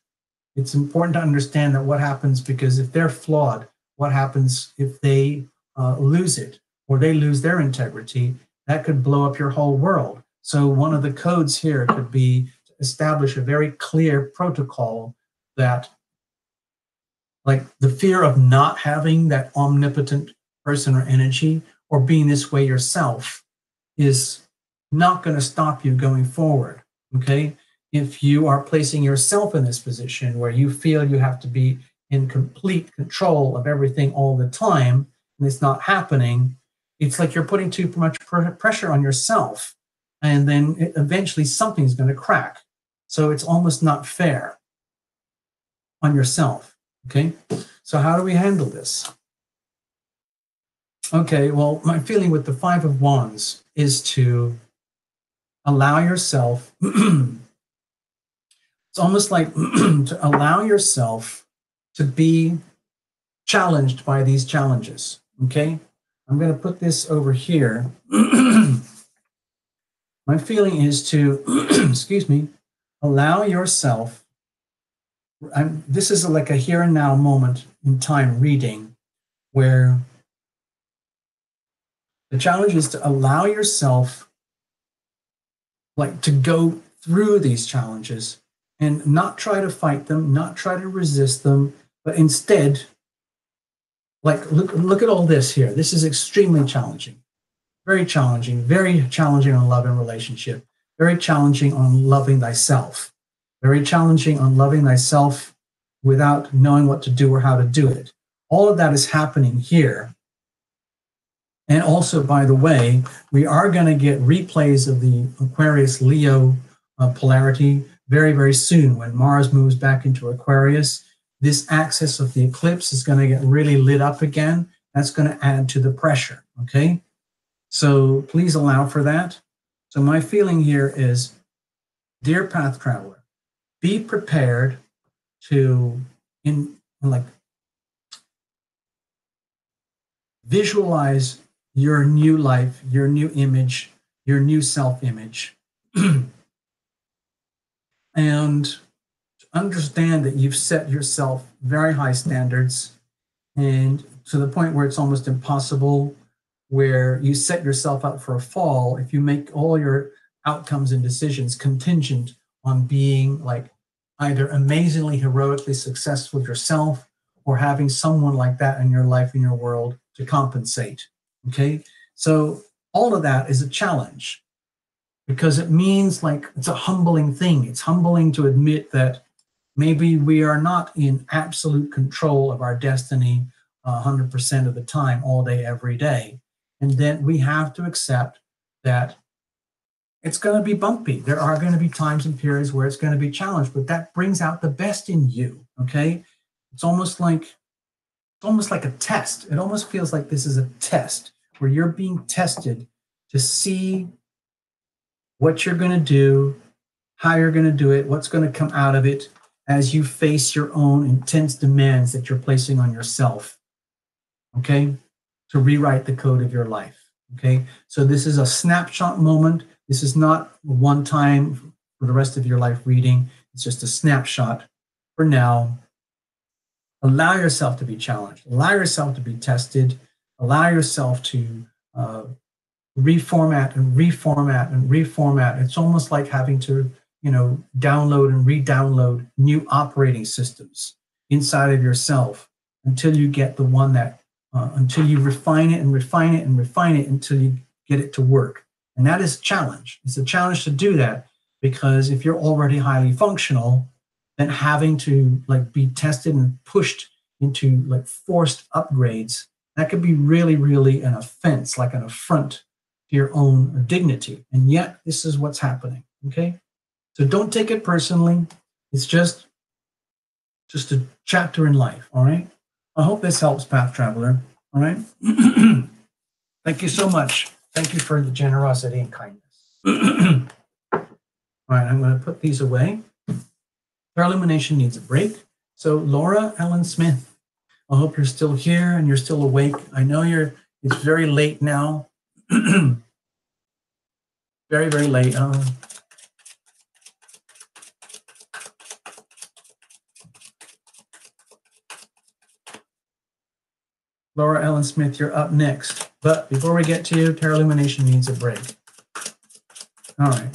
it's important to understand that what happens, because if they're flawed, what happens if they lose it or they lose their integrity? That could blow up your whole world. So one of the codes here could be to establish a very clear protocol that, like, the fear of not having that omnipotent person or energy or being this way yourself is not going to stop you going forward, okay? If you are placing yourself in this position where you feel you have to be in complete control of everything all the time, and it's not happening, it's like you're putting too much pressure on yourself, and then eventually something's going to crack. So it's almost not fair on yourself, okay? So how do we handle this? Okay, well, my feeling with the Five of Wands is to allow yourself, it's almost like to allow yourself to be challenged by these challenges, okay? I'm going to put this over here. My feeling is to, excuse me, allow yourself, this is like a here and now moment in time reading, where the challenge is to allow yourself like to go through these challenges and not try to fight them, not try to resist them, but instead, like look at all this here. This is extremely challenging, very challenging on love and relationship, very challenging on loving thyself, very challenging on loving thyself without knowing what to do or how to do it. All of that is happening here. And also, by the way, we are going to get replays of the Aquarius Leo polarity very, very soon. When Mars moves back into Aquarius, this axis of the eclipse is going to get really lit up again. That's going to add to the pressure, okay? So please allow for that. So my feeling here is, dear path traveler, be prepared to visualize your new life, your new image, your new self-image. And understand that you've set yourself very high standards, and to the point where it's almost impossible, where you set yourself up for a fall if you make all your outcomes and decisions contingent on being like either amazingly heroically successful yourself or having someone like that in your life, in your world, to compensate. Okay, so all of that is a challenge because it means like it's a humbling thing. It's humbling to admit that maybe we are not in absolute control of our destiny 100% of the time, all day, every day. And then we have to accept that it's going to be bumpy. There are going to be times and periods where it's going to be challenged, but that brings out the best in you. Okay, it's almost like a test. It almost feels like this is a test where you're being tested to see what you're going to do, how you're going to do it, what's going to come out of it as you face your own intense demands that you're placing on yourself, okay, to rewrite the code of your life, okay? So this is a snapshot moment. This is not one time for the rest of your life reading. It's just a snapshot for now. Allow yourself to be challenged. Allow yourself to be tested. Allow yourself to reformat and reformat and reformat. It's almost like having to, download and re-download new operating systems inside of yourself until you get the one that, until you refine it and refine it and refine it until you get it to work. And that is a challenge. It's a challenge to do that because if you're already highly functional, then having to be tested and pushed into forced upgrades, that could be really, really an offense, like an affront to your own dignity. And yet this is what's happening, okay? So don't take it personally. It's just a chapter in life, all right? I hope this helps, Path Traveler, all right? Thank you so much. Thank you for the generosity and kindness. All right, I'm going to put these away. Our illumination needs a break. So Laura Ellen Smith, I hope you're still here and you're still awake. I know it's very late now. Very, very late. Laura Ellen Smith, you're up next. But before we get to you, Tarot Illumination needs a break. All right.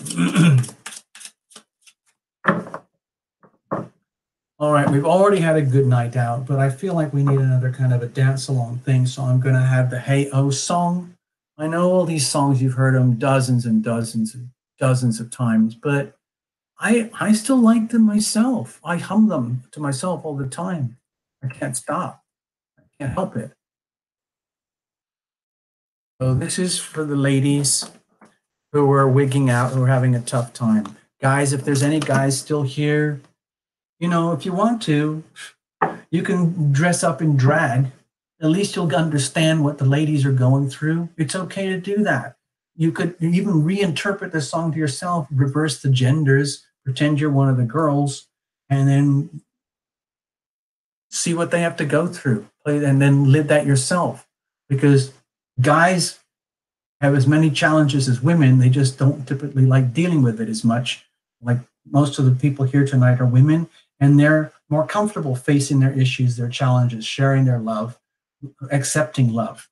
All right, we've already had a good night out, but I feel like we need another kind of a dance-along thing, so I'm going to have the Hey Oh song. I know all these songs, you've heard them dozens and dozens and dozens of times, but I still like them myself. I hum them to myself all the time. I can't stop. I can't help it. So this is for the ladies who are wigging out, who are having a tough time. Guys, if there's any guys still here, if you want to, you can dress up in drag. At least you'll understand what the ladies are going through. It's okay to do that. You could even reinterpret the song to yourself, reverse the genders, pretend you're one of the girls, and then see what they have to go through, and then live that yourself. Because guys have as many challenges as women. They just don't typically like dealing with it as much. Like most of the people here tonight are women, and they're more comfortable facing their issues, their challenges, sharing their love accepting love.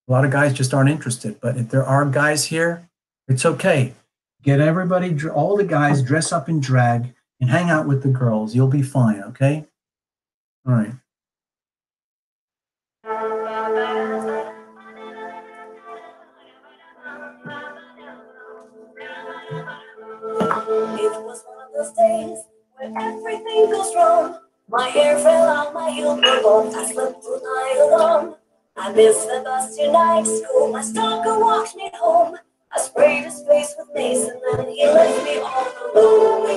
A lot of guys just aren't interested, but if there are guys here, it's okay. Get everybody, all the guys dress up in drag and hang out with the girls. You'll be fine, okay? All right. It was one of those days where everything goes wrong. My hair fell out, my heel broke off. I slept through night alone. I missed the bus tonight. School, my stalker walked me home. I sprayed his face with mace and then he left me all alone.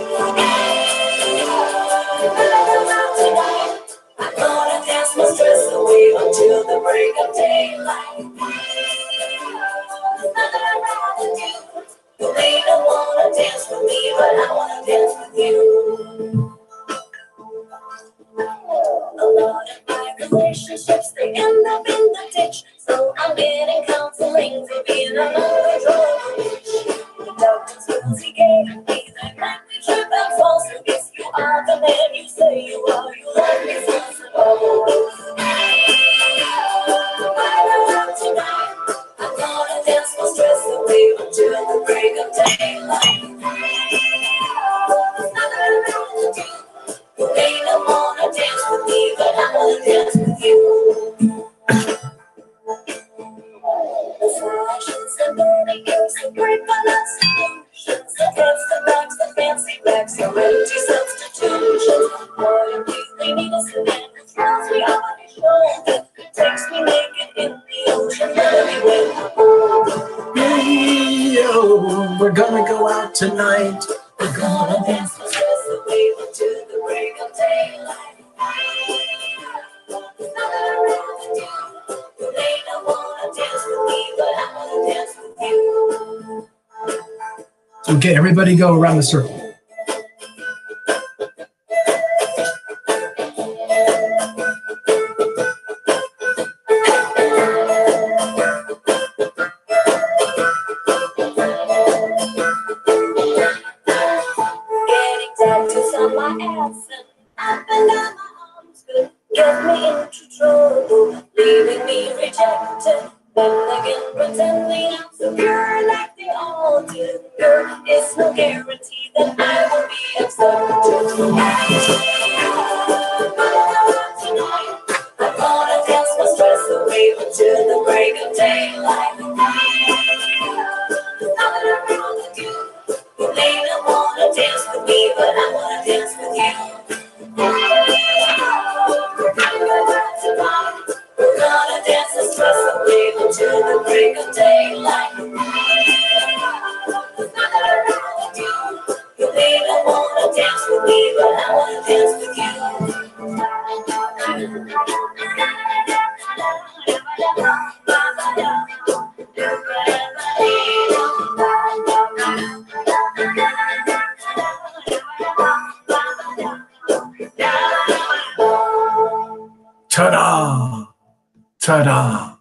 Tonight, I'm gonna dance my stress away until the break of daylight. There's nothing I'd rather do. You may not wanna dance with me, but I wanna dance with you. A lot of my relationships, they end up in the ditch. So I'm getting counseling for being another drug bitch. The doctor's rules he gave me, they make me trip and fall. So if you are the man you say you are, you love me first of all. Tonight, I'm gonna dance my stress away until the break of daylight. There's nothing I'd rather do. You may not wanna dance with me, but I wanna dance with you. The flashes and burning girls, the great balance solutions, the cuts, the bags, the fancy bags, the empty substitutions. All you really need is a man who throws me over his shoulder, takes me naked in the ocean, let me win. Hey, yo, we're gonna go out tonight. We're gonna dance my stress away until the break of daylight. There's nothing I'd rather do. You may not wanna dance with me, but I wanna dance with you. Okay, everybody go around the circle. Getting tattoos on my ass and up and down my arms could get me into trouble, leaving me rejected. Then again, pretending I'm so pure like the old do. There is no guarantee that I will be accepted. Tonight, I'm gonna dance my stress away until the break of daylight. There's nothing I'd rather do. You may not wanna dance with me, but I wanna dance with you. Tonight, we're gonna dance the stress away until the break of daylight. There's nothing I'd rather do. You may not wanna dance with me, but I wanna dance with you. Ta-da! Ta-da!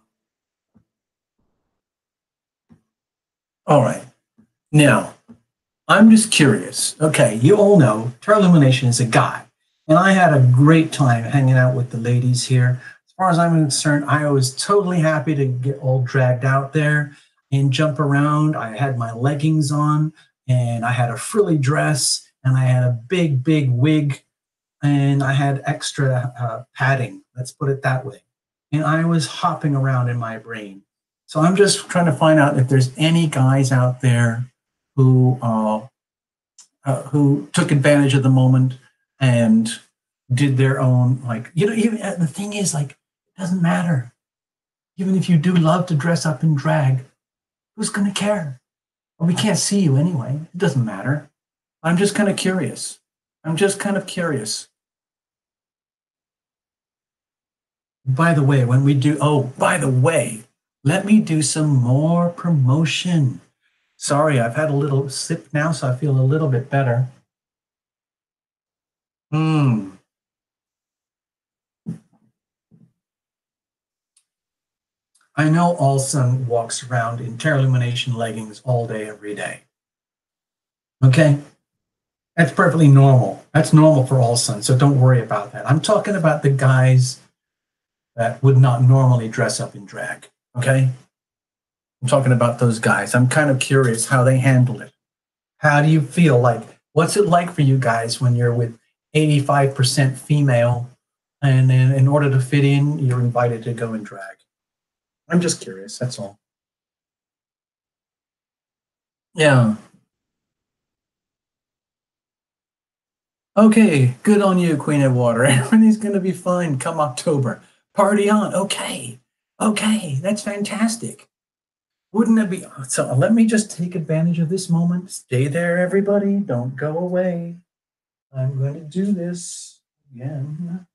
All right. Now, I'm just curious. Okay, you all know Lumination is a guy. And I had a great time hanging out with the ladies here. As far as I'm concerned, I was totally happy to get all dragged out there and jump around. I had my leggings on, and I had a frilly dress, and I had a big, big wig, and I had extra padding. Let's put it that way. And I was hopping around in my brain. So I'm just trying to find out if there's any guys out there who took advantage of the moment and did their own, like, you know, even the thing is, like, it doesn't matter. Even if you do love to dress up in drag, who's going to care? Well, we can't see you anyway. It doesn't matter. I'm just kind of curious. By the way, let me do some more promotion. Sorry, I've had a little sip now, so I feel a little bit better. I know Alson walks around in Lumination leggings all day, every day. Okay? That's perfectly normal. That's normal for Alson, so don't worry about that. I'm talking about the guys that would not normally dress up in drag, okay? I'm talking about those guys. I'm kind of curious how they handle it. How do you feel like, what's it like for you guys when you're with 85% female and then in order to fit in, you're invited to go in drag? I'm just curious, that's all. Yeah. Okay, good on you, Queen of Water. Everything's going to be fine come October. Party on. Okay. Okay, that's fantastic. Wouldn't it be? So let me just take advantage of this moment. Stay there, everybody. Don't go away. I'm going to do this again.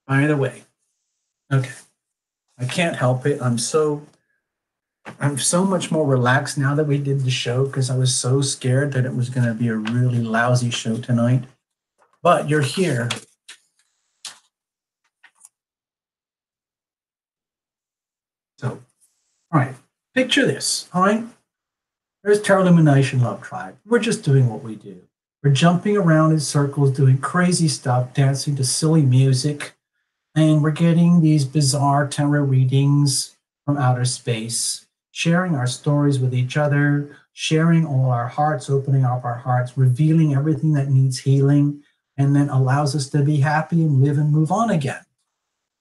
By the way, okay. I can't help it. I'm so much more relaxed now that we did the show because I was so scared that it was going to be a really lousy show tonight. But you're here. So, all right, picture this, all right? There's Terra Illumination Love Tribe. We're just doing what we do. We're jumping around in circles, doing crazy stuff, dancing to silly music, and we're getting these bizarre tarot readings from outer space, sharing our stories with each other, sharing all our hearts, opening up our hearts, revealing everything that needs healing, and then allows us to be happy and live and move on again.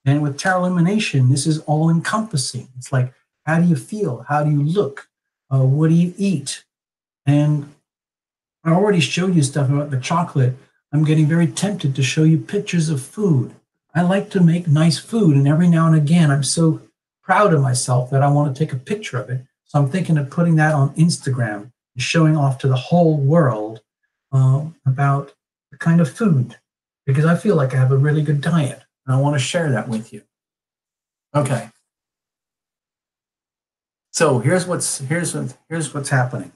And with Tarot Illumination, this is all encompassing. It's like, how do you feel? How do you look? What do you eat? And I already showed you stuff about the chocolate. I'm getting very tempted to show you pictures of food. I like to make nice food, and every now and again, I'm so proud of myself that I want to take a picture of it. So I'm thinking of putting that on Instagram and showing off to the whole world about the kind of food, because I feel like I have a really good diet, and I want to share that with you. Okay. So here's what's happening.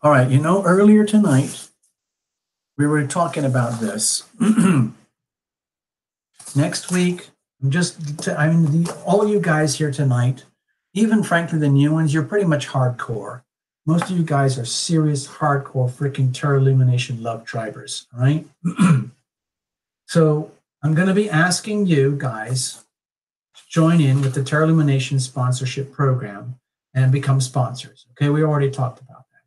All right, earlier tonight we were talking about this. Next week, all you guys here tonight, even frankly the new ones, you're pretty much hardcore. Most of you guys are serious, hardcore, freaking Terra Illumination love tribers, all right? So I'm going to be asking you guys to join in with the Terra Illumination sponsorship program and become sponsors. Okay, we already talked about that.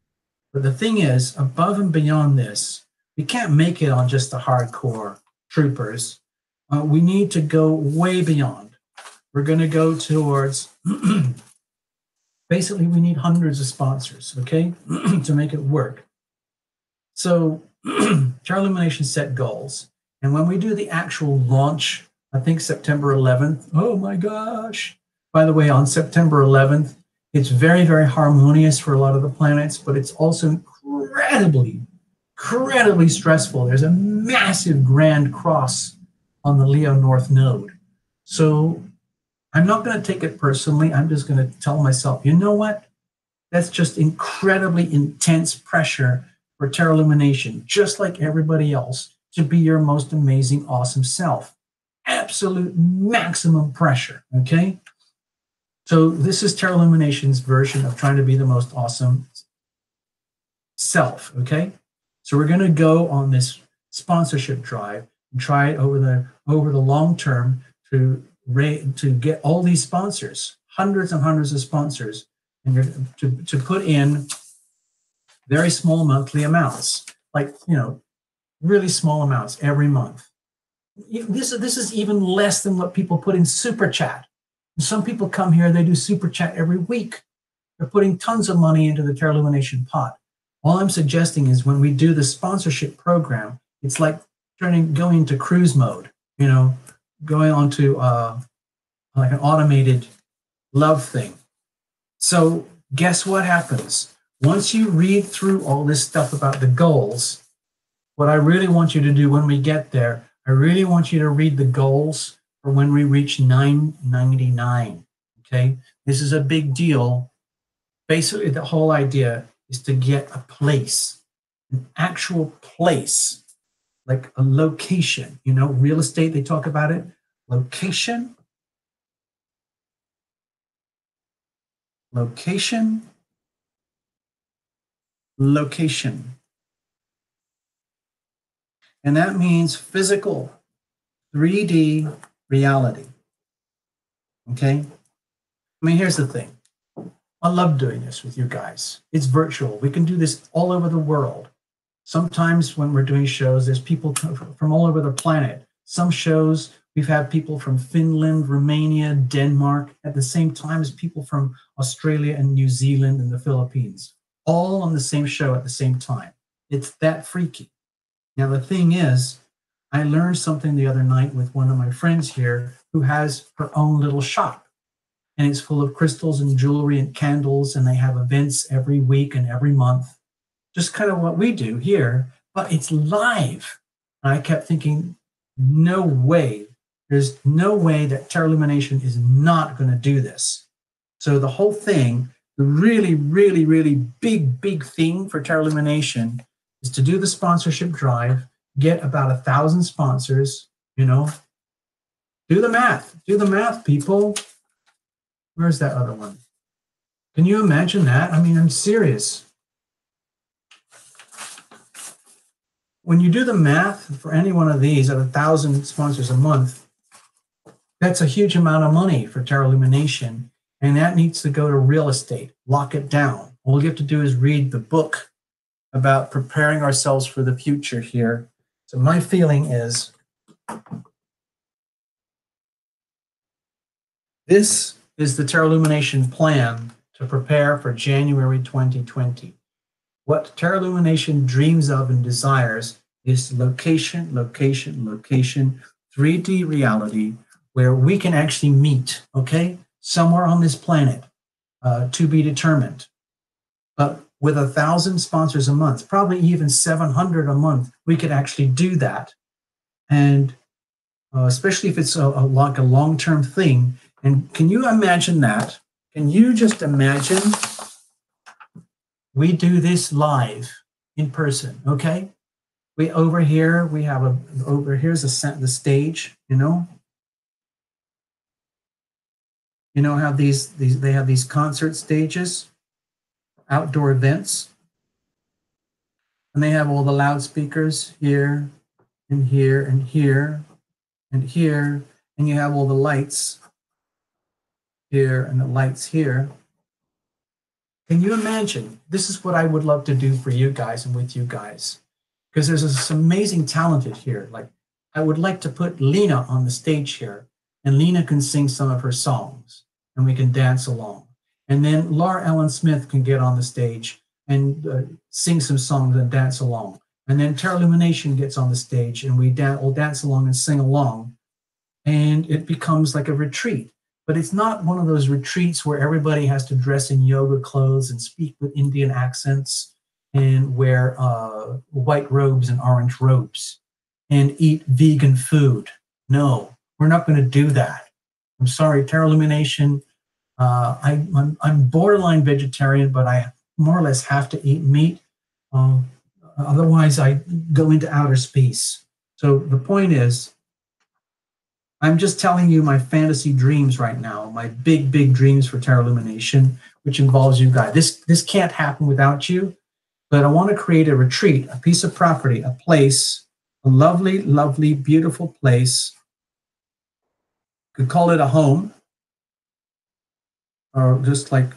But the thing is, above and beyond this, we can't make it on just the hardcore troopers. We need to go way beyond. We're going to go towards, basically, we need hundreds of sponsors, okay, to make it work. So Terra Illumination set goals. And when we do the actual launch, I think September 11th, oh my gosh. By the way, on September 11th, it's very, very harmonious for a lot of the planets, but it's also incredibly stressful. There's a massive grand cross on the Leo North Node. So I'm not going to take it personally. I'm just going to tell myself, you know what? That's just incredibly intense pressure for Terra Illumination, just like everybody else, to be your most amazing, awesome self. Absolute maximum pressure, okay? So this is Terra Illumination's version of trying to be the most awesome self, okay? So we're going to go on this sponsorship drive and try it over the long term to get all these sponsors, hundreds and hundreds of sponsors, and to put in very small monthly amounts, like really small amounts every month. This is even less than what people put in super chat. Some people come here, they do super chat every week. They're putting tons of money into the Terra Illumination pot. All I'm suggesting is when we do the sponsorship program, it's like going into cruise mode, going onto like an automated love thing. So guess what happens? Once you read through all this stuff about the goals, what I really want you to do when we get there, I really want you to read the goals for when we reach 999, okay? This is a big deal. Basically, the whole idea is to get a place, an actual place, like a location. Real estate, they talk about it. Location, location, location. And that means physical, 3D reality. Okay? I mean, here's the thing. I love doing this with you guys. It's virtual. We can do this all over the world. Sometimes when we're doing shows, there's people from all over the planet. Some shows, we've had people from Finland, Romania, Denmark, at the same time as people from Australia and New Zealand and the Philippines, all on the same show at the same time. It's that freaky. Now, the thing is, I learned something the other night with one of my friends here who has her own little shop. And it's full of crystals and jewelry and candles, and they have events every week and every month. Just kind of what we do here, but it's live. And I kept thinking, no way. There's no way that Terra Illumination is not going to do this. So the whole thing, the really, really, really big thing for Terra Illumination is to do the sponsorship drive, get about 1,000 sponsors, you know. Do the math, people. Where's that other one? Can you imagine that? I mean, I'm serious. When you do the math for any one of these at 1,000 sponsors a month, that's a huge amount of money for Terra Illumination, and that needs to go to real estate. Lock it down. All you have to do is read the book about preparing ourselves for the future here. So my feeling is this is the Terra Illumination plan to prepare for January 2020. What Terra Illumination dreams of and desires is location, 3D reality where we can actually meet, okay, somewhere on this planet, to be determined. But with 1,000 sponsors a month, probably even 700 a month, we could actually do that. And especially if it's like a long-term thing. And can you imagine that? Can you just imagine we do this live in person, okay? Over here, we have here's the stage, you know? You know how they have these concert stages, outdoor events, and they have all the loudspeakers here and here and here and here, and you have all the lights here and the lights here. Can you imagine? This is what I would love to do for you guys and with you guys, because there's this amazing talented here. Like, I would like to put Lena on the stage here, and Lena can sing some of her songs, and we can dance along. And then Laura Ellen Smith can get on the stage and sing some songs and dance along. And then Terra Illumination gets on the stage, and we all dance along and sing along, and it becomes like a retreat. But it's not one of those retreats where everybody has to dress in yoga clothes and speak with Indian accents and wear white robes and orange robes and eat vegan food. No, we're not going to do that. I'm sorry, Terra Illumination. I'm borderline vegetarian, but I more or less have to eat meat. Otherwise, I go into outer space. So the point is, I'm just telling you my fantasy dreams right now, my big dreams for Terra Illumination, which involves you guys. This can't happen without you, but I want to create a retreat, a piece of property, a place, a lovely, beautiful place. You could call it a home, or just like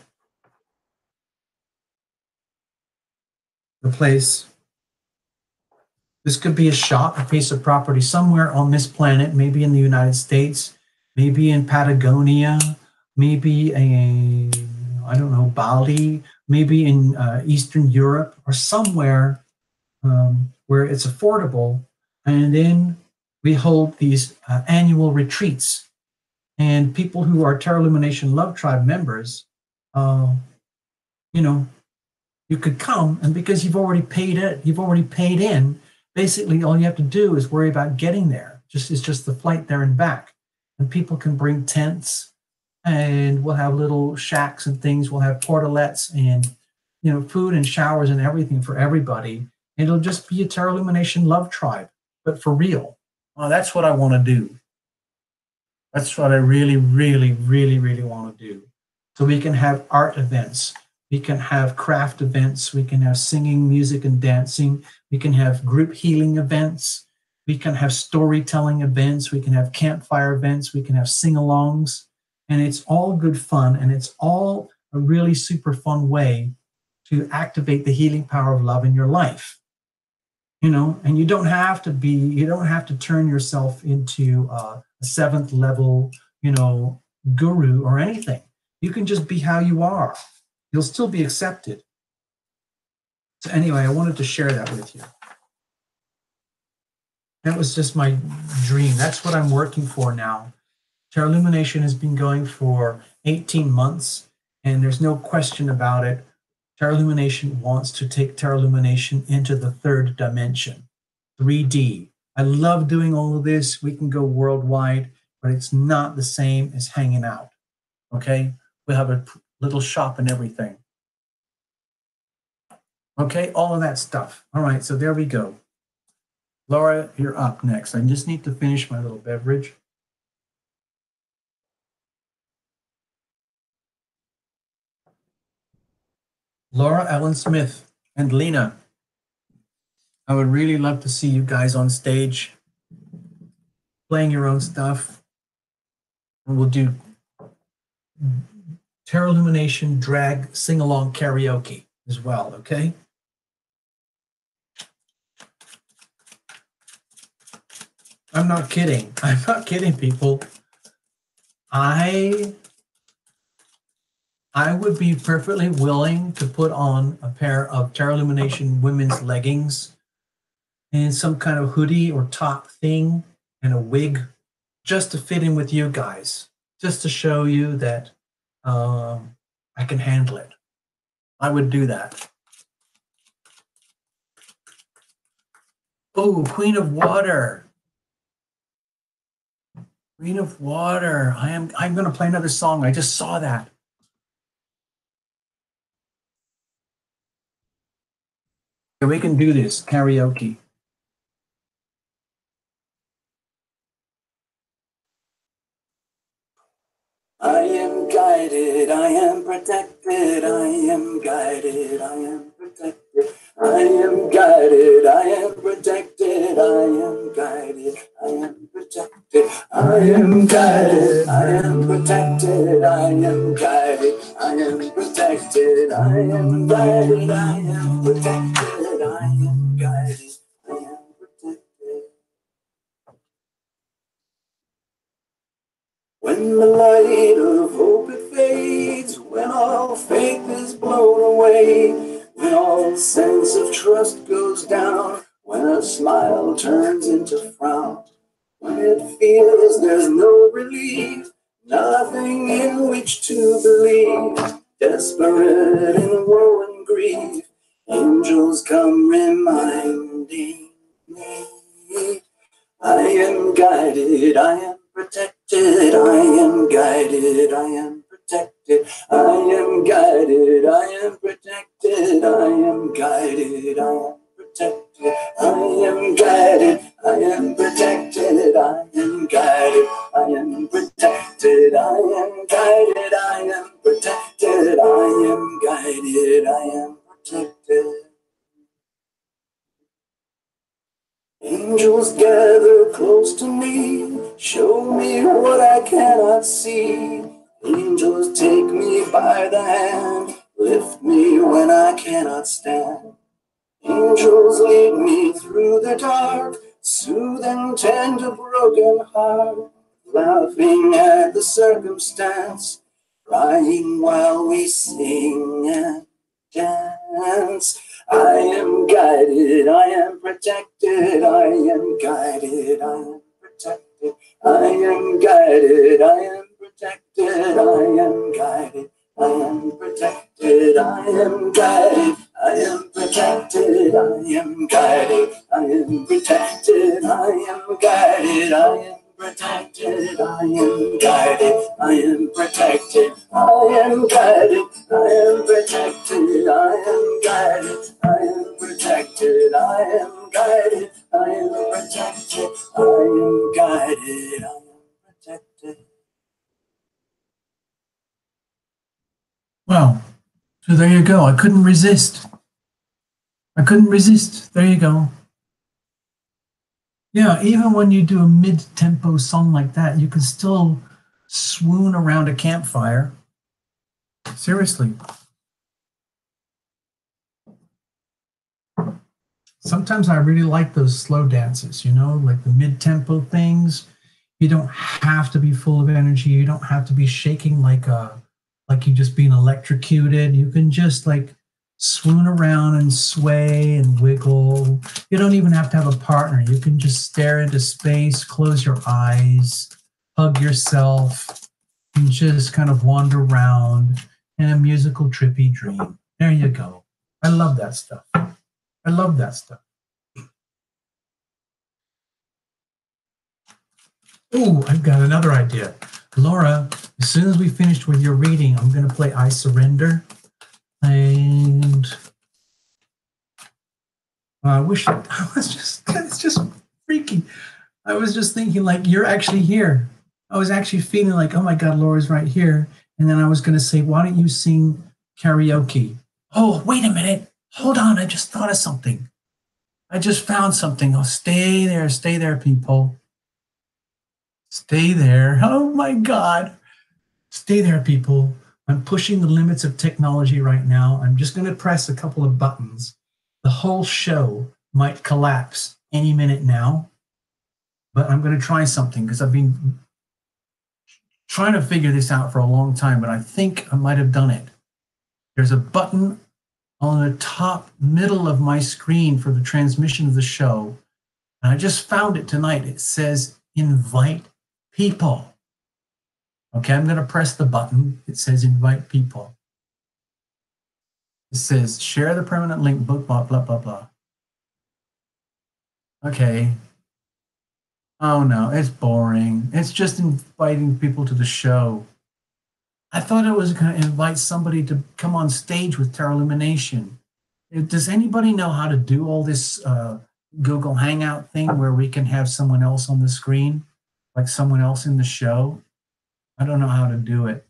the place. This could be a shop, a piece of property somewhere on this planet, maybe in the United States, maybe in Patagonia, maybe I don't know, Bali, maybe in Eastern Europe or somewhere where it's affordable. And then we hold these annual retreats. And people who are Terra Illumination Love Tribe members, you know, you could come, and because you've already paid in, basically, all you have to do is worry about getting there. It's just the flight there and back. And people can bring tents, and we'll have little shacks and things. We'll have portalettes and, you know, food and showers and everything for everybody. And it'll just be a Terra Illumination Love Tribe, but for real. Well, that's what I want to do. That's what I really want to do. So we can have art events. We can have craft events. We can have singing, music, and dancing. We can have group healing events. We can have storytelling events. We can have campfire events. We can have sing-alongs. And it's all good fun. And it's all a really super fun way to activate the healing power of love in your life. You know, and you don't have to turn yourself into a seventh level, you know, guru or anything. You can just be how you are. You'll still be accepted. So anyway, I wanted to share that with you. That was just my dream. That's what I'm working for now. Tarot Illumination has been going for 18 months, and there's no question about it. Tarot Illumination wants to take Tarot Illumination into the third dimension, 3D. I love doing all of this. We can go worldwide, but it's not the same as hanging out, okay? We have a little shop and everything. Okay, all of that stuff. All right, so there we go. Laura, you're up next. I just need to finish my little beverage. Laura, Ellen Smith, and Lena. I would really love to see you guys on stage playing your own stuff. And we'll do Tarot Illumination drag sing-along karaoke as well, okay? I'm not kidding. I'm not kidding, people. I would be perfectly willing to put on a pair of Tarot Illumination women's leggings and some kind of hoodie or top thing and a wig just to fit in with you guys, just to show you that I can handle it. I would do that. Oh, Queen of Water. Queen of Water. I'm going to play another song. I just saw that. Okay, we can do this karaoke. I am guided, I am protected, I am guided, I am protected, I am guided, I am protected, I am guided, I am protected, I am guided, I am protected, I am guided, I am protected, I am guided, I am protected, I am guided, I am protected. When the light of hope it fades, when all faith is blown away, when all sense of trust goes down, when a smile turns into frown, when it feels there's no relief, nothing in which to believe, desperate in woe and grief, angels come reminding me, I am guided, I am protected, I am guided, I am protected, I am guided, I am protected, I am guided, I am protected, I am guided, I am protected, I am guided, I am protected, I am guided, I am protected, I am guided, I am protected. Angels gather close to me, show me what I cannot see. Angels take me by the hand, lift me when I cannot stand. Angels lead me through the dark, soothe and tend a broken heart, laughing at the circumstance, crying while we sing and dance. I am guided, I am protected, I am guided, I am protected, I am guided, I am protected, I am guided, I am protected, I am guided, I am protected, I am guided, I am protected, I am guided, I am protected, I am guided, I am protected, I am guided, I am protected, I am guided, I am protected, I am guided, I am protected, I am guided, I am protected. Wow. So there you go. I couldn't resist. I couldn't resist. There you go. Yeah, even when you do a mid-tempo song like that, you can still swoon around a campfire. Seriously. Sometimes I really like those slow dances, you know, like the mid-tempo things. You don't have to be full of energy. You don't have to be shaking like you just being electrocuted. You can just like swoon around and sway and wiggle. You don't even have to have a partner. You can just stare into space, close your eyes, hug yourself, and just kind of wander around in a musical trippy dream. There you go. I love that stuff. I love that stuff. Oh, I've got another idea. Laura, as soon as we finished with your reading, I'm going to play I Surrender. And I wish I was just, it's just freaky. I was just thinking like, you're actually here. I was actually feeling like, oh my God, Laura's right here. And then I was going to say, why don't you sing karaoke? Oh, wait a minute. Hold on. I just thought of something. I just found something. Oh, stay there, people. Stay there. Oh my God. Stay there, people. I'm pushing the limits of technology right now. I'm just going to press a couple of buttons. The whole show might collapse any minute now, but I'm going to try something because I've been trying to figure this out for a long time, but I think I might have done it. There's a button on the top middle of my screen for the transmission of the show, and I just found it tonight. It says invite people. Okay, I'm going to press the button. It says invite people. It says share the permanent link book, blah, blah, blah, blah. Okay. Oh no, it's boring. It's just inviting people to the show. I thought it was going to invite somebody to come on stage with Terra Lumination. Does anybody know how to do all this Google Hangout thing where we can have someone else on the screen, like someone else in the show? I don't know how to do it.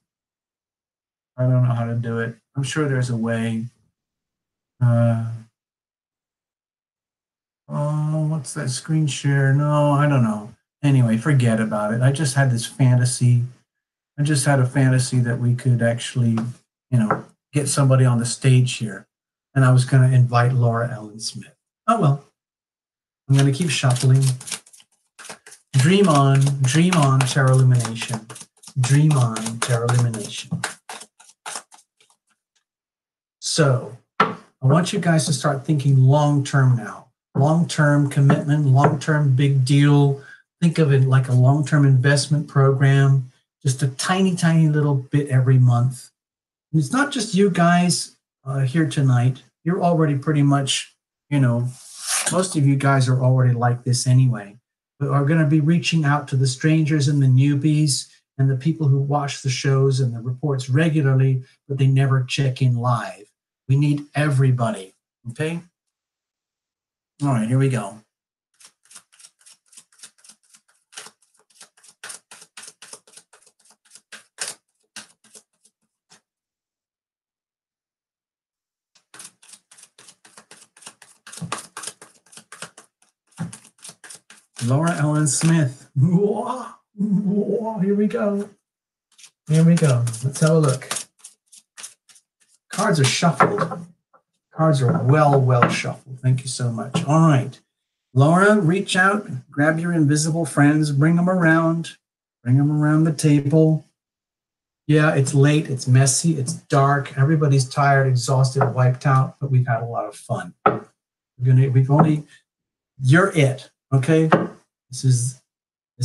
I don't know how to do it. I'm sure there's a way. Oh, what's that screen share? No, I don't know. Anyway, forget about it. I just had this fantasy. I just had a fantasy that we could actually, get somebody on the stage here. And I was going to invite Laura Ellen Smith. Oh, well. I'm going to keep shuffling. Dream on, Terra Lumination. Dream on, Terra Lumination. So, I want you guys to start thinking long-term now. Long-term commitment, long-term big deal. Think of it like a long-term investment program, just a tiny, tiny little bit every month. And it's not just you guys here tonight. You're already pretty much, most of you guys are already like this anyway. But are going to be reaching out to the strangers and the newbies and the people who watch the shows and the reports regularly, but they never check in live. We need everybody, okay? All right, here we go. Laura Ellen Smith. Here we go. Here we go. Let's have a look. Cards are shuffled. Cards are well shuffled. Thank you so much. All right. Laura, reach out, grab your invisible friends, bring them around the table. Yeah, it's late, it's messy, it's dark. Everybody's tired, exhausted, wiped out, but we've had a lot of fun. You're it, okay? This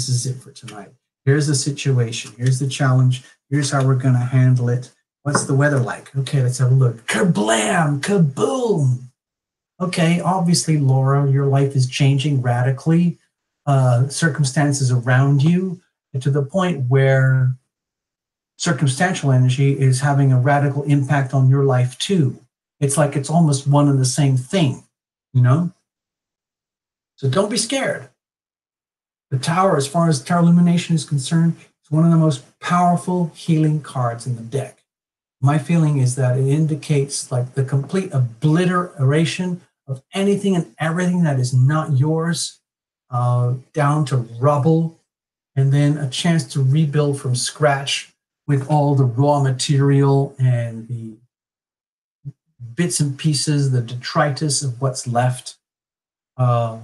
is it for tonight. Here's the situation. Here's the challenge. Here's how we're going to handle it. What's the weather like? Okay, let's have a look. Kablam! Kaboom! Okay, obviously, Laura, your life is changing radically. Circumstances around you, to the point where circumstantial energy is having a radical impact on your life too. It's like it's almost one and the same thing, So don't be scared. The Tower, as far as Tower Illumination is concerned, is one of the most powerful healing cards in the deck. My feeling is that it indicates like the complete obliteration of anything and everything that is not yours. down to rubble, and then a chance to rebuild from scratch with all the raw material and the bits and pieces, the detritus of what's left. Uh,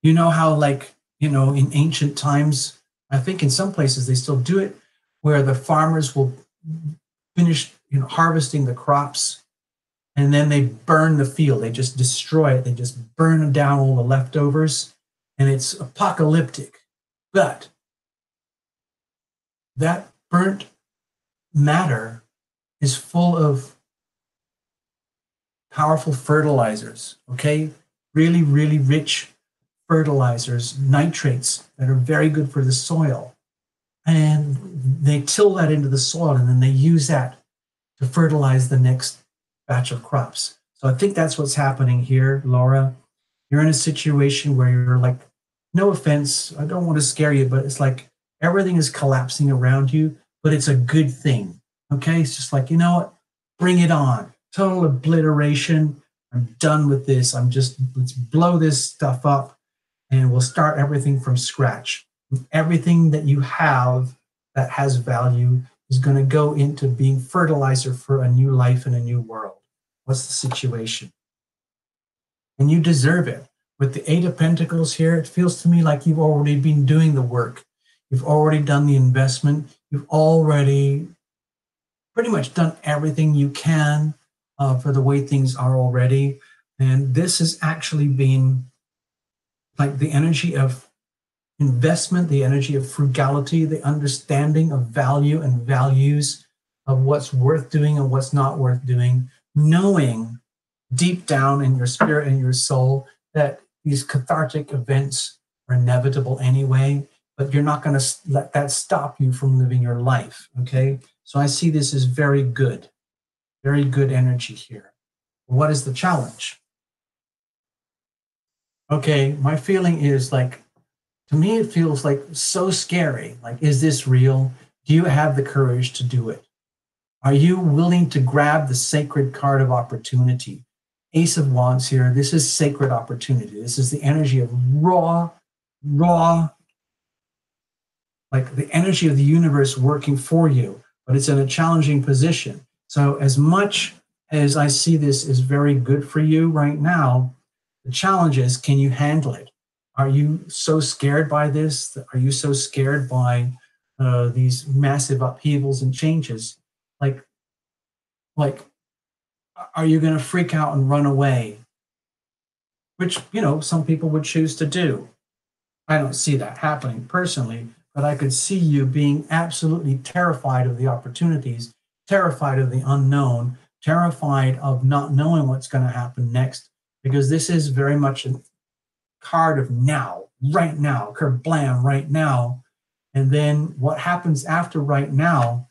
you know how, like, in ancient times, I think in some places they still do it, where the farmers will finish, harvesting the crops, and then they burn the field. They just destroy it. They just burn down all the leftovers, and it's apocalyptic. But that burnt matter is full of powerful fertilizers, okay? Really, really rich fertilizers, nitrates that are very good for the soil. And they till that into the soil, and then they use that to fertilize the next batch of crops. So I think that's what's happening here, Laura. You're in a situation where you're like, no offense, I don't want to scare you, but it's like everything is collapsing around you, but it's a good thing. Okay? It's just like, you know what? Bring it on. Total obliteration. I'm done with this. Let's blow this stuff up, and we'll start everything from scratch. Everything that you have that has value is going to go into being fertilizer for a new life and a new world. What's the situation? And you deserve it. With the Eight of Pentacles here, it feels to me like you've already been doing the work. You've already done the investment. You've already pretty much done everything you can for the way things are already. And this has actually been like the energy of investment, the energy of frugality, the understanding of value and values, of what's worth doing and what's not worth doing, knowing deep down in your spirit and your soul that these cathartic events are inevitable anyway, but you're not going to let that stop you from living your life, okay? So I see this as very good energy here. What is the challenge? Okay, my feeling is like, to me, it feels like so scary. Like, is this real? Do you have the courage to do it? Are you willing to grab the sacred card of opportunity? Ace of Wands here. This is sacred opportunity. This is the energy of raw, like the energy of the universe working for you, but it's in a challenging position. So as much as I see this is very good for you right now, the challenge is, can you handle it? Are you so scared by this? Are you so scared by these massive upheavals and changes? Like, are you going to freak out and run away? Which, some people would choose to do. I don't see that happening personally, but I could see you being absolutely terrified of the opportunities, terrified of the unknown, terrified of not knowing what's going to happen next, because this is very much a card of now, right now, kerblam, right now. And then what happens after right now,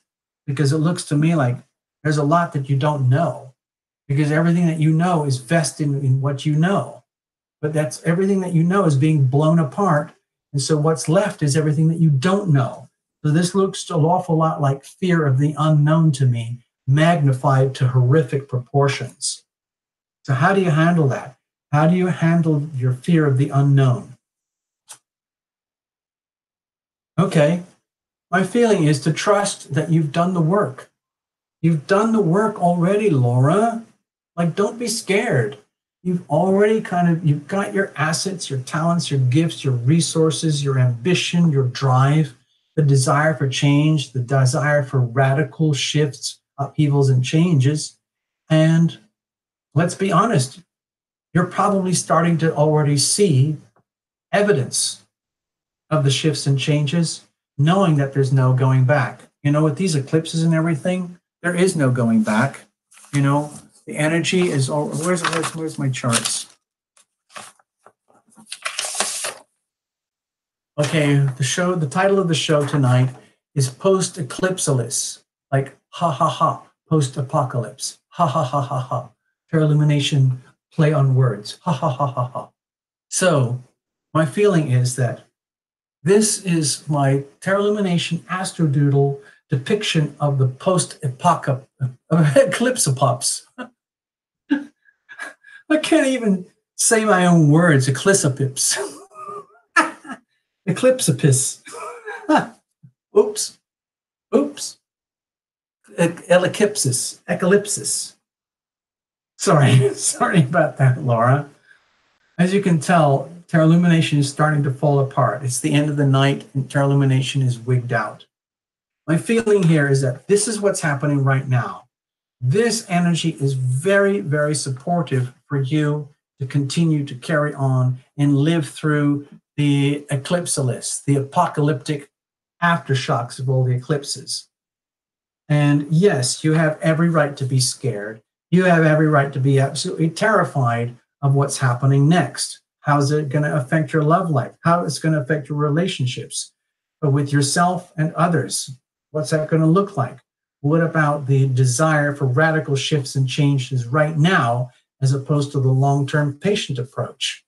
because it looks to me like there's a lot that you don't know, because everything that you know is vested in what you know. But that's everything that you know is being blown apart. And so what's left is everything that you don't know. So this looks an awful lot like fear of the unknown to me, magnified to horrific proportions. So how do you handle that? How do you handle your fear of the unknown? Okay, my feeling is to trust that you've done the work. You've done the work already, Laura. Like, don't be scared. You've already you've got your assets, your talents, your gifts, your resources, your ambition, your drive, the desire for change, the desire for radical shifts, upheavals, and changes. And let's be honest, you're probably starting to already see evidence of the shifts and changes, knowing that there's no going back. With these eclipses and everything, there is no going back. The energy is all, where's my charts? Okay, the title of the show tonight is Post-Eclipsopolis, like ha ha ha, post-apocalypse, ha ha ha ha ha. Illumination, play on words, ha ha ha ha ha. So my feeling is that this is my Illumination Astrodoodle depiction of the post-eclipsopolis. I can't even say my own words, eclipsopolis. Eclipsopolis. Oops. Oops. Eclipsis. Sorry. Sorry about that, Laura. As you can tell, Terralumination is starting to fall apart. It's the end of the night and Terralumination is wigged out. My feeling here is that this is what's happening right now. This energy is very, very supportive for you to continue to carry on and live through the eclipsopolis, the apocalyptic aftershocks of all the eclipses. And yes, you have every right to be scared. You have every right to be absolutely terrified of what's happening next. How's it going to affect your love life? How it's going to affect your relationships with yourself and others? What's that going to look like? What about the desire for radical shifts and changes right now, as opposed to the long-term patient approach?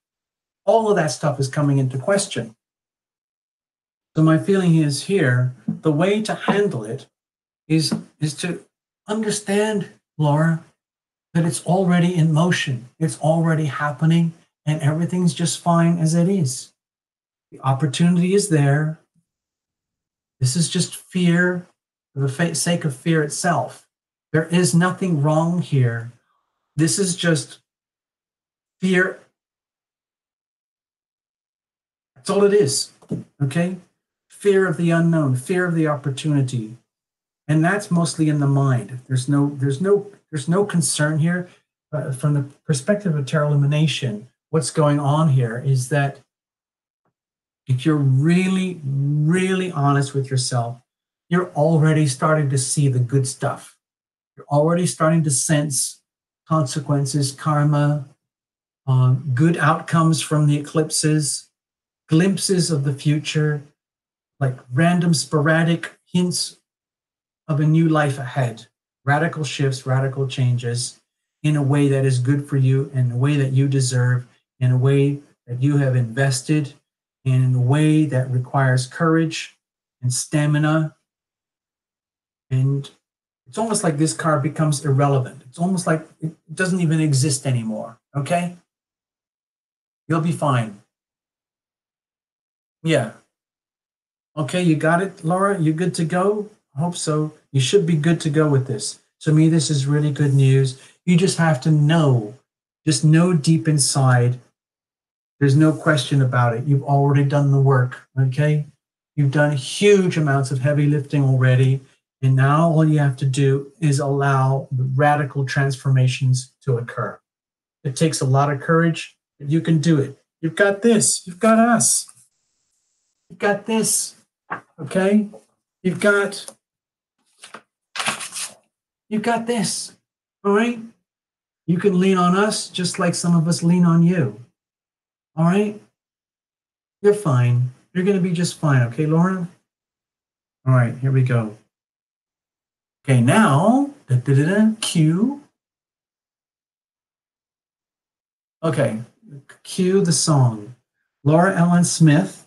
All of that stuff is coming into question. So my feeling is here, the way to handle it is to understand, Laura, that it's already in motion. It's already happening, and everything's just fine as it is. The opportunity is there. This is just fear for the sake of fear itself. There is nothing wrong here. This is just fear. That's all it is, okay? Fear of the unknown, fear of the opportunity. And that's mostly in the mind. There's no concern here. From the perspective of Terralumination, what's going on here is that if you're really, really honest with yourself, you're already starting to see the good stuff. You're already starting to sense consequences, karma, good outcomes from the eclipses, glimpses of the future, like random sporadic hints of a new life ahead, radical shifts, radical changes in a way that is good for you, in a way that you deserve, in a way that you have invested, and in a way that requires courage and stamina. And it's almost like this card becomes irrelevant. It's almost like it doesn't even exist anymore, okay? You'll be fine. Yeah. Okay, you got it, Laura? You good to go? I hope so. You should be good to go with this. To me, this is really good news. You just have to know, just know deep inside. There's no question about it. You've already done the work, okay? You've done huge amounts of heavy lifting already. And now all you have to do is allow the radical transformations to occur. It takes a lot of courage, but you can do it. You've got this. You've got us. You've got this, okay? You've got this, all right? You can lean on us just like some of us lean on you, all right? You're fine. You're going to be just fine, okay, Laura? All right, here we go. Okay, now, cue. Okay, cue the song. Laura Ellen Smith.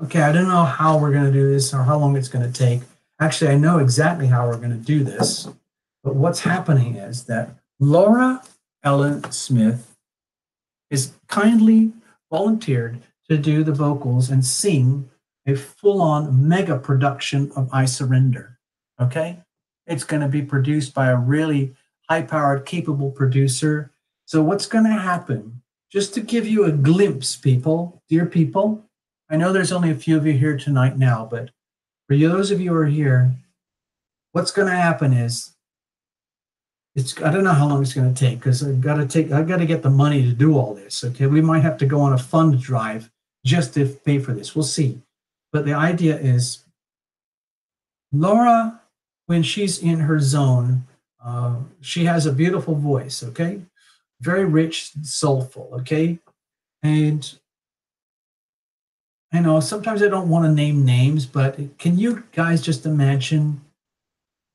Okay, I don't know how we're going to do this or how long it's going to take. Actually, I know exactly how we're going to do this. But what's happening is that Laura Ellen Smith is kindly volunteered to do the vocals and sing a full-on mega production of I Surrender. Okay? It's going to be produced by a really high-powered, capable producer. So what's going to happen, just to give you a glimpse, people, dear people, I know there's only a few of you here tonight now, but for those of you who are here, what's going to happen is, I don't know how long it's going to take, because I've got to get the money to do all this. Okay, we might have to go on a fund drive just to pay for this. We'll see. But the idea is, Laura, when she's in her zone, she has a beautiful voice. Okay, very rich, soulful. Okay, and I know sometimes I don't want to name names, but can you guys just imagine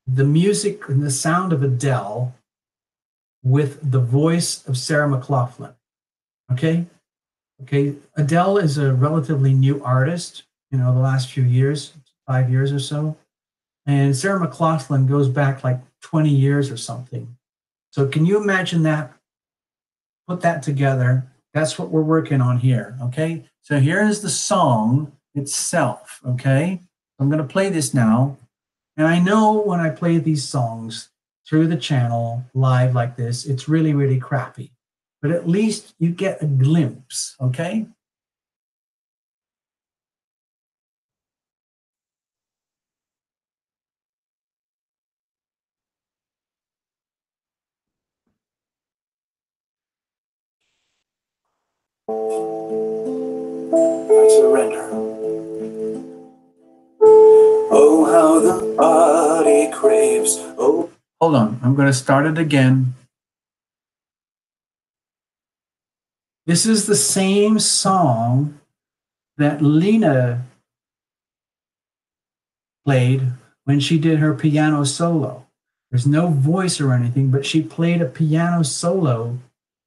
the music and the sound of Adele with the voice of Sarah McLachlan? Okay? Okay, Adele is a relatively new artist, the last few years, 5 years or so. And Sarah McLachlan goes back like 20 years or something. So can you imagine that? Put that together. That's what we're working on here, okay? So here is the song itself, okay? I'm going to play this now. And I know when I play these songs through the channel live like this, it's really, really crappy. But at least you get a glimpse, okay? I surrender. Oh, how the body craves. Oh, hold on. I'm going to start it again. This is the same song that Lena played when she did her piano solo. There's no voice or anything, but she played a piano solo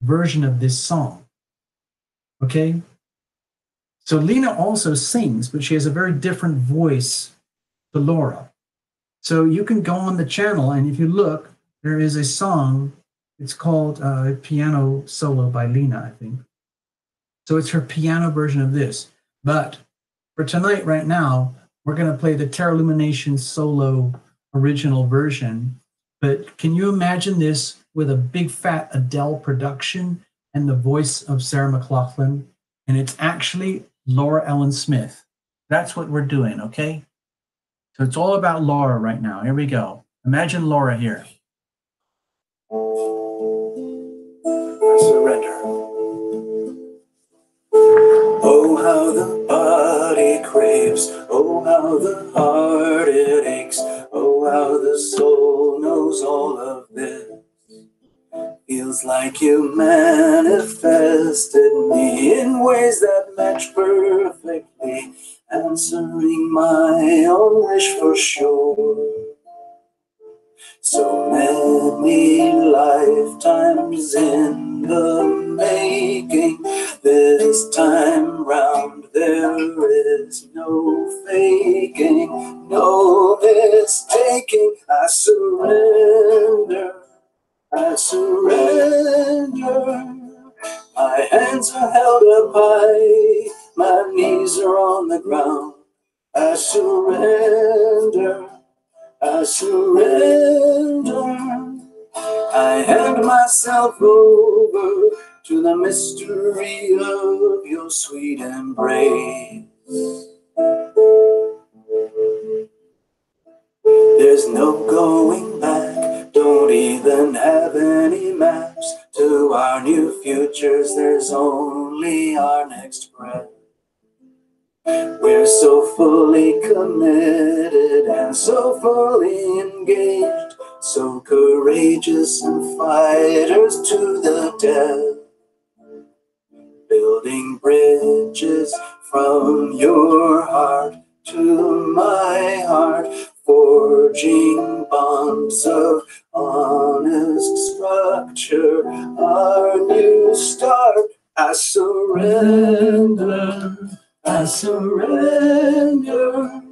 version of this song. Okay? So Lena also sings, but she has a very different voice to Laura. So you can go on the channel, and if you look, there is a song. It's called Piano Solo by Lena, I think. So it's her piano version of this. But for tonight, right now, we're going to play the Terra Lumination solo original version. But can you imagine this with a big fat Adele production and the voice of Sarah McLachlan? And it's actually Laura Ellen Smith. That's what we're doing, okay? So it's all about Laura right now. Here we go. Imagine Laura here. I surrender. Oh, how the body craves. Oh, how the heart it aches. Oh, how the soul knows all of this. Feels like you manifested me in ways that match perfectly, answering my own wish for sure. So many lifetimes in the making. This time round there is no faking, no mistaking. I surrender, I surrender. My hands are held up high, my knees are on the ground. I surrender, I surrender. I hand myself over to the mystery of your sweet embrace. There's no going back, don't even have any maps to our new futures. There's only our next breath. We're so fully committed and so fully engaged, so courageous and fighters to the death. Building bridges from your heart to my heart, forging bonds of honest structure, our new start. I surrender, I surrender.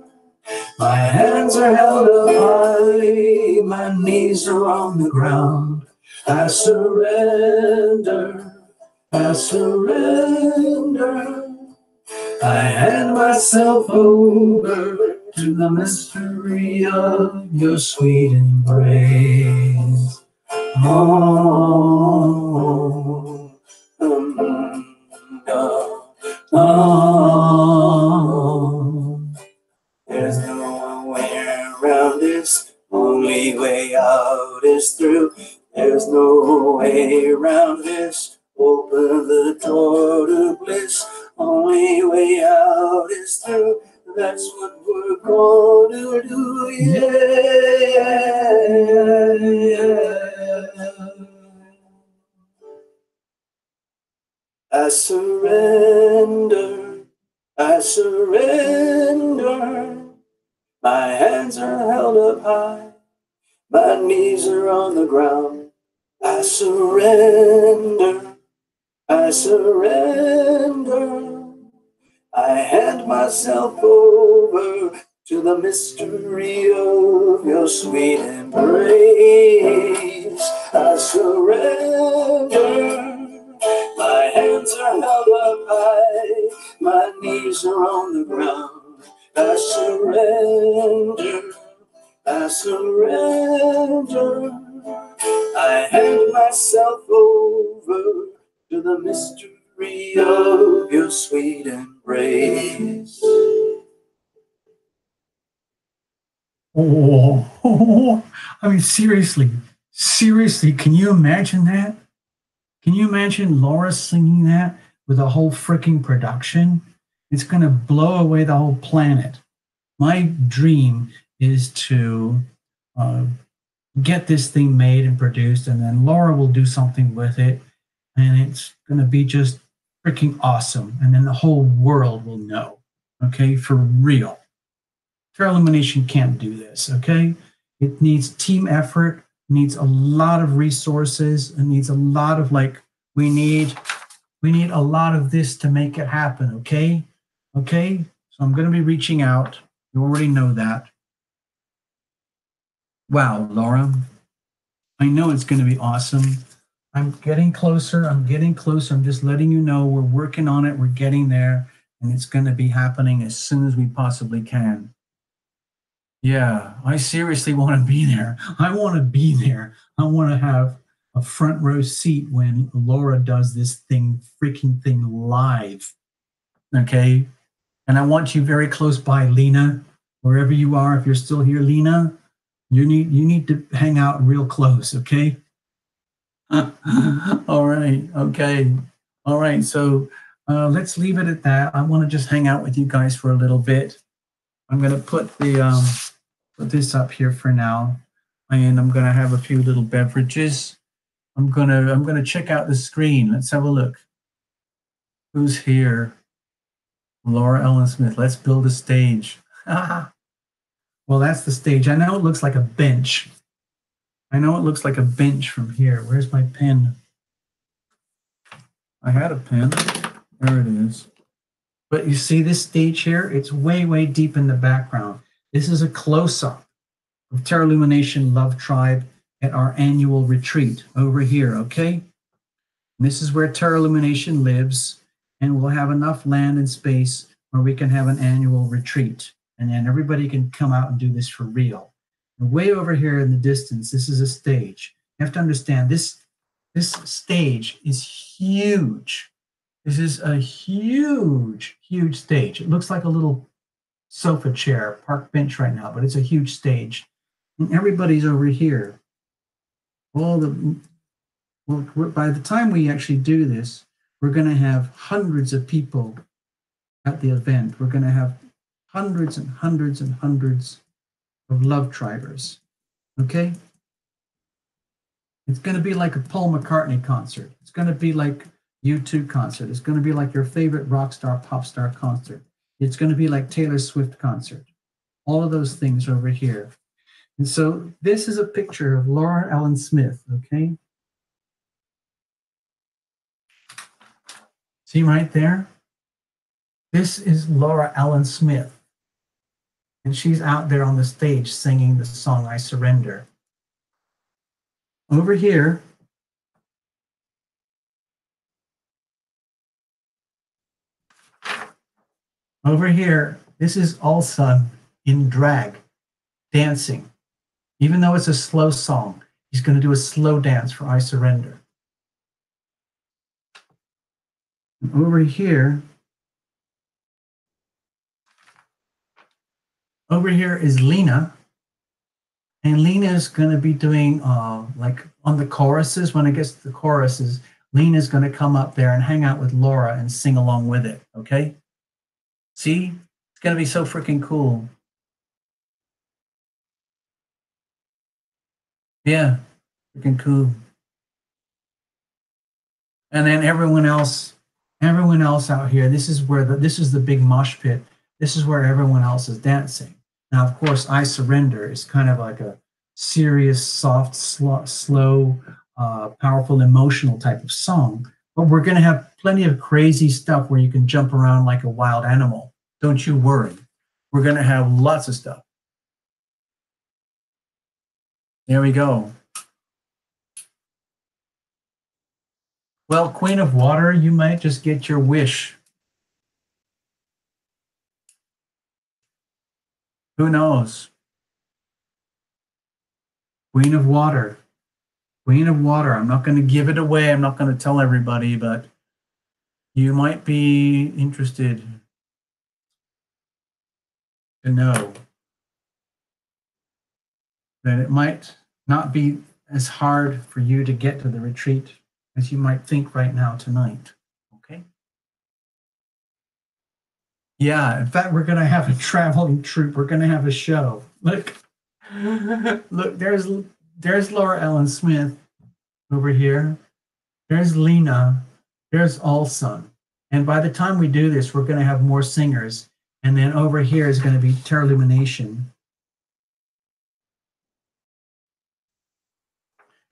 My hands are held up high, my knees are on the ground. I surrender, I surrender. I hand myself over to the mystery of your sweet embrace. Oh, there's no way around this, only way out is through. There's no way around this, open the door to bliss. Only way out is through, that's what we're gonna do, yeah. I surrender, I surrender. My hands are held up high, my knees are on the ground. I surrender, I surrender. I hand myself over to the mystery of your sweet embrace. I surrender. My hands are My knees are on the ground. I surrender. I surrender. I hand myself over to the mystery of your sweet embrace. Oh, I mean, seriously, can you imagine that? Can you imagine Laura singing that with a whole freaking production? It's going to blow away the whole planet. My dream is to get this thing made and produced, and then Laura will do something with it, and it's going to be just freaking awesome. And then the whole world will know, okay, for real. Terra Illumination can't do this, okay? It needs team effort, needs a lot of resources, it needs a lot of we need a lot of this to make it happen, okay? Okay? So I'm going to be reaching out. You already know that. Wow, Laura. I know it's going to be awesome. I'm getting closer. I'm just letting you know we're working on it. We're getting there, and it's going to be happening as soon as we possibly can. Yeah, I seriously want to be there. I want to be there. I want to have a front row seat when Laura does this freaking thing live. Okay? And I want you very close by, Lena, wherever you are. If you're still here, Lena, you need to hang out real close, okay? All right, okay. All right, so let's leave it at that. I want to just hang out with you guys for a little bit. I'm going to put this up here for now, and I'm going to have a few little beverages. I'm gonna check out the screen. Let's have a look. Who's here? Laura Ellen Smith. Let's build a stage. Well, that's the stage. I know it looks like a bench. I know it looks like a bench from here. Where's my pen? I had a pen. There it is. But you see this stage here? It's way, way deep in the background. This is a close-up of Terra Illumination Love Tribe at our annual retreat over here, okay? And this is where Terra Illumination lives, and we'll have enough land and space where we can have an annual retreat. And then everybody can come out and do this for real. And way over here in the distance, this is a stage. You have to understand, this stage is huge. This is a huge, huge stage. It looks like a little sofa chair, park bench right now, but it's a huge stage. And everybody's over here. By the time we actually do this, we're going to have hundreds of people at the event. We're going to have hundreds and hundreds and hundreds of love tribers. Okay? It's going to be like a Paul McCartney concert. It's going to be like U2 concert. It's going to be like your favorite rock star, pop star concert. It's going to be like Taylor Swift concert. All of those things over here. And so this is a picture of Laura Ellen Smith, okay? See right there? This is Laura Ellen Smith. And she's out there on the stage singing the song, I Surrender. Over here, this is Allsun in drag, dancing. Even though it's a slow song, he's going to do a slow dance for I Surrender. And over here is Lena. And Lena is going to be doing, like on the choruses, when it gets to the choruses, Lena is going to come up there and hang out with Laura and sing along with it, okay? See? It's going to be so freaking cool. Yeah, freaking cool. And then everyone else out here, this is the big mosh pit. This is where everyone else is dancing. Now, of course, I Surrender is kind of like a serious, soft, slow, powerful, emotional type of song. But we're going to have plenty of crazy stuff where you can jump around like a wild animal. Don't you worry. We're going to have lots of stuff. There we go. Well, Queen of Water, you might just get your wish. Who knows? Queen of Water. Queen of Water. I'm not going to give it away. I'm not going to tell everybody, but you might be interested to know that it might not be as hard for you to get to the retreat as you might think right now tonight. Okay? Yeah, in fact, we're going to have a traveling troupe. We're going to have a show. Look, look, there's Laura Ellen Smith over here. There's Lena. There's Alsun. And by the time we do this, we're going to have more singers. And then over here is going to be Terra Lumination.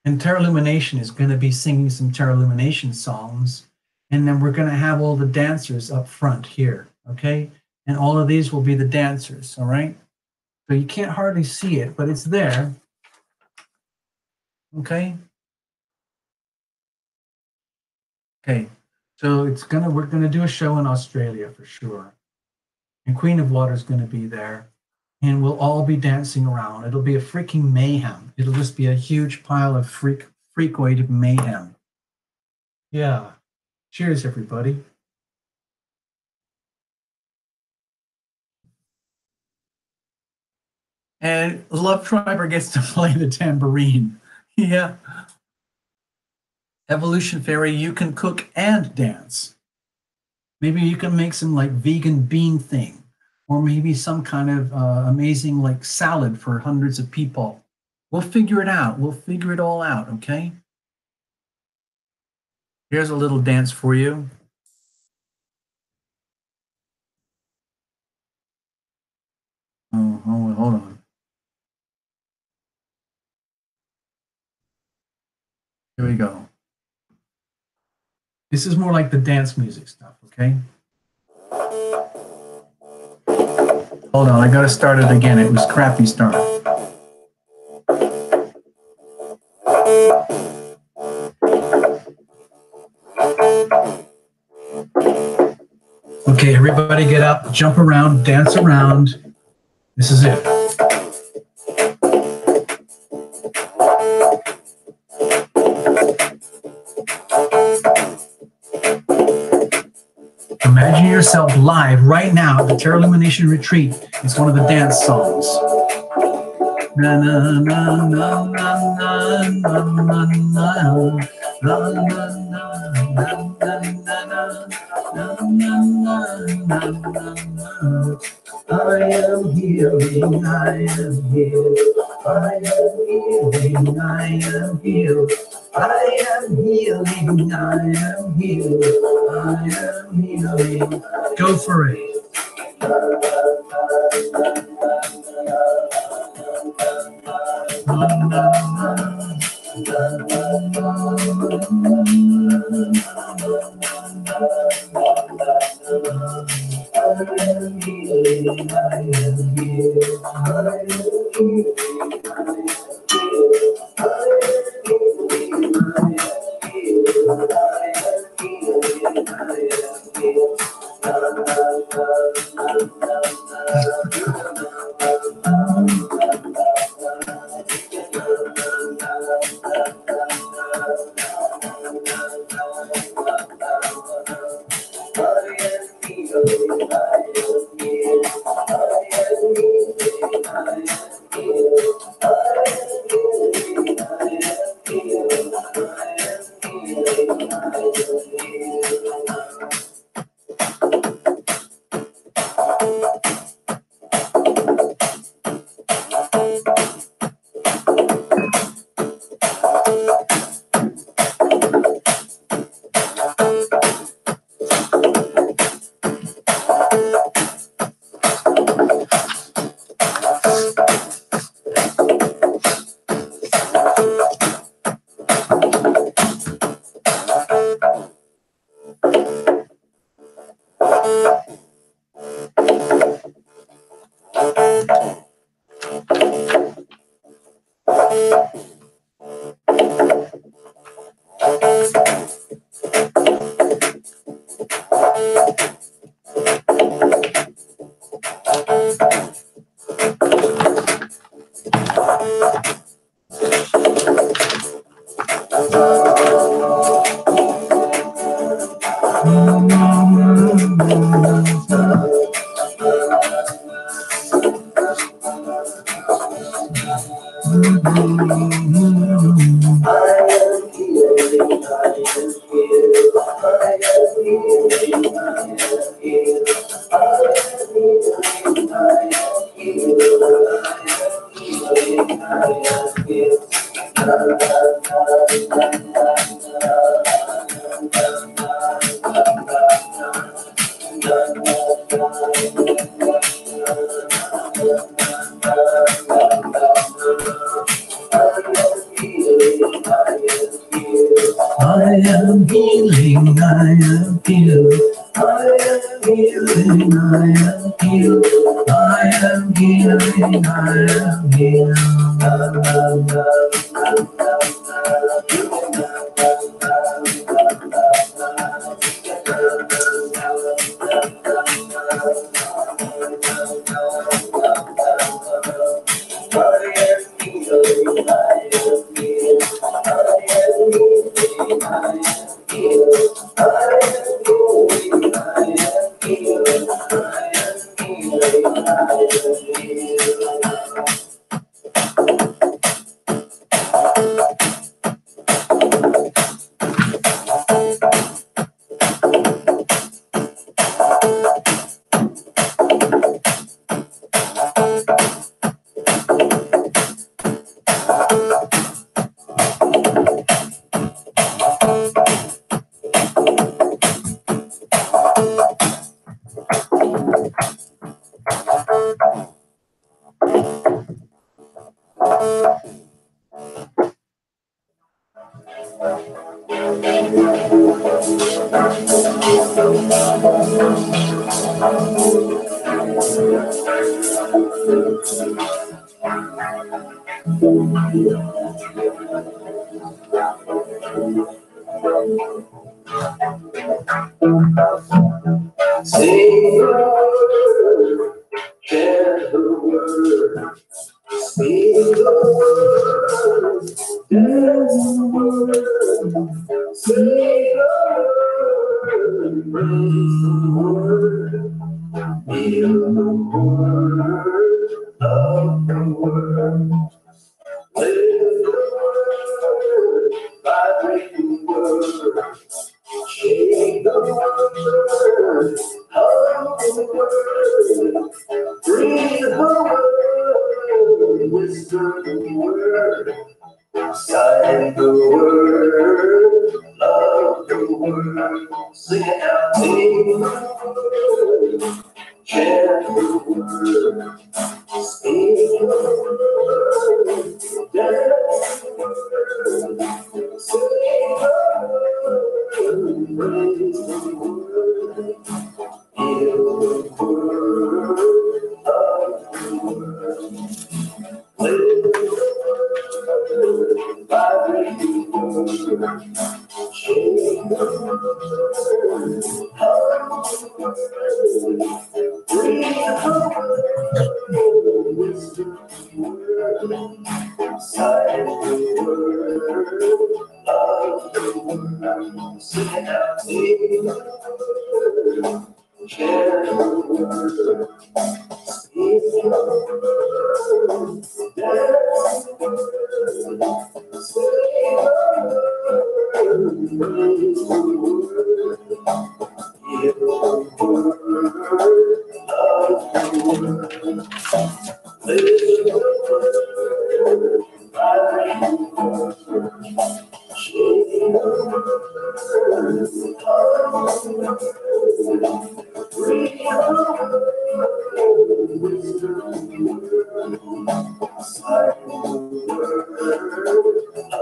And Terra Lumination is going to be singing some Terra Lumination songs. And then we're going to have all the dancers up front here, okay? And all of these will be the dancers, all right? So you can't hardly see it, but it's there, okay? Okay, so we're gonna do a show in Australia for sure. And Queen of Water is gonna be there. And we'll all be dancing around. It'll be a freaking mayhem. It'll just be a huge pile of freakoid mayhem. Yeah. Cheers, everybody. And Love Triber gets to play the tambourine. Yeah. Evolution Fairy, you can cook and dance. Maybe you can make some like vegan bean thing, or maybe some kind of amazing like salad for hundreds of people. We'll figure it out. We'll figure it all out, okay? Here's a little dance for you. Oh, hold on. Here we go. This is more like the dance music stuff, okay? Hold on, I gotta start it again. It was crappy start. Okay, everybody get up, jump around, dance around. This is it. Imagine yourself live right now at the Terra Lumination Retreat. It's one of the dance songs. Na na na na na na na na na. I am healing, I am healed. I am healing, I am healed. I am healing, I am healed. I am healing. Go for it. I am healing, I am healed. I am healing, I am healed. I am healing, I am healed. Say the word, share the word, speak the word, dance the word, say the word, praise the word, feel the word, love the word, live the word, vibrate the word, shake the word, hug the word, breathe the word, whisper the word, sigh the word, love the word, sing it out, sing the word, chant the word, speak the word, dance the word, sing the word, praise the word, heal the word, love the word, live the word, vibrate the word, shake the word, hug the word, breathe the word, whisper the word, sigh the word, love the word, sing it out, sing the word, share the word, speak the word, dance the word, say the word, praise the word, hear the word, love the word, live the word, vibrate the word, shake the word, hug the word, breathe the word, whisper the word, sigh the word,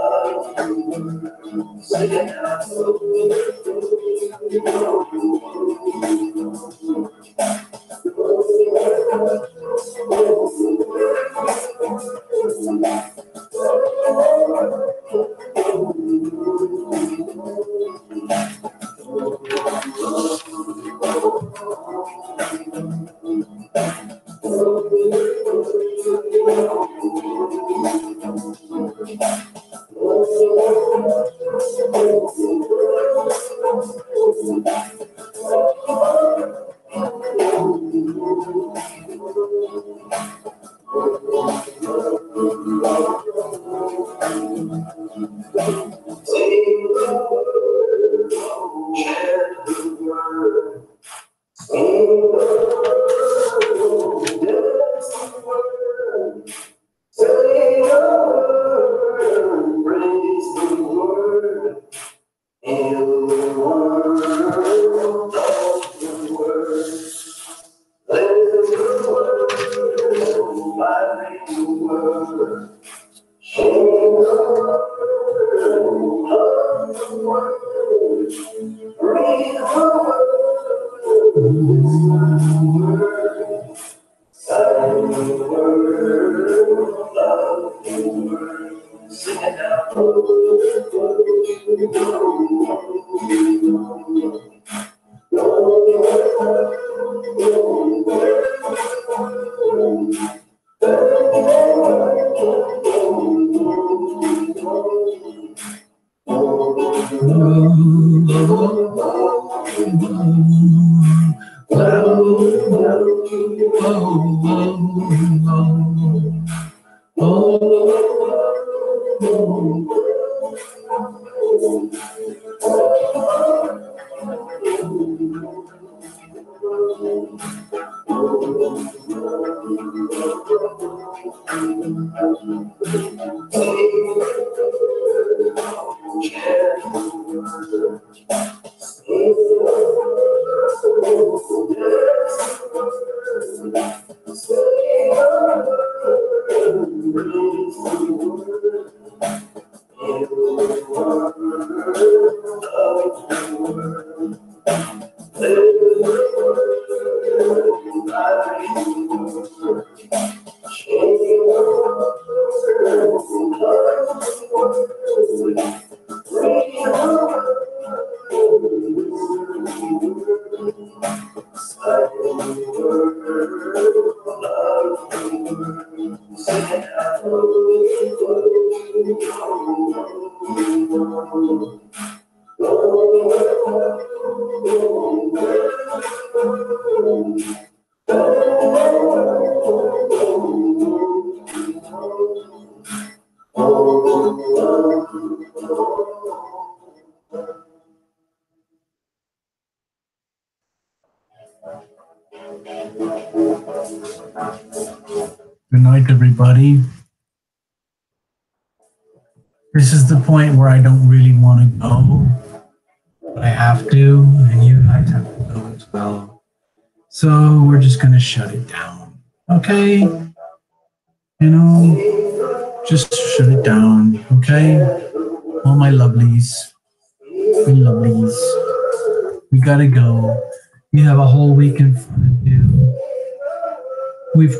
love the word, sing it out. Praise the word. Good night, everybody. This is the point where I don't really want to go, but I have to, and you guys have to go as well. So we're just going to shut it down. Okay? You know, just shut it down. Okay? All my lovelies. We lovelies. We got to go. You have a whole week in front of you. We've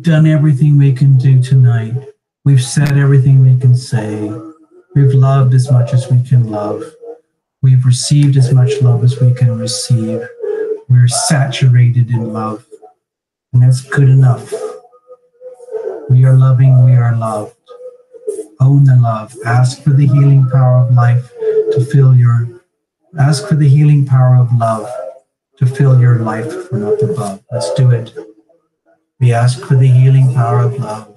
done everything we can do tonight. We've said everything we can say. We've loved as much as we can love. We've received as much love as we can receive. We're saturated in love. And that's good enough. We are loving, we are loved. Own the love. Ask for the healing power of life to fill your, ask for the healing power of love to fill your life from up above. Let's do it. We ask for the healing power of love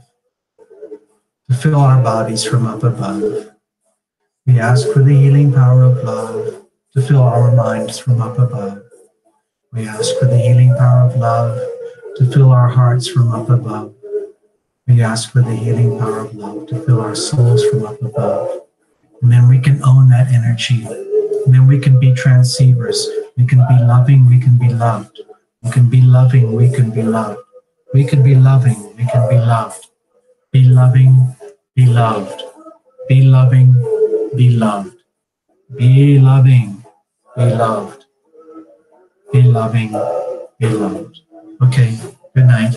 to fill our bodies from up above. We ask for the healing power of love to fill our minds from up above. We ask for the healing power of love to fill our hearts from up above. We ask for the healing power of love to fill our souls from up above. And then we can own that energy. And then we can be transceivers. We can be loving, we can be loved. We can be loving, we can be loved. We can be loving, we can be loved. Be loving, be loved. Be loving, be loved. Be loving, be loved. Be loving, be loved. Okay, good night.